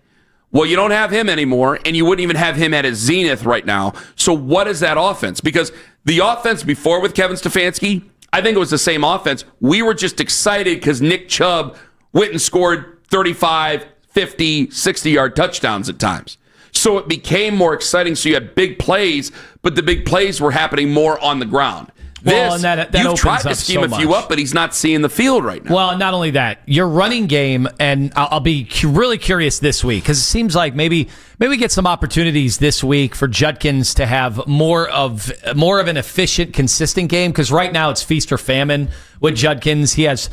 Well, you don't have him anymore, and you wouldn't even have him at his zenith right now. So what is that offense? Because the offense before with Kevin Stefanski, I think it was the same offense. We were just excited because Nick Chubb went and scored 35, 50, 60-yard touchdowns at times. So it became more exciting. So you had big plays, but the big plays were happening more on the ground. Well, and that you've opens tried to up scheme so a few much. up, but he's not seeing the field right now. Well, not only that, your running game, and I'll be really curious this week because it seems like maybe we get some opportunities this week for Judkins to have more of an efficient, consistent game. Because right now it's feast or famine with Judkins. He has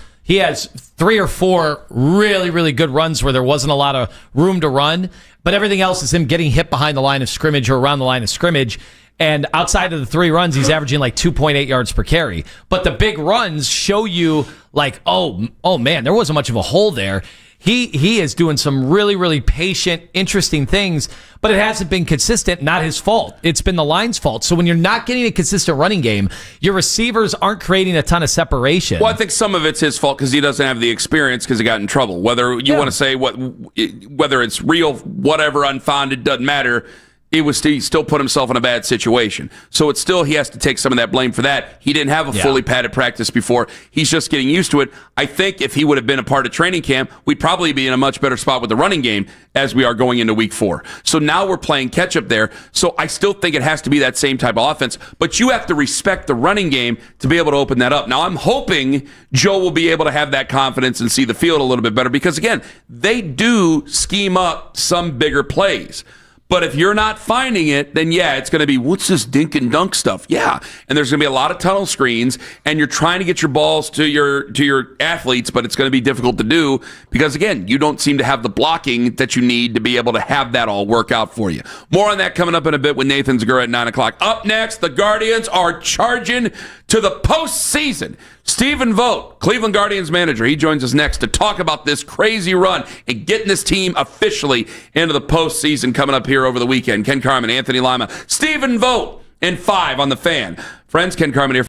3 or 4 really, really good runs where there wasn't a lot of room to run, but everything else is him getting hit behind the line of scrimmage or around the line of scrimmage. And outside of the 3 runs, he's averaging like 2.8 yards per carry. But the big runs show you like, oh man, there wasn't much of a hole there. He is doing some really, really patient, interesting things, but it hasn't been consistent. Not his fault. It's been the line's fault. So when you're not getting a consistent running game, your receivers aren't creating a ton of separation. Well, I think some of it's his fault because he doesn't have the experience because he got in trouble. Whether you want to say whether it's real, whatever, unfounded, doesn't matter. He still put himself in a bad situation. So it's still, he has to take some of that blame for that. He didn't have a fully padded practice before. He's just getting used to it. I think if he would have been a part of training camp, we'd probably be in a much better spot with the running game as we are going into week 4. So now we're playing catch up there. So I still think it has to be that same type of offense, but you have to respect the running game to be able to open that up. Now I'm hoping Joe will be able to have that confidence and see the field a little bit better because again, they do scheme up some bigger plays. But if you're not finding it, then it's going to be, what's this dink and dunk stuff? Yeah. And there's going to be a lot of tunnel screens, and you're trying to get your balls to your athletes, but it's going to be difficult to do because, again, you don't seem to have the blocking that you need to be able to have that all work out for you. More on that coming up in a bit with Nathan Zegura at 9 o'clock. Up next, the Guardians are charging to the postseason. Steven Vogt, Cleveland Guardians manager, he joins us next to talk about this crazy run and getting this team officially into the postseason coming up here over the weekend. Ken Carman, Anthony Lima, Steven Vogt, and 5 on the Fan. Friends, Ken Carman here.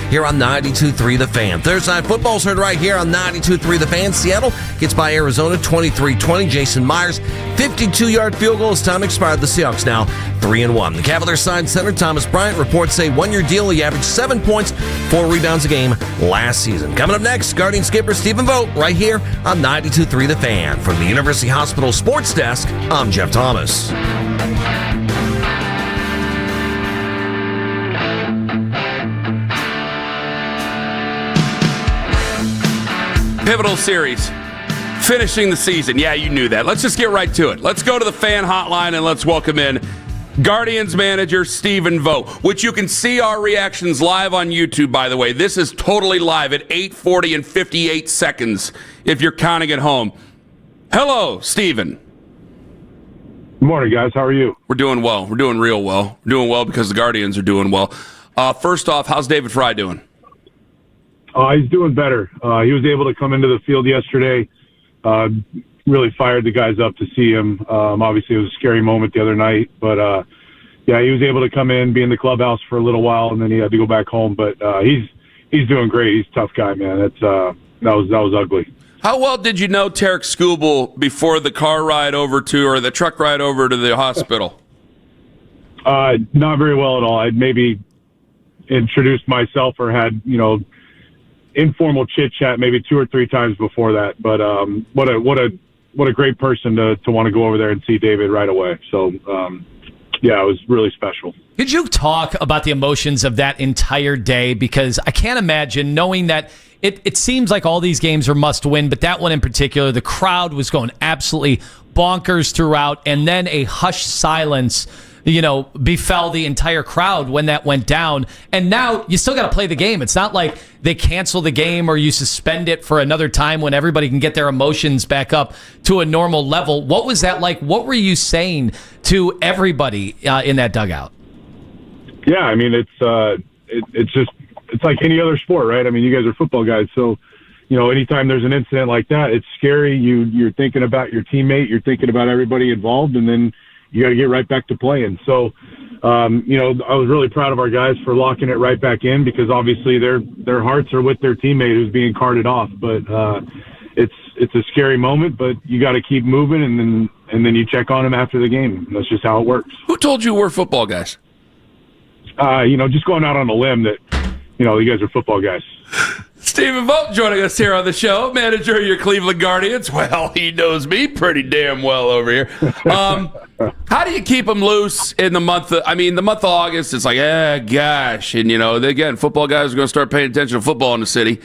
here on 92.3 The Fan. Thursday Night Football's heard right here on 92.3 The Fan. Seattle gets by Arizona 23-20. Jason Myers, 52-yard field goal as time expired. The Seahawks now 3-1. The Cavaliers signed center Thomas Bryant. Reports say 1-year deal. He averaged 7 points, 4 rebounds a game last season. Coming up next, Guardian skipper Steven Vogt right here on 92.3 The Fan. From the University Hospital Sports Desk, I'm Jeff Thomas. Pivotal series. Finishing the season. Yeah, you knew that. Let's just get right to it. Let's go to the fan hotline and let's welcome in Guardians manager Steven Vogt, which you can see our reactions live on YouTube, by the way. This is totally live at 8:40 and 58 seconds if you're counting at home. Hello, Steven. Good morning, guys. How are you? We're doing well. We're doing real well. We're doing well because the Guardians are doing well. First off, how's David Fry doing? He's doing better. He was able to come into the field yesterday. Really fired the guys up to see him. Obviously, it was a scary moment the other night. But, yeah, he was able to come in, be in the clubhouse for a little while, and then he had to go back home. But he's doing great. He's a tough guy, man. That was ugly. How well did you know Tarek Skubal before the car ride over to, or the truck ride over to the hospital? Not very well at all. I'd maybe introduced myself or had, informal chit chat maybe 2 or 3 times before that. But what a great person to want to go over there and see David right away. So yeah, it was really special. Could you talk about the emotions of that entire day? Because I can't imagine, knowing that it seems like all these games are must win, but that one in particular, the crowd was going absolutely bonkers throughout, and then a hushed silence befell the entire crowd when that went down. And now you still got to play the game. It's not like they cancel the game or you suspend it for another time when everybody can get their emotions back up to a normal level. What was that like? What were you saying to everybody in that dugout? Yeah, I mean, it's like any other sport, right? I mean, you guys are football guys, so anytime there's an incident like that, it's scary. You're thinking about your teammate, you're thinking about everybody involved, and then you got to get right back to playing. So, I was really proud of our guys for locking it right back in, because obviously their hearts are with their teammate who's being carted off. But it's a scary moment, but you got to keep moving, and then you check on them after the game. That's just how it works. Who told you we're football guys? Just going out on a limb that, you guys are football guys. Steven Vogt joining us here on the show, manager of your Cleveland Guardians. Well, he knows me pretty damn well over here. How do you keep them loose in the month of August? It's like, gosh. And, again, football guys are going to start paying attention to football in the city.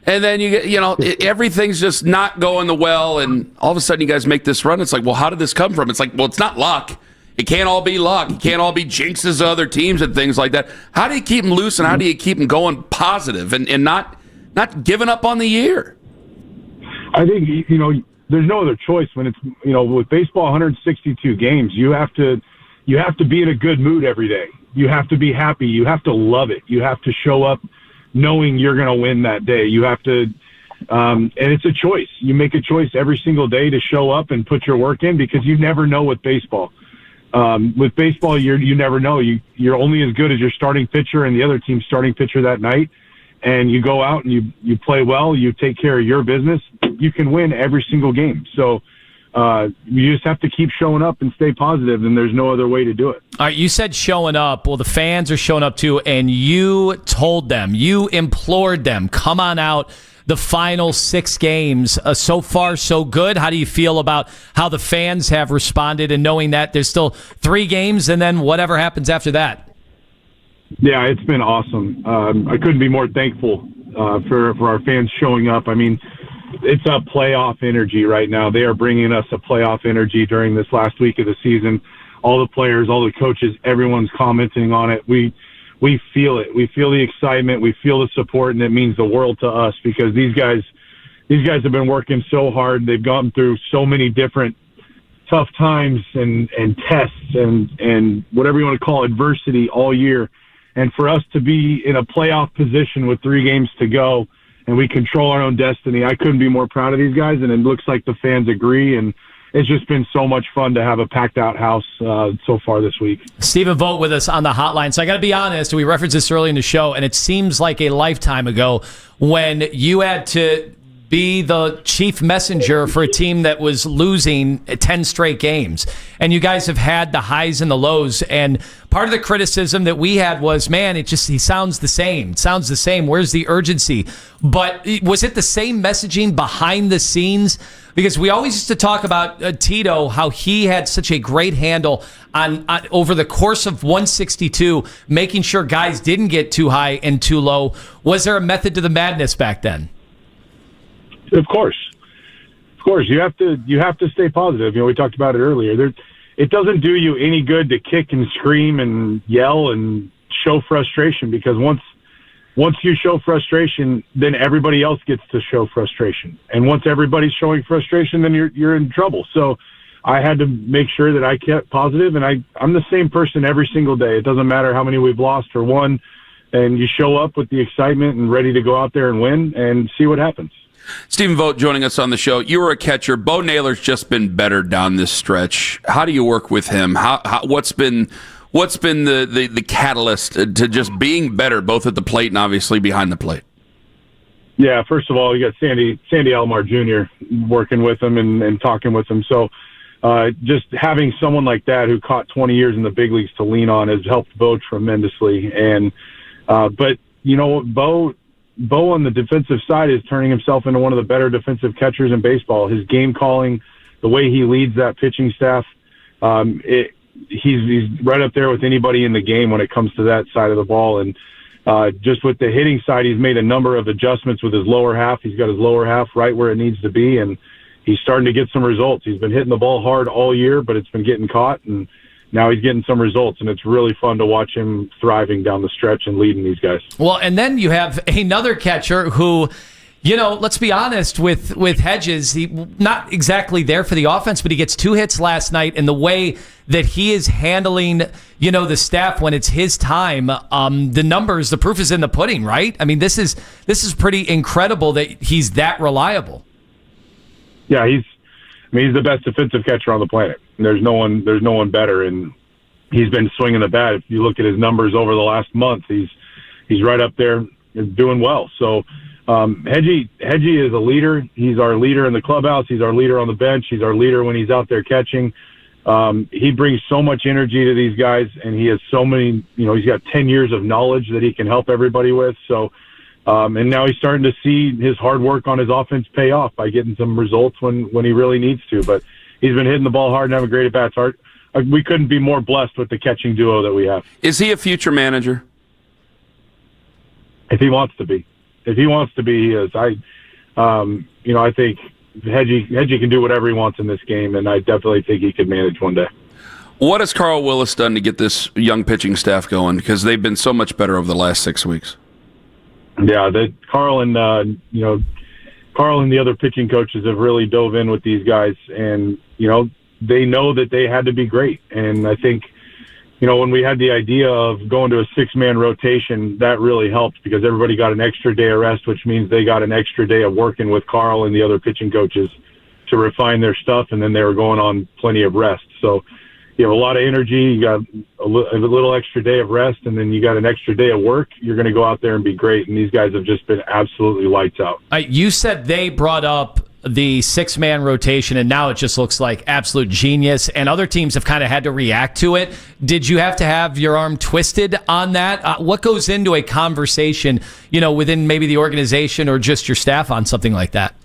And then you get, everything's just not going the well. And all of a sudden you guys make this run. It's like, well, how did this come from? It's like, well, it's not luck. It can't all be luck. It can't all be jinxes of other teams and things like that. How do you keep them loose, and how do you keep them going positive and not giving up on the year? I think, there's no other choice when it's, with baseball, 162 games, you have to be in a good mood every day. You have to be happy. You have to love it. You have to show up knowing you're going to win that day. You have to, and it's a choice. You make a choice every single day to show up and put your work in, because you never know with baseball. With baseball, you never know. You're only as good as your starting pitcher and the other team's starting pitcher that night. And you go out and you play well, you take care of your business, you can win every single game. So you just have to keep showing up and stay positive, and there's no other way to do it. All right, you said showing up. Well, the fans are showing up too, and you told them, you implored them, come on out. The final 6 games, so far so good. How do you feel about how the fans have responded, and knowing that there's still 3 games and then whatever happens after that? Yeah, it's been awesome. I couldn't be more thankful for our fans showing up. I mean, it's a playoff energy right now. They are bringing us a playoff energy during this last week of the season. All the players, all the coaches, everyone's commenting on it. We feel it. We feel the excitement. We feel the support, and it means the world to us, because these guys have been working so hard. They've gone through so many different tough times and tests and whatever you want to call adversity all year. And for us to be in a playoff position with 3 games to go, and we control our own destiny, I couldn't be more proud of these guys. And it looks like the fans agree. And it's just been so much fun to have a packed out house so far this week. Steven Vogt with us on the hotline. So I got to be honest, we referenced this early in the show, and it seems like a lifetime ago when you had to be the chief messenger for a team that was losing 10 straight games. And you guys have had the highs and the lows. And part of the criticism that we had was, man, he sounds the same. It sounds the same. Where's the urgency? But was it the same messaging behind the scenes? Because we always used to talk about Tito, how he had such a great handle on over the course of 162, making sure guys didn't get too high and too low. Was there a method to the madness back then? Of course. You have to stay positive. We talked about it earlier. It doesn't do you any good to kick and scream and yell and show frustration, because once you show frustration, then everybody else gets to show frustration. And once everybody's showing frustration, then you're in trouble. So I had to make sure that I kept positive, and I'm the same person every single day. It doesn't matter how many we've lost or won, and you show up with the excitement and ready to go out there and win and see what happens. Steven Vogt joining us on the show. You were a catcher. Bo Naylor's just been better down this stretch. How do you work with him? What's been the catalyst to just being better, both at the plate and obviously behind the plate? Yeah, first of all, you got Sandy Alomar Jr. working with him and talking with him. So just having someone like that who caught 20 years in the big leagues to lean on has helped Bo tremendously. And but Bo on the defensive side is turning himself into one of the better defensive catchers in baseball. His game calling, the way he leads that pitching staff, he's right up there with anybody in the game when it comes to that side of the ball. And just with the hitting side, he's made a number of adjustments with his lower half. He's got his lower half right where it needs to be, and he's starting to get some results. He's been hitting the ball hard all year, but it's been getting caught, and now he's getting some results, and it's really fun to watch him thriving down the stretch and leading these guys. Well, and then you have another catcher who, let's be honest, with Hedges, he not exactly there for the offense, but he gets 2 hits last night, and the way that he is handling, the staff when it's his time, the numbers, the proof is in the pudding, right? I mean, this is pretty incredible that he's that reliable. Yeah, he's the best defensive catcher on the planet. There's no one better, and he's been swinging the bat. If you look at his numbers over the last month, he's right up there doing well. So Hedgie is a leader. He's our leader in the clubhouse. He's our leader on the bench. He's our leader when he's out there catching. He brings so much energy to these guys, and he has so many, he's got 10 years of knowledge that he can help everybody with. So, and now he's starting to see his hard work on his offense pay off by getting some results when he really needs to. But he's been hitting the ball hard and having great at-bats. We couldn't be more blessed with the catching duo that we have. Is he a future manager? If he wants to be. He is. I think Hedgie can do whatever he wants in this game, and I definitely think he could manage one day. What has Carl Willis done to get this young pitching staff going? Because they've been so much better over the last 6 weeks. Yeah, Carl and the other pitching coaches have really dove in with these guys, and they know that they had to be great. And I think when we had the idea of going to a 6-man rotation, that really helped because everybody got an extra day of rest, which means they got an extra day of working with Carl and the other pitching coaches to refine their stuff, and then they were going on plenty of rest. So you have a lot of energy, you got a little extra day of rest, and then you got an extra day of work. You're going to go out there and be great, and these guys have just been absolutely lights out. You said they brought up the 6-man rotation, and now it just looks like absolute genius, and other teams have kind of had to react to it. Did you have to have your arm twisted on that? What goes into a conversation, within maybe the organization or just your staff on something like that?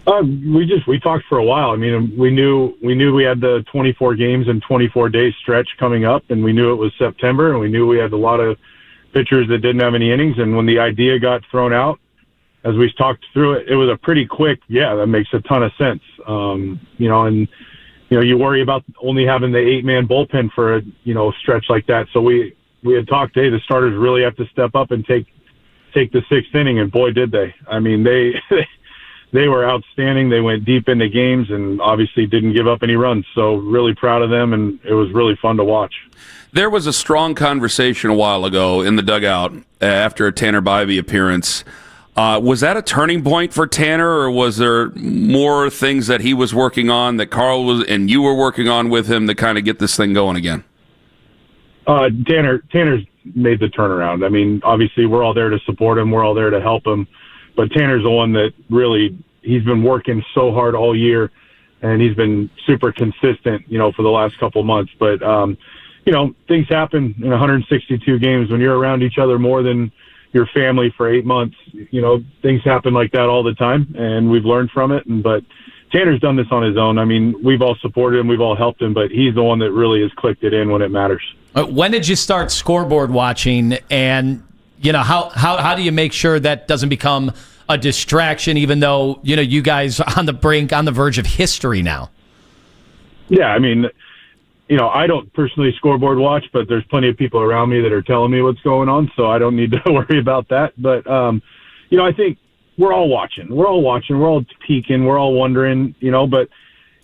We talked for a while. I mean, we knew we had the 24 games and 24 days stretch coming up, and we knew it was September, and we knew we had a lot of pitchers that didn't have any innings. And when the idea got thrown out, as we talked through it, it was a pretty quick, yeah, that makes a ton of sense. You worry about only having the 8-man bullpen for a stretch like that. So we had talked, hey, the starters really have to step up and take the 6th inning, and boy, did they. I mean, they were outstanding. They went deep into games and obviously didn't give up any runs. So really proud of them, and it was really fun to watch. There was a strong conversation a while ago in the dugout after a Tanner Bybee appearance Was that a turning point for Tanner, or was there more things that he was working on that Carl was and you were working on with him to kind of get this thing going again? Tanner's made the turnaround. I mean, obviously we're all there to support him. We're all there to help him. But Tanner's the one that really, he's been working so hard all year, and he's been super consistent, for the last couple of months. But, things happen in 162 games when you're around each other more than your family for 8 months. Things happen like that all the time, and we've learned from it. But Tanner's done this on his own. I mean, we've all supported him, we've all helped him, but he's the one that really has clicked it in when it matters. When did you start scoreboard watching, and how do you make sure that doesn't become a distraction, even though you guys are on the verge of history now? Yeah, I mean, I don't personally scoreboard watch, but there's plenty of people around me that are telling me what's going on, so I don't need to worry about that. But I think we're all watching, we're all peeking, we're all wondering, but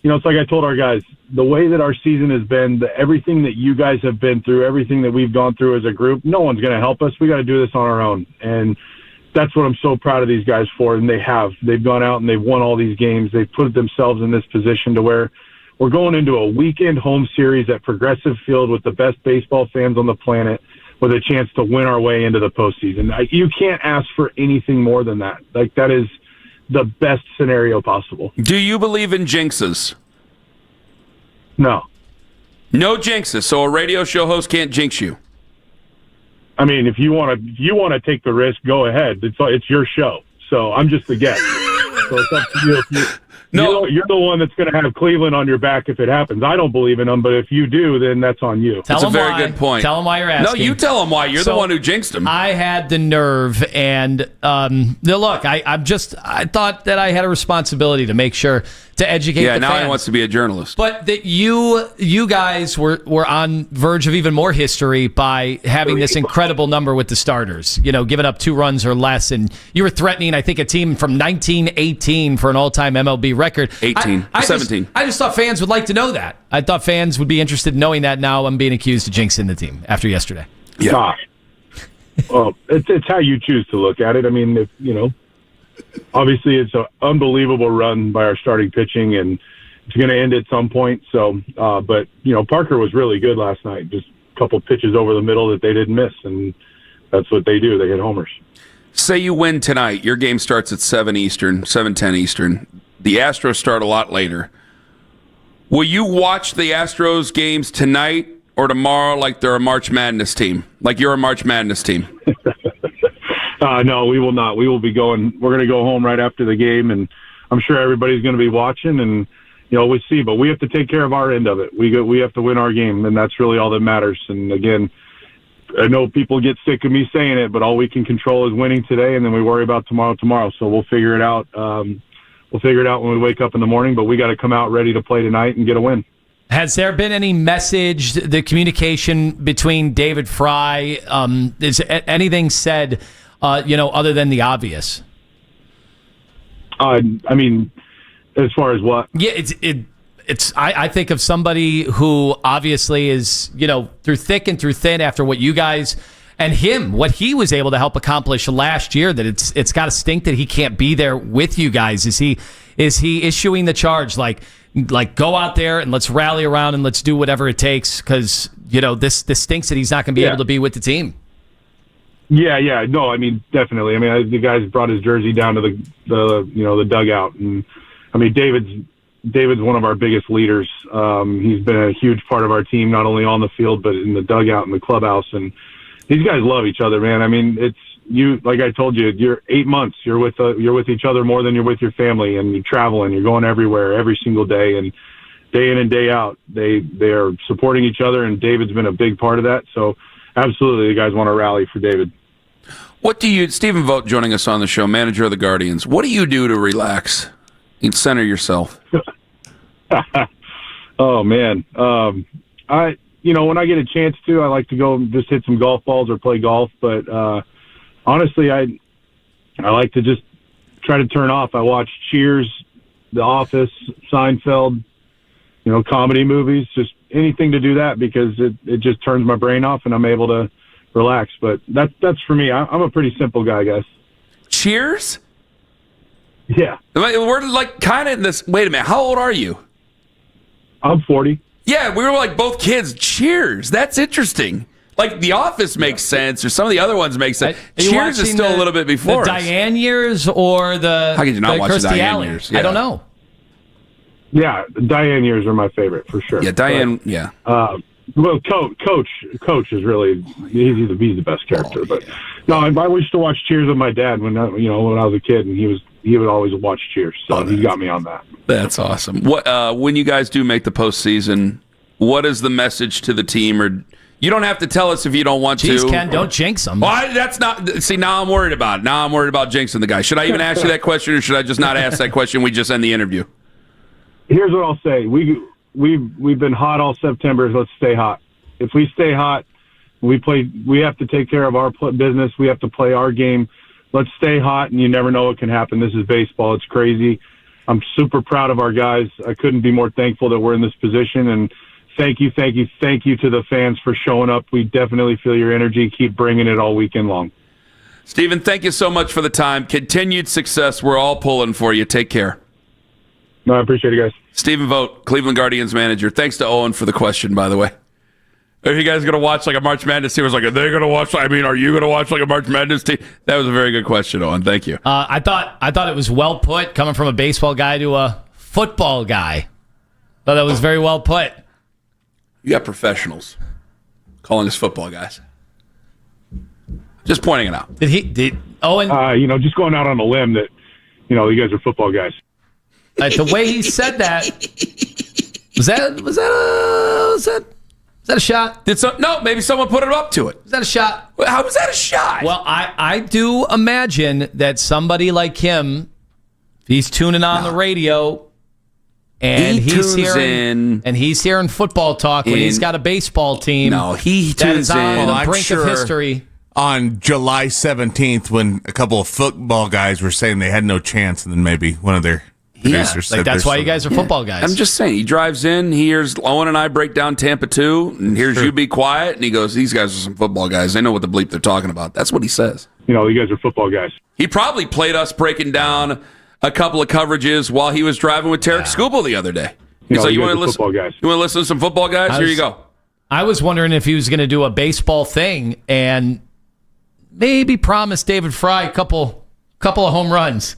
it's like I told our guys, the way that our season has been, everything that you guys have been through, everything that we've gone through as a group, no one's going to help us. We got to do this on our own. And that's what I'm so proud of these guys for. And they've gone out and they've won all these games. They've put themselves in this position to where we're going into a weekend home series at Progressive Field with the best baseball fans on the planet, with a chance to win our way into the postseason. You can't ask for anything more than that. Like, that is the best scenario possible. Do you believe in jinxes? No. No jinxes. So a radio show host can't jinx you. I mean, if you want to take the risk, go ahead. It's your show. So I'm just the guest. So it's up to you. You're the one that's going to have Cleveland on your back if it happens. I don't believe in them, but if you do, then that's on you. That's a very good point. Tell them why you're asking. No, you tell them why. You're the one who jinxed them. I had the nerve, and look, I thought that I had a responsibility to make sure to educate the fans. Yeah, now he wants to be a journalist. But that you guys were on verge of even more history by having this incredible number with the starters, giving up 2 runs or less, and you were threatening, I think, a team from 1918 for an all-time MLB record. 17. I just thought fans would like to know that. I thought fans would be interested in knowing that. Now I'm being accused of jinxing the team after yesterday. Yeah. Well, it's how you choose to look at it. I mean, obviously it's an unbelievable run by our starting pitching, and it's going to end at some point. So, but Parker was really good last night. Just a couple pitches over the middle that they didn't miss, and that's what they do. They hit homers. Say you win tonight. Your game starts at 7 Eastern, 7:10 Eastern. The Astros start a lot later. Will you watch the Astros games tonight or tomorrow like they're a March Madness team? Like you're a March Madness team? No, we will not. We will be going. We're going to go home right after the game, and I'm sure everybody's going to be watching, and we'll see. But we have to take care of our end of it. We have to win our game, and that's really all that matters. And again, I know people get sick of me saying it, but all we can control is winning today, and then we worry about tomorrow. So we'll figure it out. We'll figure it out when we wake up in the morning, but we got to come out ready to play tonight and get a win. Has there been any message, the communication between David Fry? Is anything said, other than the obvious? I mean, as far as what? Yeah, I think of somebody who obviously is, through thick and through thin after what you guys and him, what he was able to help accomplish last year, that it's got to stink that he can't be there with you guys. Is he issuing the charge like go out there and let's rally around and let's do whatever it takes, because this stinks that he's not going to be able to be with the team? Yeah. No, I mean, definitely. I mean, the guys brought his jersey down to the dugout, and I mean, David's one of our biggest leaders. He's been a huge part of our team, not only on the field but in the dugout and the clubhouse. And these guys love each other, man. I mean, it's like I told you, you're 8 months. You're with each other more than you're with your family, and you're traveling. You're going everywhere every single day, and day in and day out, they are supporting each other. And David's been a big part of that. So, absolutely, the guys want to rally for David. Steven Vogt joining us on the show, manager of the Guardians. What do you do to relax and center yourself? Oh man, when I get a chance to, I like to go just hit some golf balls or play golf. But honestly, I like to just try to turn off. I watch Cheers, The Office, Seinfeld, comedy movies, just anything to do that, because it just turns my brain off and I'm able to relax. But that's for me. I'm a pretty simple guy, guys. Cheers? Yeah. We're like kind of in this. Wait a minute. How old are you? I'm 40. Yeah, we were like both kids. Cheers. That's interesting. Like The Office makes sense, or some of the other ones make sense. Cheers is still a little bit before the us. Diane years or the How could you not watch the Kirstie Diane Alley? years? I don't know. Yeah, Diane years are my favorite for sure. Yeah, Diane. But, yeah. Well, Coach is really he's the best character. But no, I used to watch Cheers with my dad when I was a kid, and he would always watch Cheers. So he got me on that. That's awesome. What when you guys do make the postseason, what is the message to the team? Or you don't have to tell us if you don't want Jeez, to. Ken, don't jinx them. Well, that's not. See, now I'm worried about it. Now I'm worried about jinxing the guy. Should I even ask you that question, or should I just not ask that question? We just end the interview. Here's what I'll say: we've been hot all September. Let's stay hot. If we stay hot, we have to take care of our business. We have to play our game. Let's stay hot, and you never know what can happen. This is baseball. It's crazy. I'm super proud of our guys. I couldn't be more thankful that we're in this position. And thank you to the fans for showing up. We definitely feel your energy. Keep bringing it all weekend long. Steven, thank you so much for the time. Continued success. We're all pulling for you. Take care. No, I appreciate it, guys. Steven Vogt, Cleveland Guardians manager. Thanks to Owen for the question, by the way. Are you guys going to watch like a March Madness team? I was like, are they going to watch? I mean, are you going to watch like a March Madness team? That was a very good question, Owen. Thank you. I thought it was well put, coming from a baseball guy to a football guy. Thought that was very well put. You got professionals calling us football guys. Just pointing it out. Did Owen? Just going out on a limb that, you guys are football guys. The way he said that, was that a shot? No, maybe someone put it up to it. Is that a shot? How was that a shot? Well, I do imagine that somebody like him, if he's tuning on the radio and he's hearing football talk when he's got a baseball team. No, he that is tunes on in. the brink of history. On July 17th, when a couple of football guys were saying they had no chance, and then maybe one of their producers said that's why you guys are football guys. I'm just saying, he drives in, he hears Owen and I break down Tampa 2, and hears you be quiet, and he goes, these guys are some football guys. They know what the bleep they're talking about. That's what he says. You guys are football guys. He probably played us breaking down a couple of coverages while he was driving with Tarek Skubal the other day. He's like, you want to listen? Guys. You want to listen to some football guys? Here you go. I was wondering if he was going to do a baseball thing and maybe promise David Fry a couple of home runs.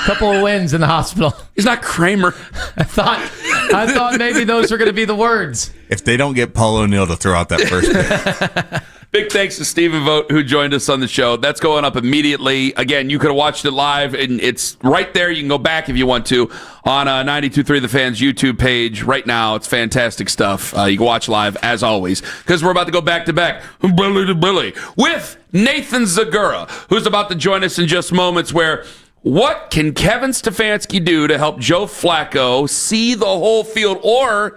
Couple of wins in the hospital. He's not Kramer. I thought maybe those were going to be the words. If they don't get Paul O'Neill to throw out that first pitch. Big thanks to Steven Vogt, who joined us on the show. That's going up immediately. Again, you could have watched it live, and it's right there. You can go back if you want to on 92.3 The Fan's YouTube page right now. It's fantastic stuff. You can watch live, as always, because we're about to go back-to-back, belly to belly, with Nathan Zegura, who's about to join us in just moments, where what can Kevin Stefanski do to help Joe Flacco see the whole field, or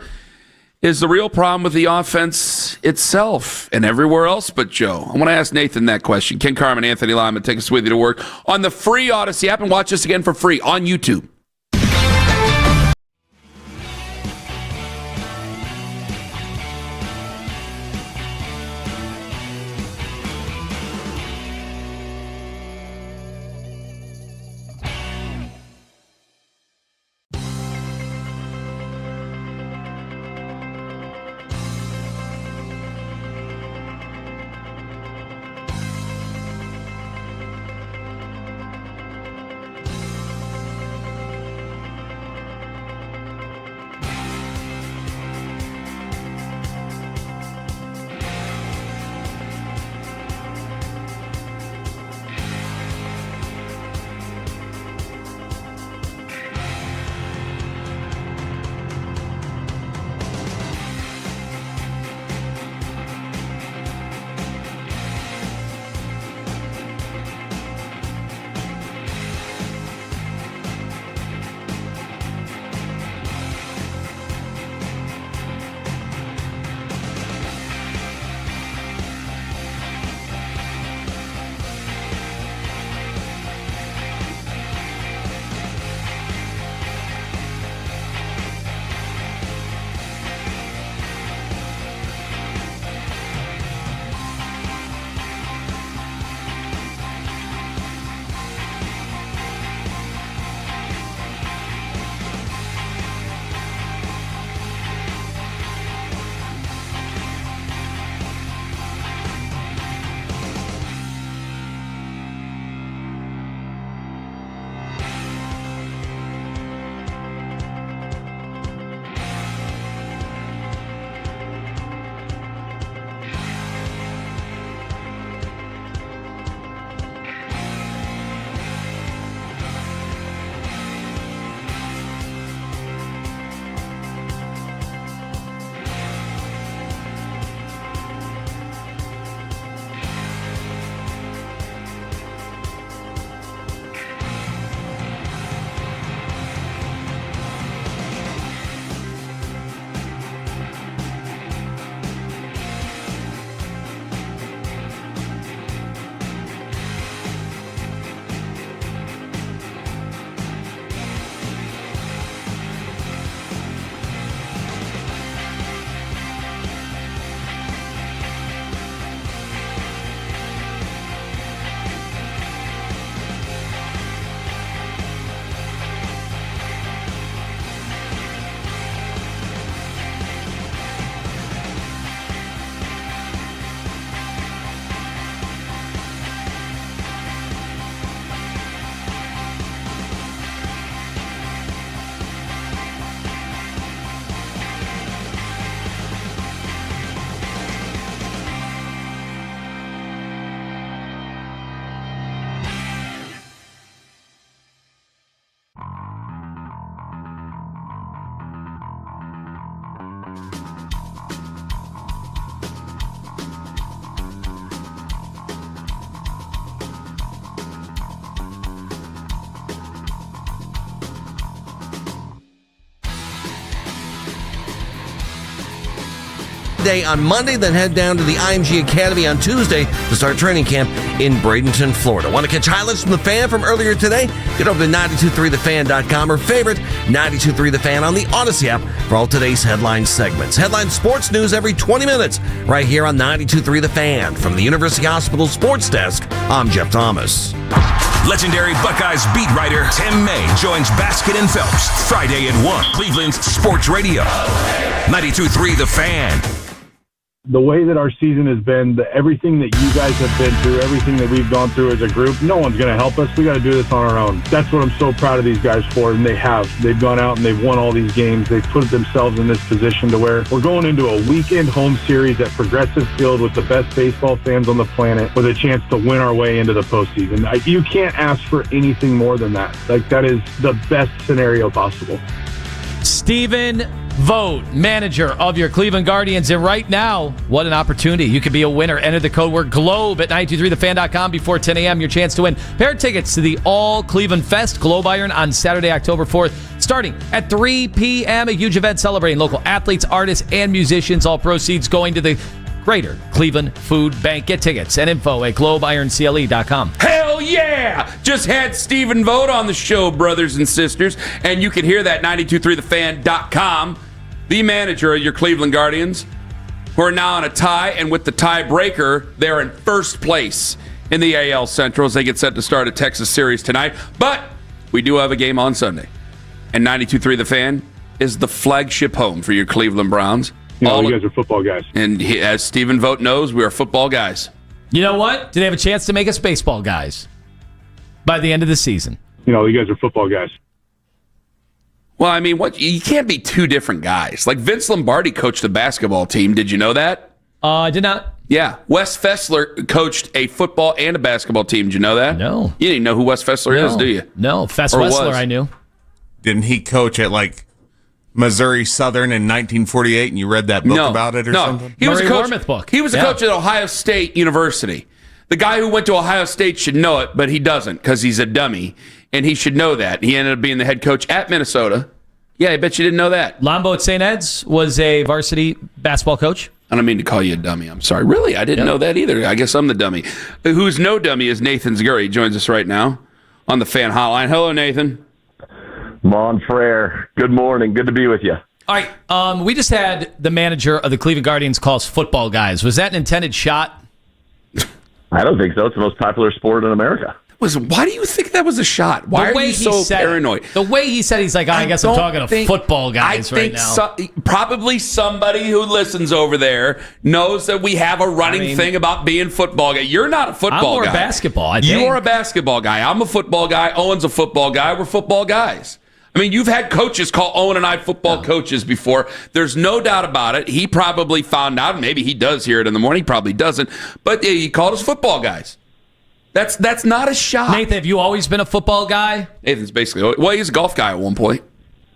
is the real problem with the offense itself and everywhere else but Joe? I want to ask Nathan that question. Ken Carman, Anthony Lyman, take us with you to work on the free Odyssey app, and watch us again for free on YouTube. day on Monday, then head down to the IMG Academy on Tuesday to start training camp in Bradenton, Florida. Want to catch highlights from the Fan from earlier today? Get over to 923thefan.com or favorite 923 The Fan on the Odyssey app for all today's headline segments. Headline sports news every 20 minutes right here on 923 The Fan. From the University Hospital Sports Desk, I'm Jeff Thomas. Legendary Buckeyes beat writer Tim May joins Baskin and Phelps Friday at 1. Cleveland's Sports Radio. 92.3 The Fan. The way that our season has been, everything that you guys have been through, everything that we've gone through as a group, no one's going to help us. We got to do this on our own. That's what I'm so proud of these guys for, and they have. They've gone out and they've won all these games. They've put themselves in this position to where we're going into a weekend home series at Progressive Field with the best baseball fans on the planet with a chance to win our way into the postseason. You can't ask for anything more than that. Like, that is the best scenario possible. Steven Vogt, manager of your Cleveland Guardians. And right now, what an opportunity. You could be a winner. Enter the code word GLOBE at 923thefan.com before 10 a.m. Your chance to win pair of tickets to the All Cleveland Fest Globe Iron on Saturday, October 4th, starting at 3 p.m. A huge event celebrating local athletes, artists, and musicians. All proceeds going to the Greater Cleveland Food Bank. Get tickets and info at globeIronCLE.com. Hell yeah! Just had Steven Vogt on the show, brothers and sisters, and you can hear that 923thefan.com. The manager of your Cleveland Guardians, who are now on a tie, and with the tiebreaker, they're in first place in the AL Central as they get set to start a Texas series tonight. But we do have a game on Sunday, and 92.3 The Fan is the flagship home for your Cleveland Browns. You know, you guys are football guys. And as Steven Vogt knows, we are football guys. You know what? Do they have a chance to make us baseball guys by the end of the season? You know, you guys are football guys. Well, I mean, you can't be two different guys. Like Vince Lombardi coached a basketball team. Did you know that? I did not. Yeah. Wes Fessler coached a football and a basketball team. Did you know that? No. You didn't know who Wes Fessler is, do you? No. Wessler, I knew. Didn't he coach at like Missouri Southern in 1948, and you read that book about it or something? He was a coach. Wormuth book. He was a coach at Ohio State University. The guy who went to Ohio State should know it, but he doesn't because he's a dummy, and he should know that. He ended up being the head coach at Minnesota. Yeah, I bet you didn't know that. Lombo at St. Ed's was a varsity basketball coach. I don't mean to call you a dummy. I'm sorry. Really? I didn't know that either. I guess I'm the dummy. Who's no dummy is Nathan Zegura. He joins us right now on the Fan Hotline. Hello, Nathan. Mon Frere. Good morning. Good to be with you. All right. We just had the manager of the Cleveland Guardians call us football guys. Was that an intended shot? I don't think so. It's the most popular sport in America. Why do you think that was a shot? Why are you so paranoid? The way he said, he's like, I guess I'm talking to football guys right now. Probably somebody who listens over there knows that we have a running thing about being football guy. You're not a football guy. I'm more basketball, I think. You are a basketball guy. I'm a football guy. Owen's a football guy. We're football guys. I mean, you've had coaches call Owen and I football coaches before. There's no doubt about it. He probably found out. Maybe he does hear it in the morning. He probably doesn't. But he called us football guys. That's not a shot. Nathan, have you always been a football guy? Nathan's basically, well, he's a golf guy at one point.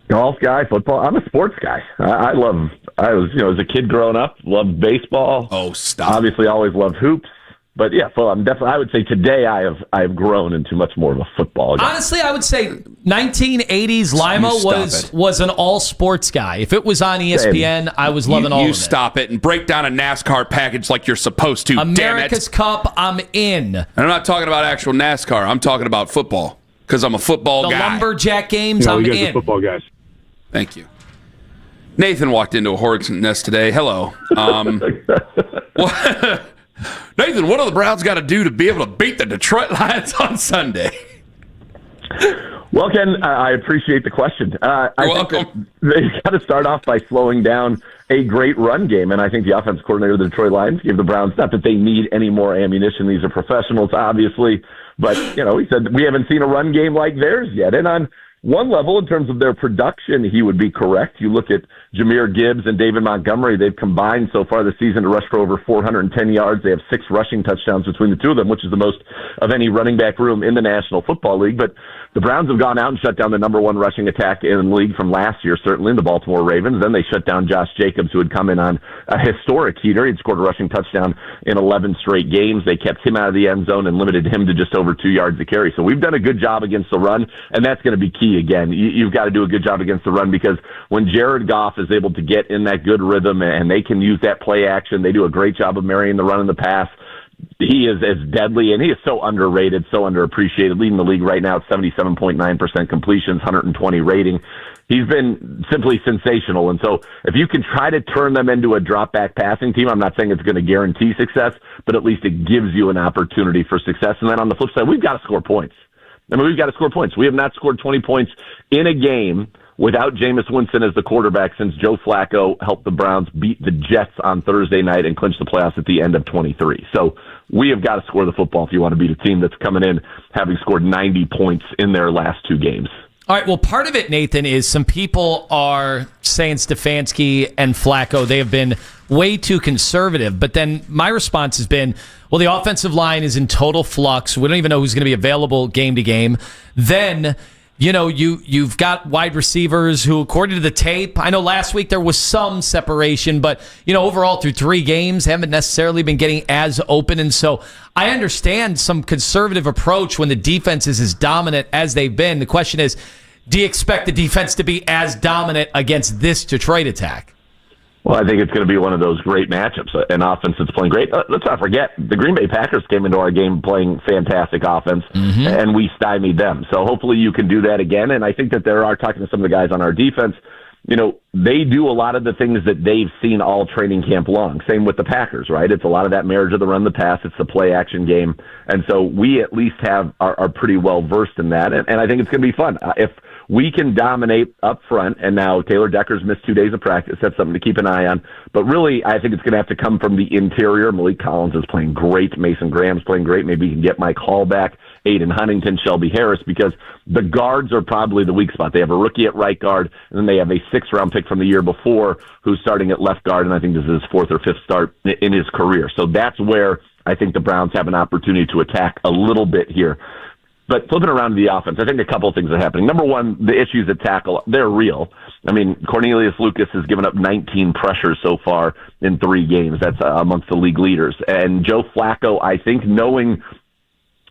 Golf guy, football. I'm a sports guy. I was, as a kid growing up, loved baseball. Oh, stop. Obviously, always loved hoops. But yeah, I'm definitely. I would say today I have grown into much more of a football guy. Honestly, I would say 1980s Lima was an all sports guy. If it was on ESPN, I was loving all of it. You stop it and break down a NASCAR package like you're supposed to. America's Cup, I'm in. And I'm not talking about actual NASCAR. I'm talking about football because I'm a football guy. The lumberjack games, I'm you guys in. Are football guys. Thank you. Nathan walked into a hornet's nest today. Hello. Nathan, what do the Browns got to do to be able to beat the Detroit Lions on Sunday? Well, Ken, I appreciate the question. You're welcome. They've got to start off by slowing down a great run game, and I think the offensive coordinator of the Detroit Lions gave the Browns, not that they need any more ammunition. These are professionals, obviously, but he said we haven't seen a run game like theirs yet. And on one level, in terms of their production, he would be correct. You look at Jahmyr Gibbs and David Montgomery, they've combined so far this season to rush for over 410 yards. They have 6 rushing touchdowns between the two of them, which is the most of any running back room in the National Football League. But the Browns have gone out and shut down the number 1 rushing attack in the league from last year, certainly, the Baltimore Ravens. Then they shut down Josh Jacobs, who had come in on a historic heater. He'd scored a rushing touchdown in 11 straight games. They kept him out of the end zone and limited him to just over 2 yards a carry. So we've done a good job against the run, and that's going to be key key again. You've got to do a good job against the run, because when Jared Goff is able to get in that good rhythm and they can use that play action, they do a great job of marrying the run and the pass. He is as deadly, and he is so underrated, so underappreciated, leading the league right now at 77.9% completions, 120 rating. He's been simply sensational. And so if you can try to turn them into a drop-back passing team, I'm not saying it's going to guarantee success, but at least it gives you an opportunity for success. And then on the flip side, we've got to score points. We've got to score points. We have not scored 20 points in a game without Jameis Winston as the quarterback since Joe Flacco helped the Browns beat the Jets on Thursday night and clinch the playoffs at the end of 23. So we have got to score the football if you want to beat a team that's coming in having scored 90 points in their last two games. All right, well, part of it, Nathan, is some people are saying Stefanski and Flacco, they have been way too conservative. But then my response has been, well, the offensive line is in total flux. We don't even know who's going to be available game to game. Then, you've got wide receivers who, according to the tape, I know last week there was some separation, but, overall through 3 games, haven't necessarily been getting as open. And so I understand some conservative approach when the defense is as dominant as they've been. The question is, do you expect the defense to be as dominant against this Detroit attack? Well, I think it's going to be one of those great matchups, an offense that's playing great. Let's not forget, the Green Bay Packers came into our game playing fantastic offense, and we stymied them. So hopefully you can do that again. And I think that there are, talking to some of the guys on our defense, they do a lot of the things that they've seen all training camp long. Same with the Packers, right? It's a lot of that marriage of the run, the pass. It's the play action game. And so we at least are pretty well versed in that. And I think it's going to be fun. If we can dominate up front, and now Taylor Decker's missed 2 days of practice. That's something to keep an eye on. But really, I think it's going to have to come from the interior. Malik Collins is playing great. Mason Graham's playing great. Maybe you can get Mike Hall back, Aiden Huntington, Shelby Harris, because the guards are probably the weak spot. They have a rookie at right guard, and then they have a 6th-round pick from the year before who's starting at left guard, and I think this is his 4th or 5th start in his career. So that's where I think the Browns have an opportunity to attack a little bit here. But flipping around to the offense, I think a couple of things are happening. Number one, the issues at tackle, they're real. I mean, Cornelius Lucas has given up 19 pressures so far in 3 games. That's amongst the league leaders. And Joe Flacco, I think, knowing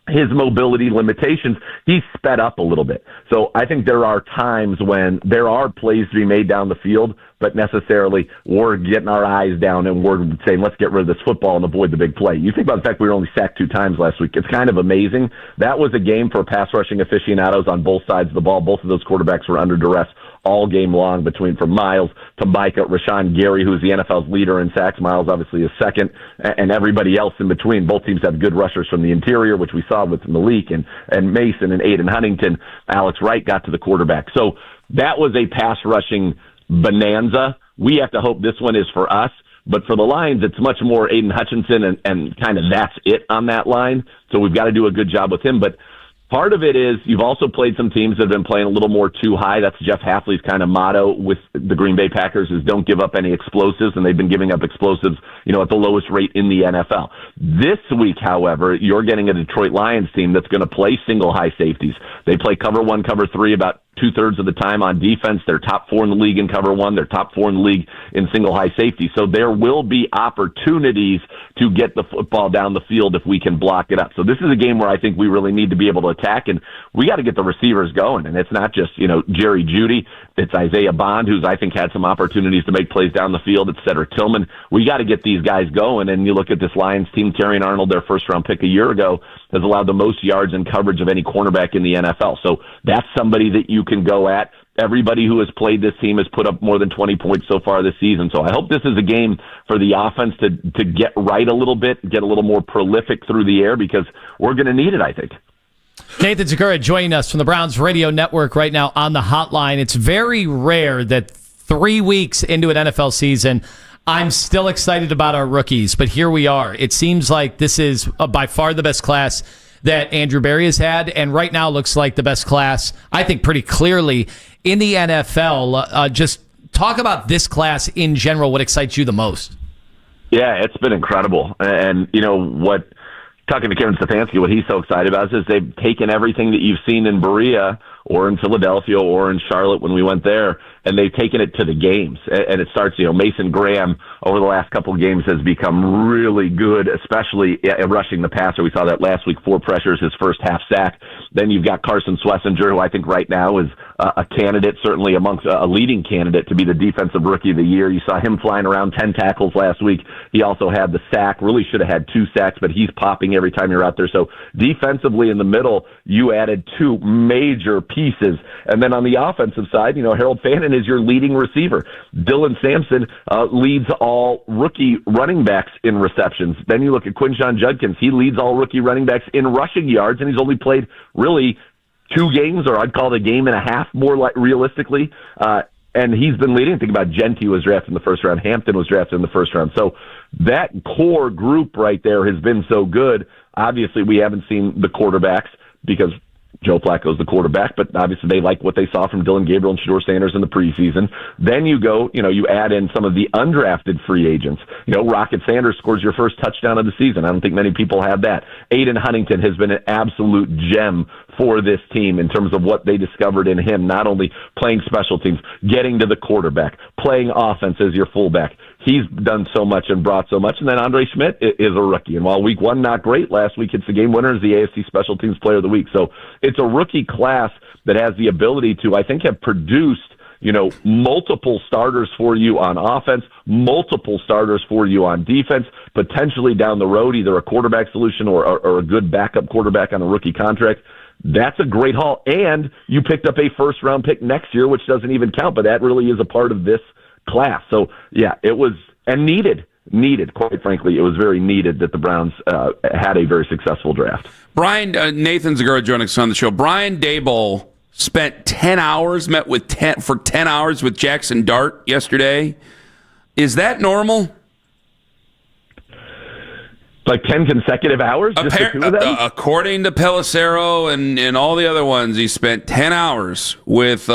his mobility limitations, he's sped up a little bit. So I think there are times when there are plays to be made down the field, but necessarily we're getting our eyes down and we're saying, let's get rid of this football and avoid the big play. You think about the fact we were only sacked 2 times last week. It's kind of amazing. That was a game for pass rushing aficionados on both sides of the ball. Both of those quarterbacks were under duress all game long, from Miles to Micah, Rashawn Gary, who's the NFL's leader in sacks. Miles obviously is second, and everybody else in between. Both teams have good rushers from the interior, which we saw with Malik and Mason and Aiden Huntington. Alex Wright got to the quarterback. So that was a pass rushing bonanza. We have to hope this one is for us. But for the Lions, it's much more Aiden Hutchinson and kind of that's it on that line. So we've got to do a good job with him. But part of it is you've also played some teams that have been playing a little more too high. That's Jeff Hafley's kind of motto with the Green Bay Packers is don't give up any explosives, and they've been giving up explosives, at the lowest rate in the NFL. This week, however, you're getting a Detroit Lions team that's going to play single high safeties. They play cover 1, cover 3 about 2/3 of the time on defense. They're top 4 in the league in cover 1. They're top 4 in the league in single high safety. So there will be opportunities to get the football down the field if we can block it up. So this is a game where I think we really need to be able to attack, and we got to get the receivers going. And it's not just, Jerry Jeudy. It's Isaiah Bond, who's I think had some opportunities to make plays down the field. It's Cedric Tillman. We got to get these guys going. And you look at this Lions team, Terrion Arnold, their 1st-round pick a year ago, has allowed the most yards in coverage of any cornerback in the NFL. So that's somebody that you can go at. Everybody who has played this team has put up more than 20 points so far this season. So I hope this is a game for the offense to get right a little bit, get a little more prolific through the air, because we're going to need it, I think. Nathan Zegura joining us from the Browns Radio Network right now on the hotline. It's very rare that 3 weeks into an NFL season, I'm still excited about our rookies, but here we are. It seems like this is by far the best class that Andrew Berry has had, and right now looks like the best class, I think pretty clearly, in the NFL. Just talk about this class in general. What excites you the most? Yeah, it's been incredible. And, what talking to Kevin Stefanski, what he's so excited about is they've taken everything that you've seen in Berea or in Philadelphia or in Charlotte when we went there, and they've taken it to the games. And it starts, Mason Graham over the last couple of games has become really good, especially at rushing the passer. We saw that last week, 4 pressures, his first half sack. Then you've got Carson Schlesinger, who I think right now is a candidate, certainly amongst a leading candidate to be the defensive rookie of the year. You saw him flying around 10 tackles last week. He also had the sack, really should have had 2 sacks, but he's popping every time you're out there. So defensively in the middle, you added 2 major pieces. And then on the offensive side, Harold Fannin is your leading receiver. Dylan Sampson leads all rookie running backs in receptions. Then you look at Quinshon Judkins. He leads all rookie running backs in rushing yards, and he's only played really 2 games, or I'd call it a game and a half more realistically. And he's been leading. Think about Genty was drafted in the first round. Hampton was drafted in the first round. So that core group right there has been so good. Obviously, we haven't seen the quarterbacks because Joe Flacco's the quarterback, but obviously they like what they saw from Dylan Gabriel and Shadur Sanders in the preseason. Then you go, you add in some of the undrafted free agents. Rocket Sanders scores your first touchdown of the season. I don't think many people have that. Aiden Huntington has been an absolute gem for this team in terms of what they discovered in him, not only playing special teams, getting to the quarterback, playing offense as your fullback. He's done so much and brought so much. And then Andre Schmidt is a rookie. And while week 1 not great, last week it's the game winner as the AFC Special Teams Player of the Week. So it's a rookie class that has the ability to, I think, have produced multiple starters for you on offense, multiple starters for you on defense, potentially down the road, either a quarterback solution or a good backup quarterback on a rookie contract. That's a great haul. And you picked up a first-round pick next year, which doesn't even count, but that really is a part of this class. So, yeah, it was and needed, quite frankly. It was very needed that the Browns had a very successful draft. Brian, Nathan Zegura joining us on the show. Brian Daboll spent 10 hours, for 10 hours with Jackson Dart yesterday. Is that normal? Like 10 consecutive hours? Just the two of them? According to Pelissero and all the other ones, he spent 10 hours with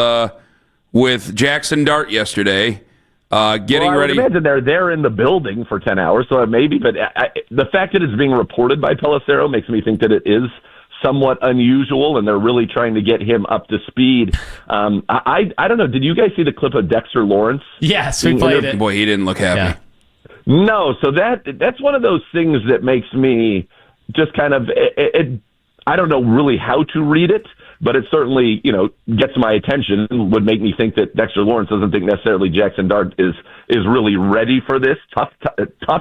Jackson Dart yesterday, getting ready. I imagine they're there in the building for 10 hours, so maybe. But the fact that it's being reported by Pelissero makes me think that it is somewhat unusual, and they're really trying to get him up to speed. I don't know. Did you guys see the clip of Dexter Lawrence? Yes, we played it. Boy, he didn't look happy. Yeah. No, so that's one of those things that makes me just kind of I don't know really how to read it, but it certainly gets my attention and would make me think that Dexter Lawrence doesn't think necessarily Jackson Dart is really ready for this tough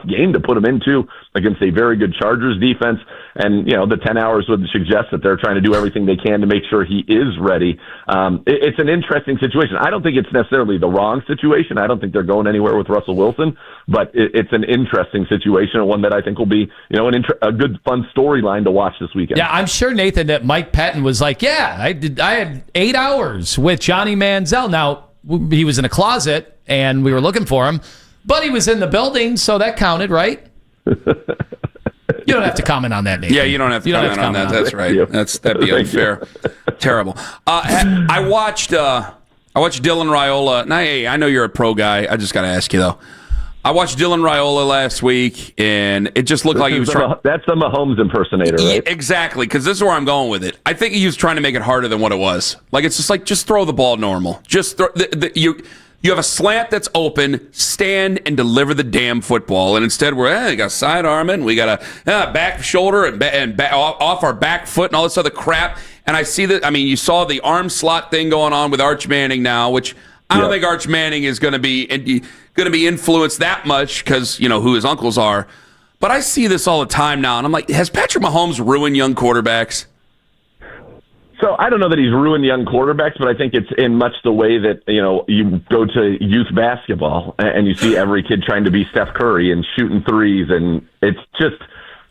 game to put him into against a very good Chargers defense. And the 10 hours would suggest that they're trying to do everything they can to make sure he is ready. It's an interesting situation. I don't think it's necessarily the wrong situation. I don't think they're going anywhere with Russell Wilson, but it's an interesting situation, and one that I think will be a good fun storyline to watch this weekend. Yeah, I'm sure, Nathan, that Mike Patton was like, yeah, I had 8 hours with Johnny Manziel. Now, he was in a closet, and we were looking for him, but he was in the building, so that counted, right? You don't have to comment on that, Nathan. Yeah, you don't have to comment on that. That's right. That'd be unfair. Terrible. I watched Dylan Raiola. Now, hey, I know you're a pro guy. I just got to ask you, though. I watched Dylan Raiola last week, and it just looked like he was trying. That's the Mahomes impersonator, right? Yeah, exactly, because this is where I'm going with it. I think he was trying to make it harder than what it was. Like, it's just throw the ball normal. Just throw you have a slant that's open, stand and deliver the damn football. And instead we got side arming, we got a back shoulder and off our back foot and all this other crap. And I see that. I mean, you saw the arm slot thing going on with Arch Manning now, which I don't think Arch Manning is going to be influenced that much because who his uncles are. But I see this all the time now, and I'm like, has Patrick Mahomes ruined young quarterbacks? So I don't know that he's ruined young quarterbacks, but I think it's in much the way that, you go to youth basketball and you see every kid trying to be Steph Curry and shooting threes. And it's just,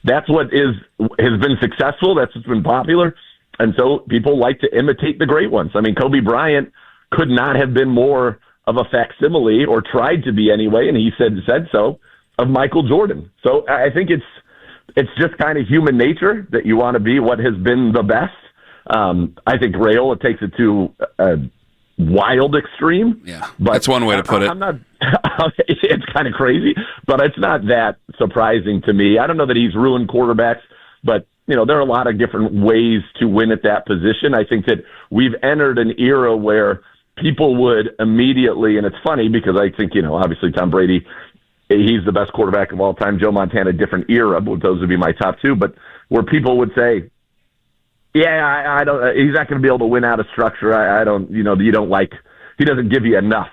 that's what has been successful. That's what's been popular. And so people like to imitate the great ones. I mean, Kobe Bryant could not have been more of a facsimile, or tried to be anyway, and he said so, of Michael Jordan. So I think it's just kind of human nature that you want to be what has been the best. I think Raiola takes it to a wild extreme. Yeah, that's one way to put it. I'm not. It's kind of crazy, but it's not that surprising to me. I don't know that he's ruined quarterbacks. But, there are a lot of different ways to win at that position. I think that we've entered an era where people would immediately, and it's funny because I think, obviously Tom Brady, he's the best quarterback of all time. Joe Montana, different era, but those would be my top two. But where people would say, yeah, I don't, he's not going to be able to win out of structure. I don't, you don't like, he doesn't give you enough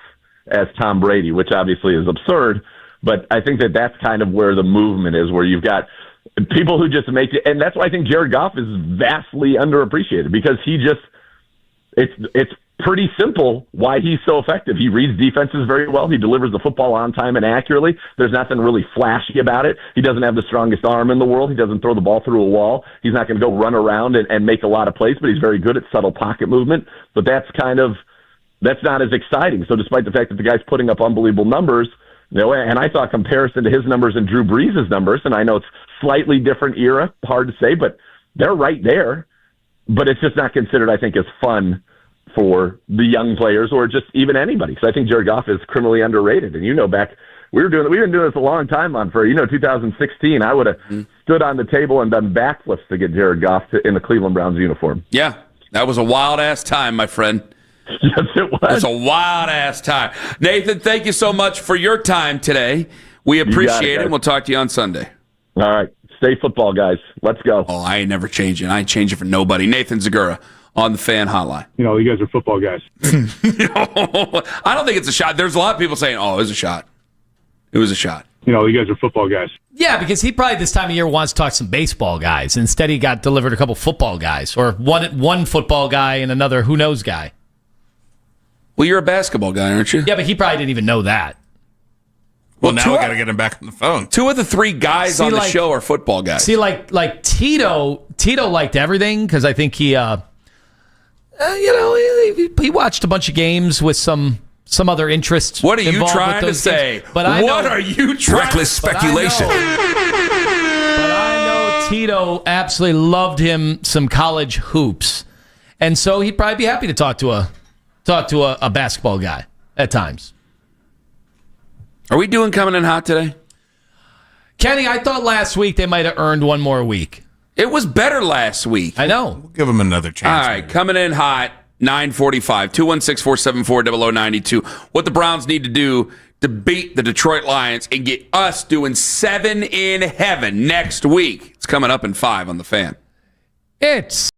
as Tom Brady, which obviously is absurd. But I think that that's kind of where the movement is, where you've got people who just make it. And that's why I think Jared Goff is vastly underappreciated, because it's pretty simple why he's so effective. He reads defenses very well. He delivers the football on time and accurately. There's nothing really flashy about it. He doesn't have the strongest arm in the world. He doesn't throw the ball through a wall. He's not going to go run around and make a lot of plays, but he's very good at subtle pocket movement. But that's not as exciting. So despite the fact that the guy's putting up unbelievable numbers, and I saw a comparison to his numbers and Drew Brees' numbers, and I know it's slightly different era, hard to say, but they're right there. But it's just not considered, I think, as fun for the young players or just even anybody. So I think Jared Goff is criminally underrated. And we've been doing this a long time for 2016. I would have stood on the table and done backflips to get Jared Goff in the Cleveland Browns uniform. Yeah, that was a wild ass time, my friend. Yes, it was. It was a wild ass time. Nathan, thank you so much for your time today. We appreciate it. We'll talk to you on Sunday. All right. Stay football, guys. Let's go. Oh, I ain't never changing. I ain't changing for nobody. Nathan Zegura on the Fan Hotline. You guys are football guys. I don't think it's a shot. There's a lot of people saying, oh, it was a shot. It was a shot. You guys are football guys. Yeah, because he probably this time of year wants to talk some baseball guys. Instead, he got delivered a couple football guys, or one football guy and another who knows guy. Well, you're a basketball guy, aren't you? Yeah, but he probably didn't even know that. Well, now we got to get him back on the phone. Two of the three guys on the show are football guys. See, like Tito liked everything, because I think he, he watched a bunch of games with some other interests. What are you trying to say? But are you trying? Reckless speculation. But I know Tito absolutely loved him some college hoops, and so he'd probably be happy to talk to a basketball guy at times. Are we doing coming in hot today? Kenny, I thought last week they might have earned one more week. It was better last week. I know. We'll give them another chance. All right, coming in hot, 9:45, 216-474-0092. What the Browns need to do to beat the Detroit Lions and get us doing 7 in heaven next week. It's coming up in 5 on the Fan. It's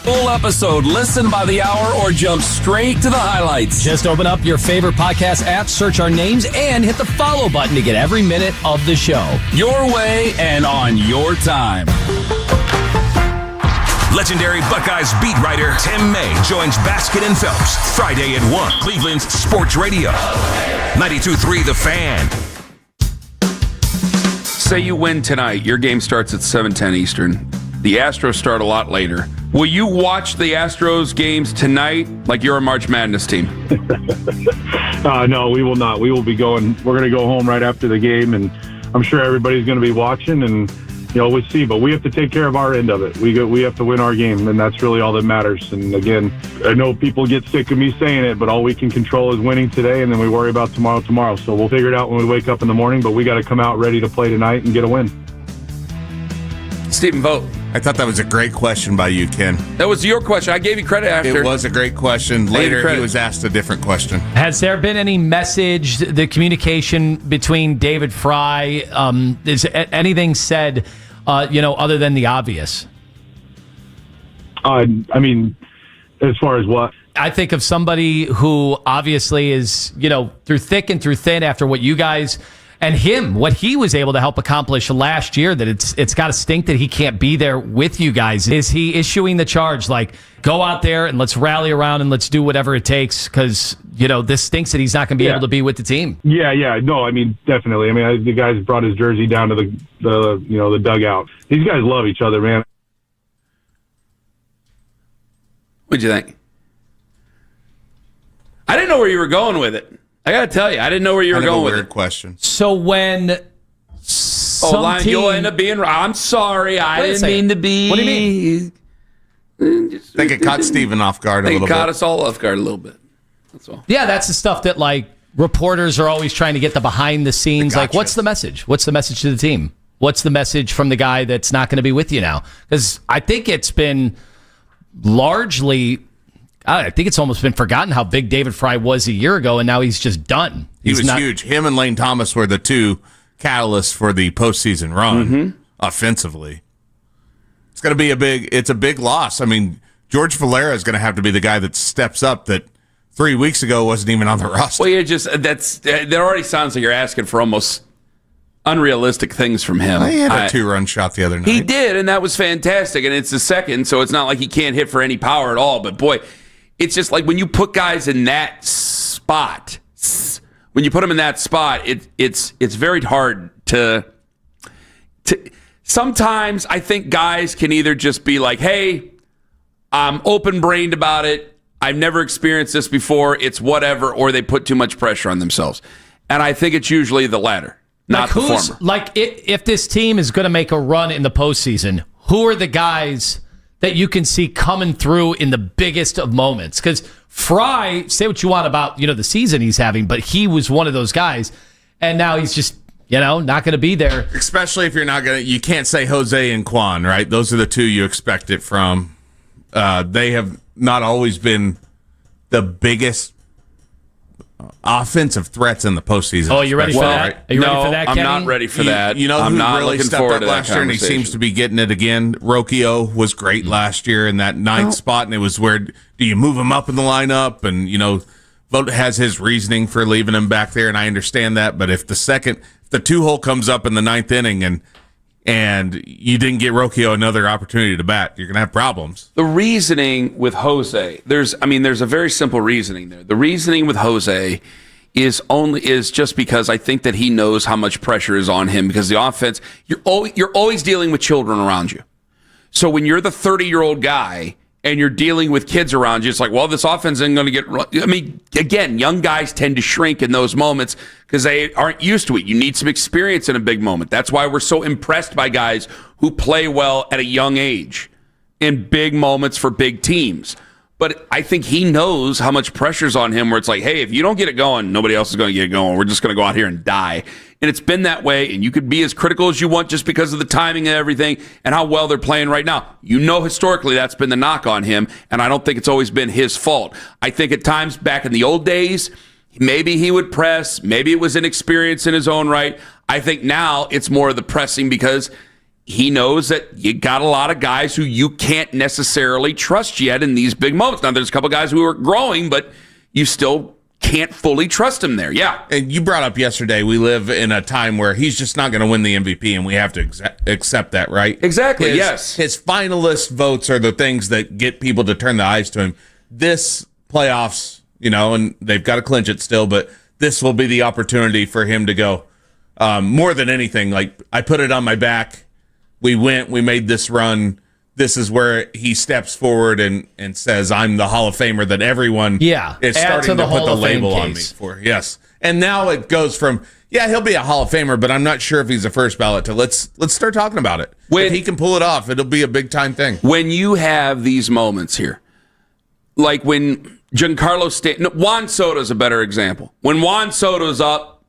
full episode, listen by the hour, or jump straight to the highlights. Just open up your favorite podcast app, search our names, and hit the follow button to get every minute of the show. Your way and on your time. Legendary Buckeyes beat writer Tim May joins Baskin and Phelps Friday at 1. Cleveland's Sports Radio. 92.3 The Fan. Say you win tonight. Your game starts at 7:10 Eastern. The Astros start a lot later. Will you watch the Astros games tonight like you're a March Madness team? No, we will not. We will be going. We're going to go home right after the game, and I'm sure everybody's going to be watching, and we'll see. But we have to take care of our end of it. We have to win our game, and that's really all that matters. And again, I know people get sick of me saying it, but all we can control is winning today, and then we worry about tomorrow. So we'll figure it out when we wake up in the morning, but we got to come out ready to play tonight and get a win. Steven Vogt. I thought that was a great question by you, Ken. That was your question. I gave you credit after. It was a great question. Later, he was asked a different question. Has there been any message, the communication between David Fry? Is anything said, other than the obvious? I mean, as far as what? I think of somebody who obviously is, through thick and through thin after what you guys and him, what he was able to help accomplish last year, that it's got to stink that he can't be there with you guys. Is he issuing the charge like, go out there and let's rally around and let's do whatever it takes because, this stinks that he's not going to be able to be with the team? Yeah. No, I mean, definitely. I mean, the guys brought his jersey down to the dugout. These guys love each other, man. What'd you think? I didn't know where you were going with it. I got to tell you, I didn't know where you were going with it. Weird question. So when you'll end up being. I'm sorry, I didn't mean to be. What do you mean? I think it caught Steven off guard a little bit. It caught us all off guard a little bit. That's all. Yeah, that's the stuff that reporters are always trying to get the behind the scenes. Like, what's the message? What's the message to the team? What's the message from the guy that's not going to be with you now? Because I think it's been largely. I think it's almost been forgotten how big David Fry was a year ago, and now he's just done. He was huge. Him and Lane Thomas were the two catalysts for the postseason run offensively. It's going to be a big loss. I mean, George Valera is going to have to be the guy that steps up that 3 weeks ago wasn't even on the roster. Well, that already sounds like you're asking for almost unrealistic things from him. He had a 2-run shot the other night. He did, and that was fantastic, and it's the second, so it's not like he can't hit for any power at all, but boy, it's just like when you put guys in that spot, it's very hard to sometimes I think guys can either just be like, hey, I'm open-brained about it. I've never experienced this before. It's whatever, or they put too much pressure on themselves. And I think it's usually the latter, not the former. If this team is going to make a run in the postseason, who are the guys that you can see coming through in the biggest of moments? Because Fry, say what you want about the season he's having, but he was one of those guys, and now he's just not going to be there. Especially if you can't say Jose and Quan, right? Those are the two you expect it from. They have not always been the biggest offensive threats in the postseason. Oh, you ready for that? Right? Are you ready for that, I'm Kenny? not ready for that. You know I'm who not really looking stepped forward up to that last year, and he seems to be getting it again. Rocchio was great last year in that ninth spot, and it was where do you move him up in the lineup? And Vogt has his reasoning for leaving him back there, and I understand that. But if the 2-hole comes up in the ninth inning and you didn't get Rocchio another opportunity to bat, you're going to have problems. The reasoning with Jose, there's a very simple reasoning there. The reasoning with Jose is just because I think that he knows how much pressure is on him because the offense, you're always dealing with children around you. So when you're the 30-year-old guy and you're dealing with kids around you, it's like, well, this offense isn't going to get run. I mean, again, young guys tend to shrink in those moments because they aren't used to it. You need some experience in a big moment. That's why we're so impressed by guys who play well at a young age in big moments for big teams. But I think he knows how much pressure's on him where it's like, hey, if you don't get it going, nobody else is going to get it going. We're just going to go out here and die. And it's been that way, and you could be as critical as you want just because of the timing and everything and how well they're playing right now. Historically, that's been the knock on him, and I don't think it's always been his fault. I think at times back in the old days, maybe he would press. Maybe it was inexperience in his own right. I think now it's more of the pressing because he knows that you got a lot of guys who you can't necessarily trust yet in these big moments. Now, there's a couple guys who are growing, but you still can't fully trust him there. Yeah. And you brought up yesterday, we live in a time where he's just not going to win the MVP, and we have to accept that, right? Exactly, yes. His finalist votes are the things that get people to turn the eyes to him. This playoffs, and they've got to clinch it still, but this will be the opportunity for him to go, more than anything, like, I put it on my back. We made this run. This is where he steps forward and says, I'm the Hall of Famer that everyone is starting to put the label on me for. Yes. And now it goes from, he'll be a Hall of Famer, but I'm not sure if he's a first ballot, to let's start talking about it. If he can pull it off, it'll be a big time thing. When you have these moments here, like when Giancarlo Juan Soto's a better example. When Juan Soto's up,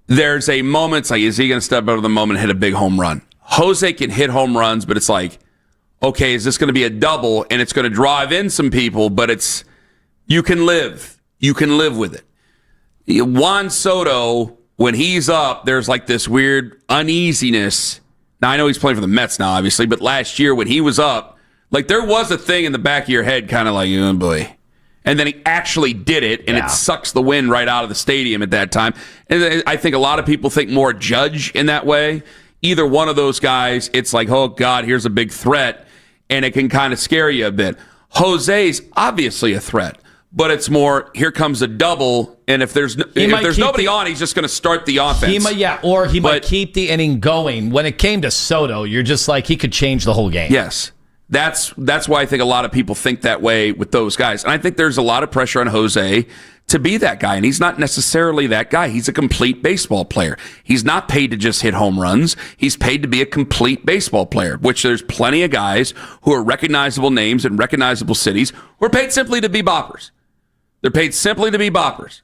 there's a moment, it's like, is he going to step out of the moment and hit a big home run? Jose can hit home runs, but it's like, okay, is this going to be a double? And it's going to drive in some people, but you can live. You can live with it. Juan Soto, when he's up, there's like this weird uneasiness. Now, I know he's playing for the Mets now, obviously, but last year when he was up, like there was a thing in the back of your head kind of like, oh boy. And then he actually did it, and it sucks the wind right out of the stadium at that time. And I think a lot of people think more Judge in that way. Either one of those guys, it's like, oh, God, here's a big threat, and it can kind of scare you a bit. Jose's obviously a threat, but it's more, here comes a double, and if there's nobody on, he's just going to start the offense. He might keep the inning going. When it came to Soto, you're just like, he could change the whole game. Yes. That's why I think a lot of people think that way with those guys. And I think there's a lot of pressure on Jose to be that guy. And he's not necessarily that guy. He's a complete baseball player. He's not paid to just hit home runs. He's paid to be a complete baseball player, which there's plenty of guys who are recognizable names in recognizable cities who are paid simply to be boppers. They're paid simply to be boppers.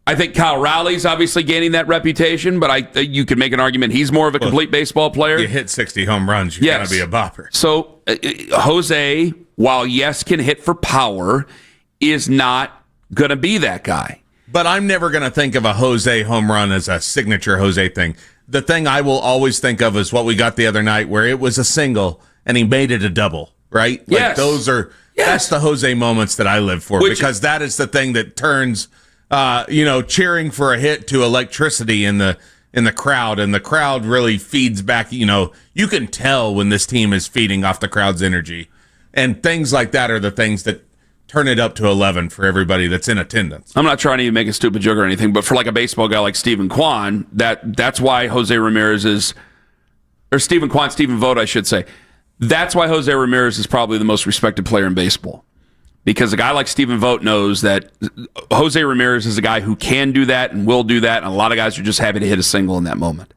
I think Kyle Rowley's obviously gaining that reputation, but you could make an argument he's more of a complete baseball player. You hit 60 home runs, you got to be a bopper. So Jose, while yes can hit for power, is not going to be that guy. But I'm never going to think of a Jose home run as a signature Jose thing. The thing I will always think of is what we got the other night, where it was a single and he made it a double, right? Yes. Like that's the Jose moments that I live for, because that is the thing that turns cheering for a hit to electricity in the crowd, and the crowd really feeds back. You can tell when this team is feeding off the crowd's energy, and things like that are the things that turn it up to 11 for everybody that's in attendance. I'm not trying to even make a stupid joke or anything, but for like a baseball guy like Steven Kwan, that's why Jose Ramirez Steven Vogt, I should say. That's why Jose Ramirez is probably the most respected player in baseball. Because a guy like Steven Vogt knows that Jose Ramirez is a guy who can do that and will do that, and a lot of guys are just happy to hit a single in that moment.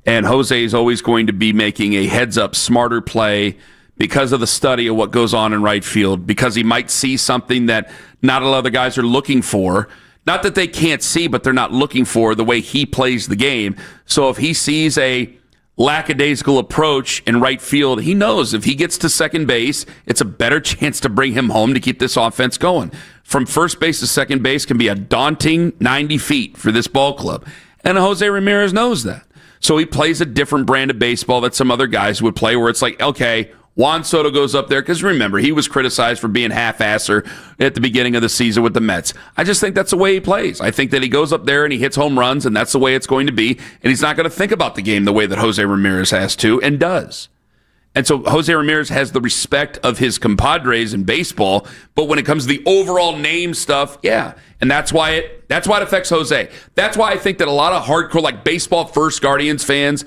And Jose is always going to be making a heads-up, smarter play because of the study of what goes on in right field, because he might see something that not a lot of other guys are looking for. Not that they can't see, but they're not looking for the way he plays the game. So if he sees a lackadaisical approach in right field, he knows if he gets to second base, it's a better chance to bring him home to keep this offense going. From first base to second base can be a daunting 90 feet for this ball club. And Jose Ramirez knows that. So he plays a different brand of baseball that some other guys would play, where it's like, okay, Juan Soto goes up there, because remember, he was criticized for being half-asser at the beginning of the season with the Mets. I just think that's the way he plays. I think that he goes up there and he hits home runs, and that's the way it's going to be, and he's not going to think about the game the way that Jose Ramirez has to and does. And so Jose Ramirez has the respect of his compadres in baseball, but when it comes to the overall name stuff, and that's why it affects Jose. That's why I think that a lot of hardcore, like baseball first Guardians fans,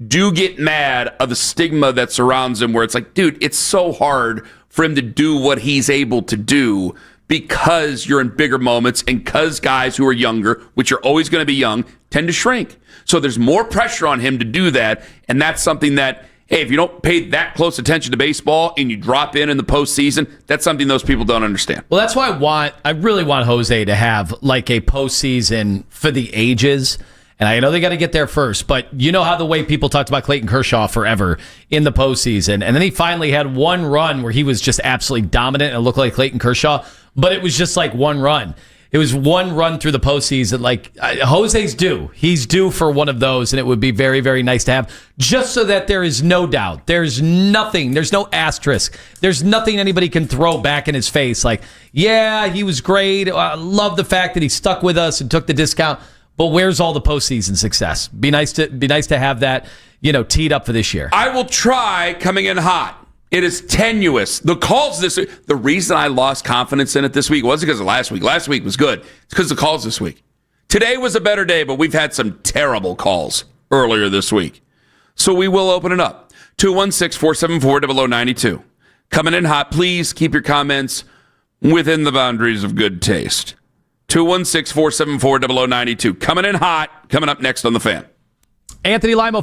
do get mad of the stigma that surrounds him, where it's like, dude, it's so hard for him to do what he's able to do because you're in bigger moments, and because guys who are younger, which are always going to be young, tend to shrink. So there's more pressure on him to do that, and that's something that, hey, if you don't pay that close attention to baseball and you drop in the postseason, that's something those people don't understand. Well, that's why I really want Jose to have like a postseason for the ages. And I know they got to get there first, but you know how the way people talked about Clayton Kershaw forever in the postseason. And then he finally had one run where he was just absolutely dominant and looked like Clayton Kershaw, but it was just like one run. It was one run through the postseason. Like, Jose's due. He's due for one of those, and it would be very, very nice to have, just so that there is no doubt. There's nothing. There's no asterisk. There's nothing anybody can throw back in his face. Like, yeah, he was great. I love the fact that he stuck with us and took the discount. But where's all the postseason success? Be nice to have that, teed up for this year. I will try coming in hot. It is tenuous. The calls this week, the reason I lost confidence in it this week wasn't because of last week. Last week was good. It's because of the calls this week. Today was a better day, but we've had some terrible calls earlier this week. So we will open it up. 216-474-0092. Coming in hot. Please keep your comments within the boundaries of good taste. 216-474-0092. Coming in hot. Coming up next on The Fan. Anthony Limo.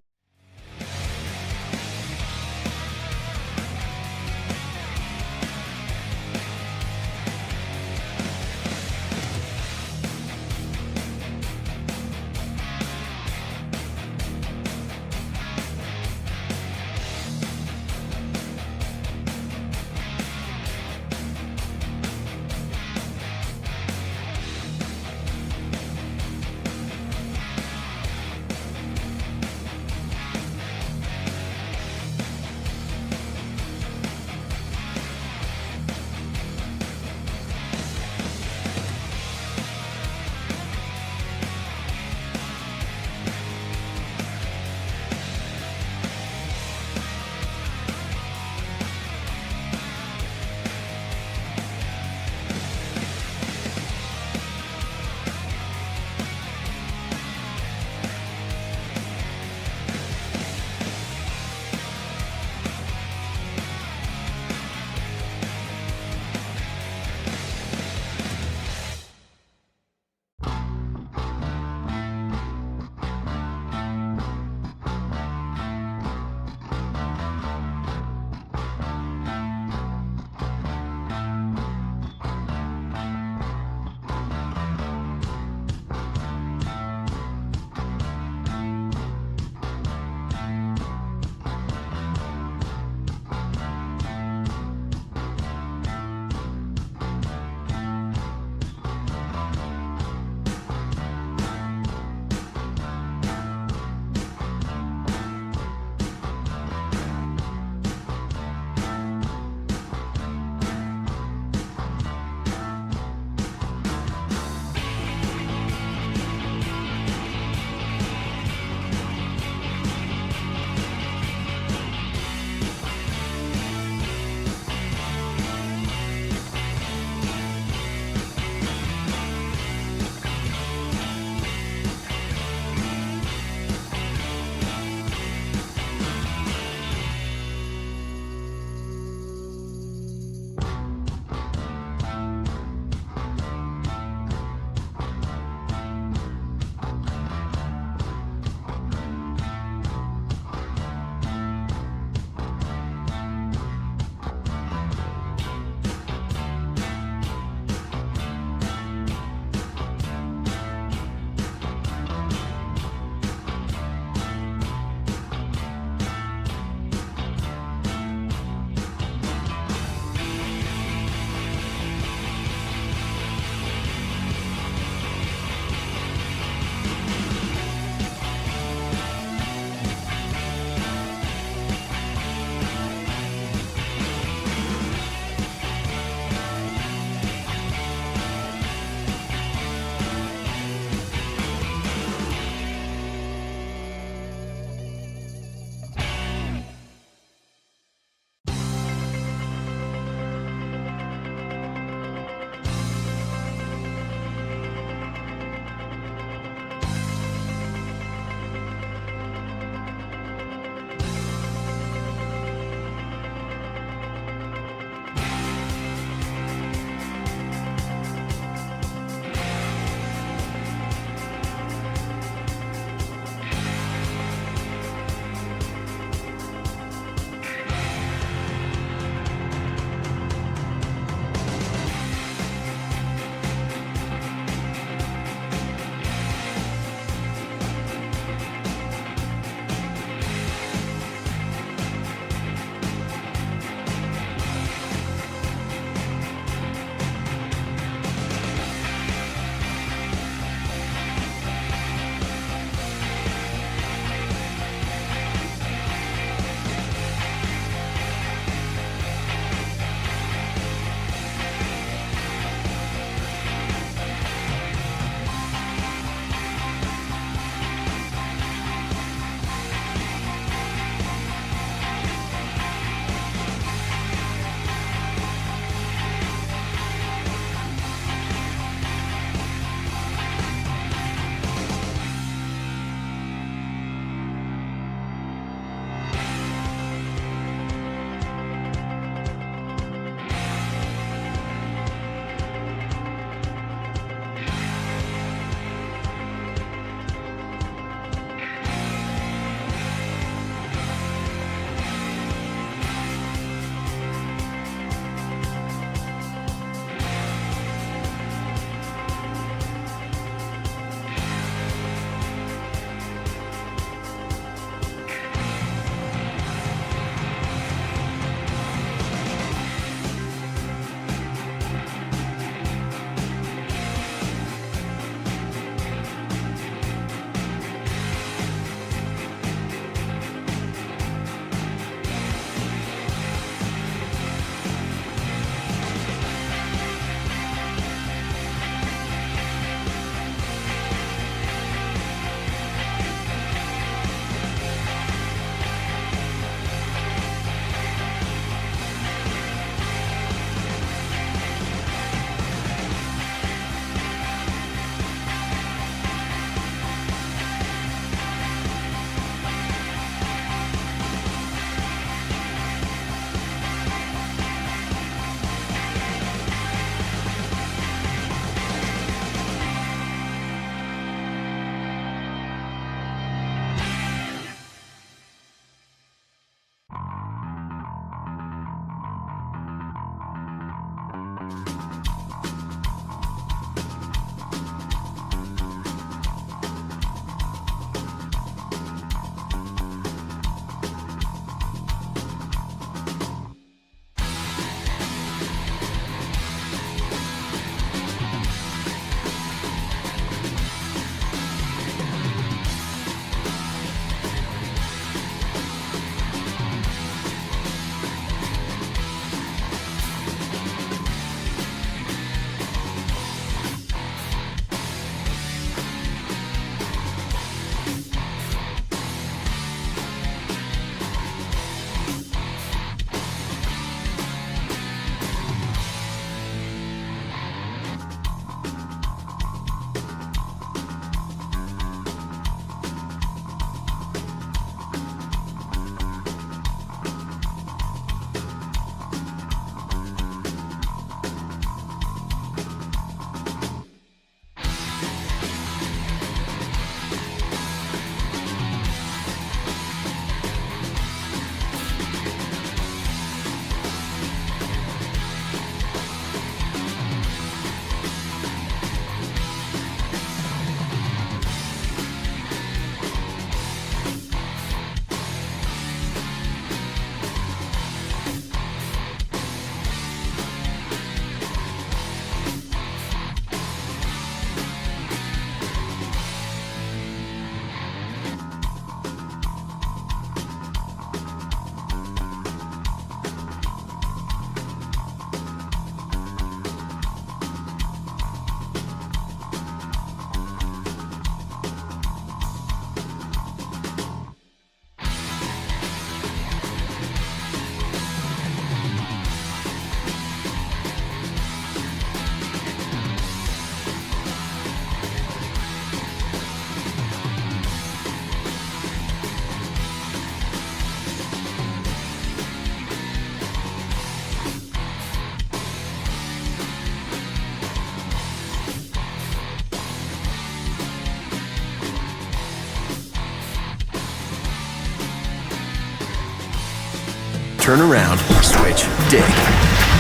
turn around, switch, dig.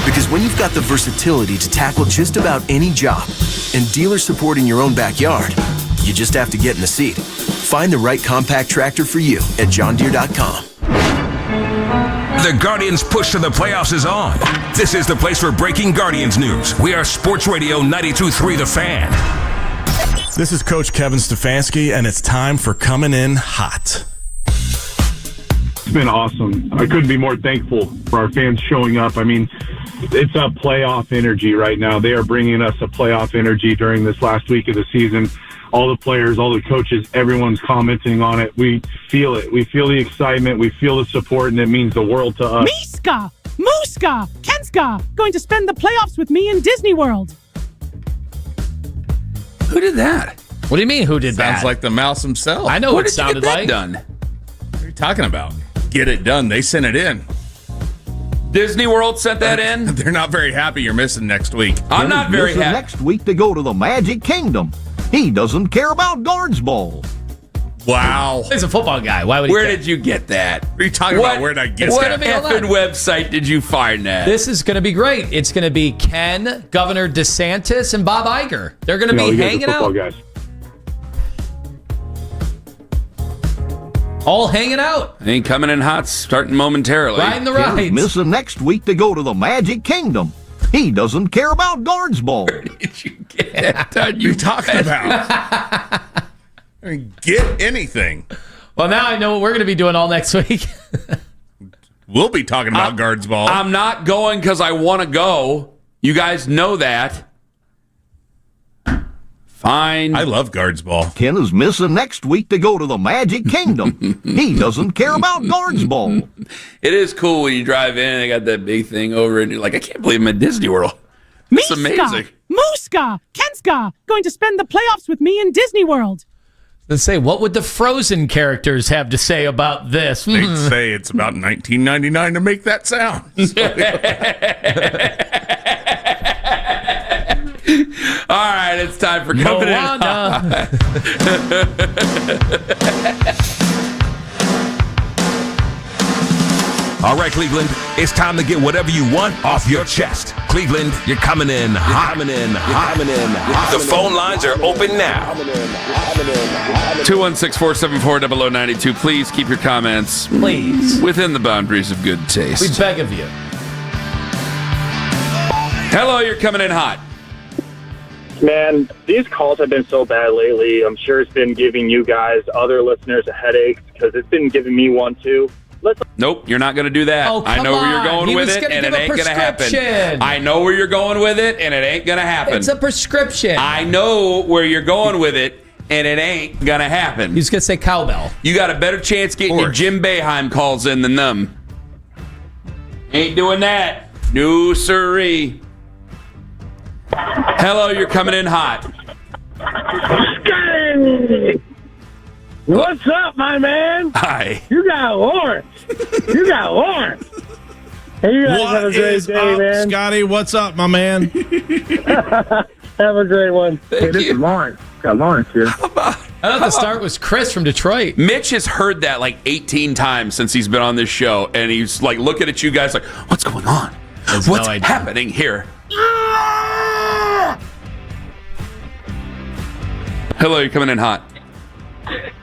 Because when you've got the versatility to tackle just about any job and dealer support in your own backyard, you just have to get in the seat. Find the right compact tractor for you at johndeere.com. The Guardians' push to the playoffs is on. This is the place for breaking Guardians news. We are Sports Radio 92.3 The Fan. This is Coach Kevin Stefanski, and it's time for Coming In Hot. It's been awesome. I couldn't be more thankful for our fans showing up. I mean, it's a playoff energy right now. They are bringing us a playoff energy during this last week of the season. All the players, all the coaches, everyone's commenting on it. We feel it. We feel the excitement. We feel the support, and it means the world to us. Miska, Muska, Kenska, going to spend the playoffs with me in Disney World. Who did that? What do you mean, who did that? Sounds like the mouse himself. I know What what it did you sounded get that like. done? What are you talking about? Get it done. They sent it in. Disney World sent that in? They're not very happy you're missing next week. I'm not very Missing happy. next week to go to the Magic Kingdom. He doesn't care about guards ball. Wow. He's a football guy. Why would he Where care? did you get that? What are you talking about? Where did I get What gonna be- hold effing on. website did you find that? This is going to be great. It's going to be Ken, Governor DeSantis, and Bob Iger. They're going to be hanging out. Guys. All hanging out. Ain't coming in hot, starting momentarily. Riding the He's rides. missing next week to go to the Magic Kingdom. He doesn't care about guards ball. Did you get that done? What are you talking about? I mean, get anything. Well, now I know what we're going to be doing all next week. We'll be talking about guards ball. I'm not going because I want to go. You guys know that. Fine. I love guards ball. Ken is missing next week to go to the Magic Kingdom. He doesn't care about guards ball. It is cool when you drive in and they got that big thing over it and you're like, I can't believe I'm at Disney World. It's amazing. Muska, Kenska, going to spend the playoffs with me in Disney World. Let's say, what would the Frozen characters have to say about this? They'd say it's about $19.99 to make that sound. All right, it's time for Coming In Hot. All right, Cleveland, it's time to get whatever you want off your chest. Cleveland, you're coming in hot. The phone lines are open now. 216-474-0092. Please keep your comments within the boundaries of good taste. We beg of you. Hello, you're coming in hot. Man, these calls have been so bad lately. I'm sure it's been giving you guys, other listeners, a headache because it's been giving me one too. Nope, you're not going to do that. Oh, I come know where you're on. going He with was it, gonna and give it a ain't going to happen. prescription. I know where you're going with it, and it ain't going to happen. It's a prescription. I know where you're going with it, and it ain't going to happen. He's going to say cowbell. You got a better chance getting your Jim Boeheim calls in than them. Ain't doing that. No, sirree. Hello, you're coming in hot. What's up, my man? Hi. You got Lawrence. You got Lawrence. Hey, you guys have a great day, man. Scotty? What's up, my man? Have a great one. Hey, this is Lawrence. Got Lawrence here. I thought the start was Chris from Detroit. Mitch has heard that like 18 times since he's been on this show, and he's like looking at you guys like, what's going on? What's happening here? Hello, you're coming in hot.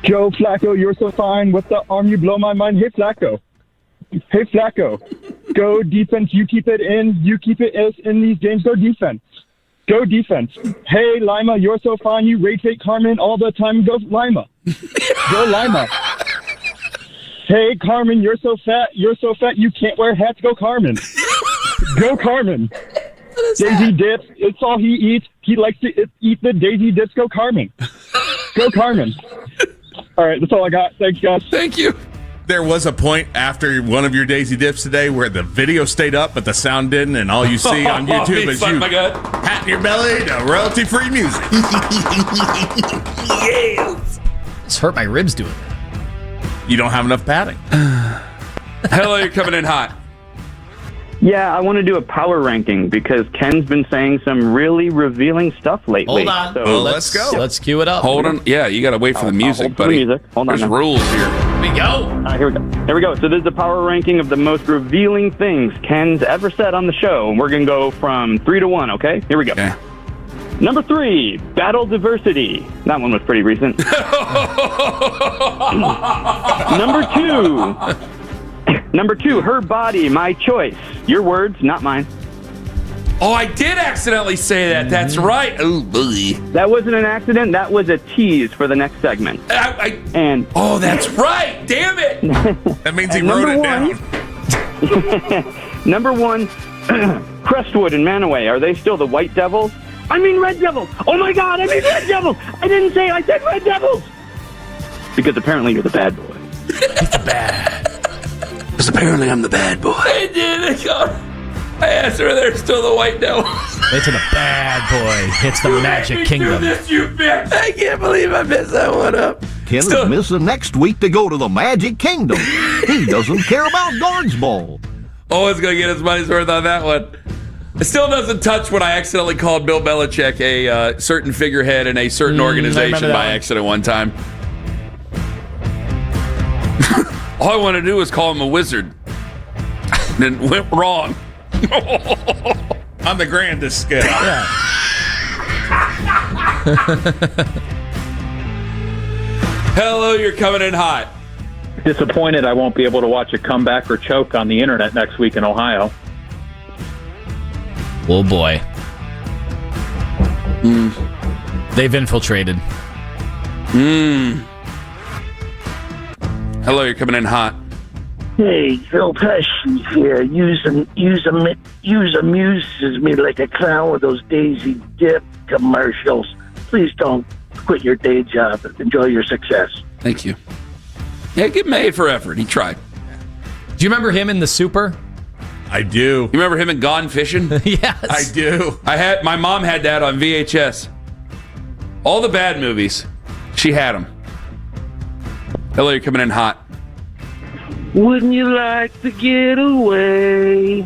Joe Flacco, you're so fine. With the arm, you blow my mind. Hey, Flacco. Hey, Flacco. Go defense. You keep it in. You keep it in these games. Go defense. Go defense. Hey, Lima, you're so fine. You rotate Carmen all the time. Go Lima. Go Lima. Hey, Carmen, you're so fat. You're so fat. You can't wear hats. Go Carmen. Go Carmen. Daisy dips. It's all he eats. He likes to eat the Daisy dips. Go Carmen. Go Carmen. All right, that's all I got. Thanks, guys. Thank you. There was a point after one of your Daisy Dips today where the video stayed up, but the sound didn't, and all you see on YouTube is you patting your belly to royalty-free music. Yes. It's hurt my ribs doing that. You don't have enough padding. Hello, you're coming in hot. Yeah, I want to do a power ranking because Ken's been saying some really revealing stuff lately. Hold on. So let's go. Let's cue it up. Hold on. Yeah, you got to wait for the music, hold for the buddy. music. Hold on There's now. rules here. we go. All right, here we go. So this is a power ranking of the most revealing things Ken's ever said on the show. And we're going to go from 3 to 1, okay? Here we go. Okay. Number 3, battle diversity. That one was pretty recent. Number 2, her body, my choice. Your words, not mine. Oh, I did accidentally say that. That's right. Oh, boy. That wasn't an accident. That was a tease for the next segment. Oh, that's right. Damn it. That means he wrote it down. Number 1, Crestwood and Manaway. Are they still the White Devils? I mean Red Devils. Oh, my God. I mean Red Devils. I didn't say I said Red Devils. Because apparently you're the bad boy. He's the bad. Because apparently I'm the bad boy. I did. I asked her, they're still the White Devils. It's the bad boy. It's the Magic Kingdom. I can't believe I messed that one up. Ken is missing next week to go to the Magic Kingdom. He doesn't care about Guards Ball. Oh, it's going to get his money's worth on that one. It still doesn't touch when I accidentally called Bill Belichick a certain figurehead in a certain organization by accident one time. All I want to do was call him a wizard. And it went wrong. On the grandest scale. Yeah. Hello, you're coming in hot. Disappointed I won't be able to watch a comeback or choke on the internet next week in Ohio. Oh, boy. They've infiltrated. Hello, you're coming in hot. Hey, Phil Pesci here. Use amuses me like a clown with those Daisy Dip commercials. Please don't quit your day job. Enjoy your success. Thank you. Yeah, give him A for effort. He tried. Do you remember him in The Super? I do. You remember him in Gone Fishing? Yes. I do. My mom had that on VHS. All the bad movies, she had them. Hello, you're coming in hot. Wouldn't you like to get away?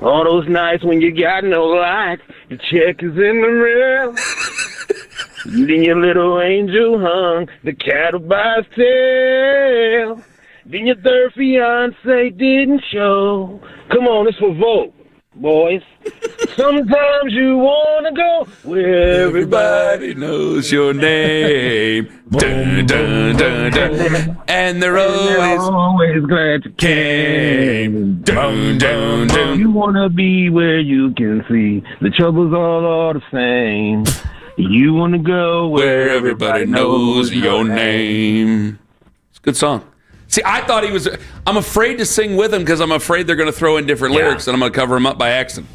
All those nights when you got no light, your check is in the mail. Then your little angel hung the cattle by his tail. Then your third fiance didn't show. Come on, it's for Vogt, boys. Sometimes you want to go where everybody knows your name. Dun, dun, dun, dun. And they're always glad you came. Dun, dun, dun. You want to be where you can see the troubles all are the same. You want to go where everybody knows your name. It's a good song. See, I thought he was... I'm afraid to sing with him because I'm afraid they're going to throw in different lyrics and I'm going to cover him up by accident.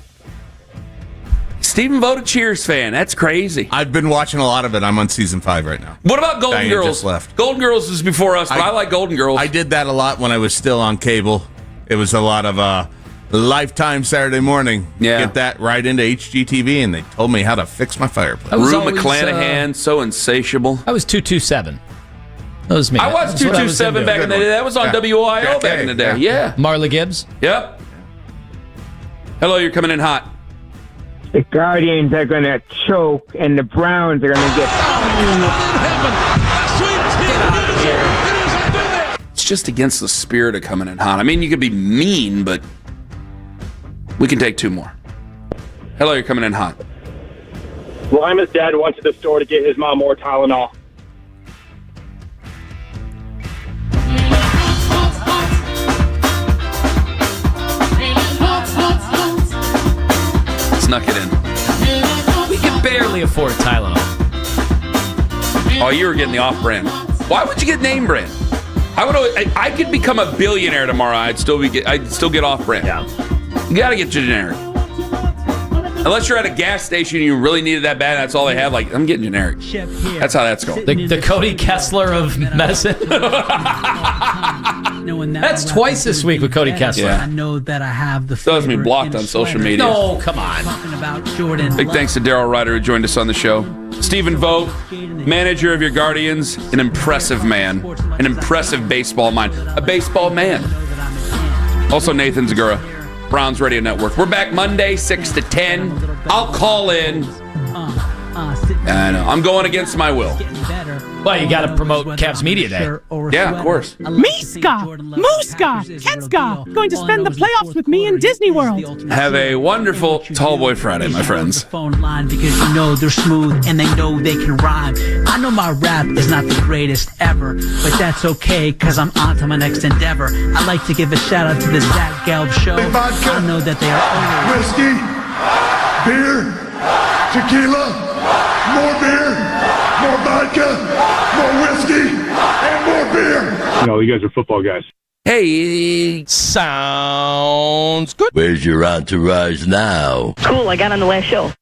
Steven Vogt, a Cheers fan. That's crazy. I've been watching a lot of it. I'm on season 5 right now. What about Golden Diana Girls? just left. Golden Girls was before us, but I like Golden Girls. I did that a lot when I was still on cable. It was a lot of Lifetime Saturday morning. Yeah. Get that right into HGTV, and they told me how to fix my fireplace. Rue McClanahan, so insatiable. I was 227. That was me. I watched 227 back in the day. That was on WOIO back in the day. Yeah. Marla Gibbs? Yep. Hello, you're coming in hot. The Guardians are going to choke, and the Browns are going to get... It's just against the spirit of coming in hot. I mean, you could be mean, but we can take 2 more. Hello, you're coming in hot. Lima's dad went to the store to get his mom more Tylenol. Snuck it in. We can barely afford Tylenol. Oh, you were getting the off-brand. Why would you get name brand? I could become a billionaire tomorrow. I'd still get off-brand. Yeah. You got to get generic. Unless you're at a gas station and you really needed that bad, that's all they have. Like, I'm getting generic. That's how that's going. The Cody Kessler of medicine. That's twice this week with Cody Kessler. Yeah. I know that I have the. Still has me blocked on social media. No, come on. Talking about Jordan. Big thanks to Daryl Ryder who joined us on the show. Steven Vogt, manager of your Guardians, an impressive man, an impressive baseball mind, a baseball man. Also Nathan Zegura, Browns Radio Network. We're back Monday, 6 to 10. I'll call in. I know. I'm going against my will. Well, you got to promote Cavs Media Day. Yeah, of course. Miska, Muska, Kenska, going to spend the playoffs with me in Disney World. Have a wonderful Tall Boy Friday, my friends. Phone line because you know they're smooth and they know they can rhyme. I know my rap is not the greatest ever, but that's okay because I'm on to my next endeavor. I'd like to give a shout out to the Zach Gelb Show. I know that they are whiskey, beer, tequila, more beer, more vodka, more whiskey, and more beer. You know, you guys are football guys. Hey, sounds good. Where's your entourage now? Cool, I got on the last show.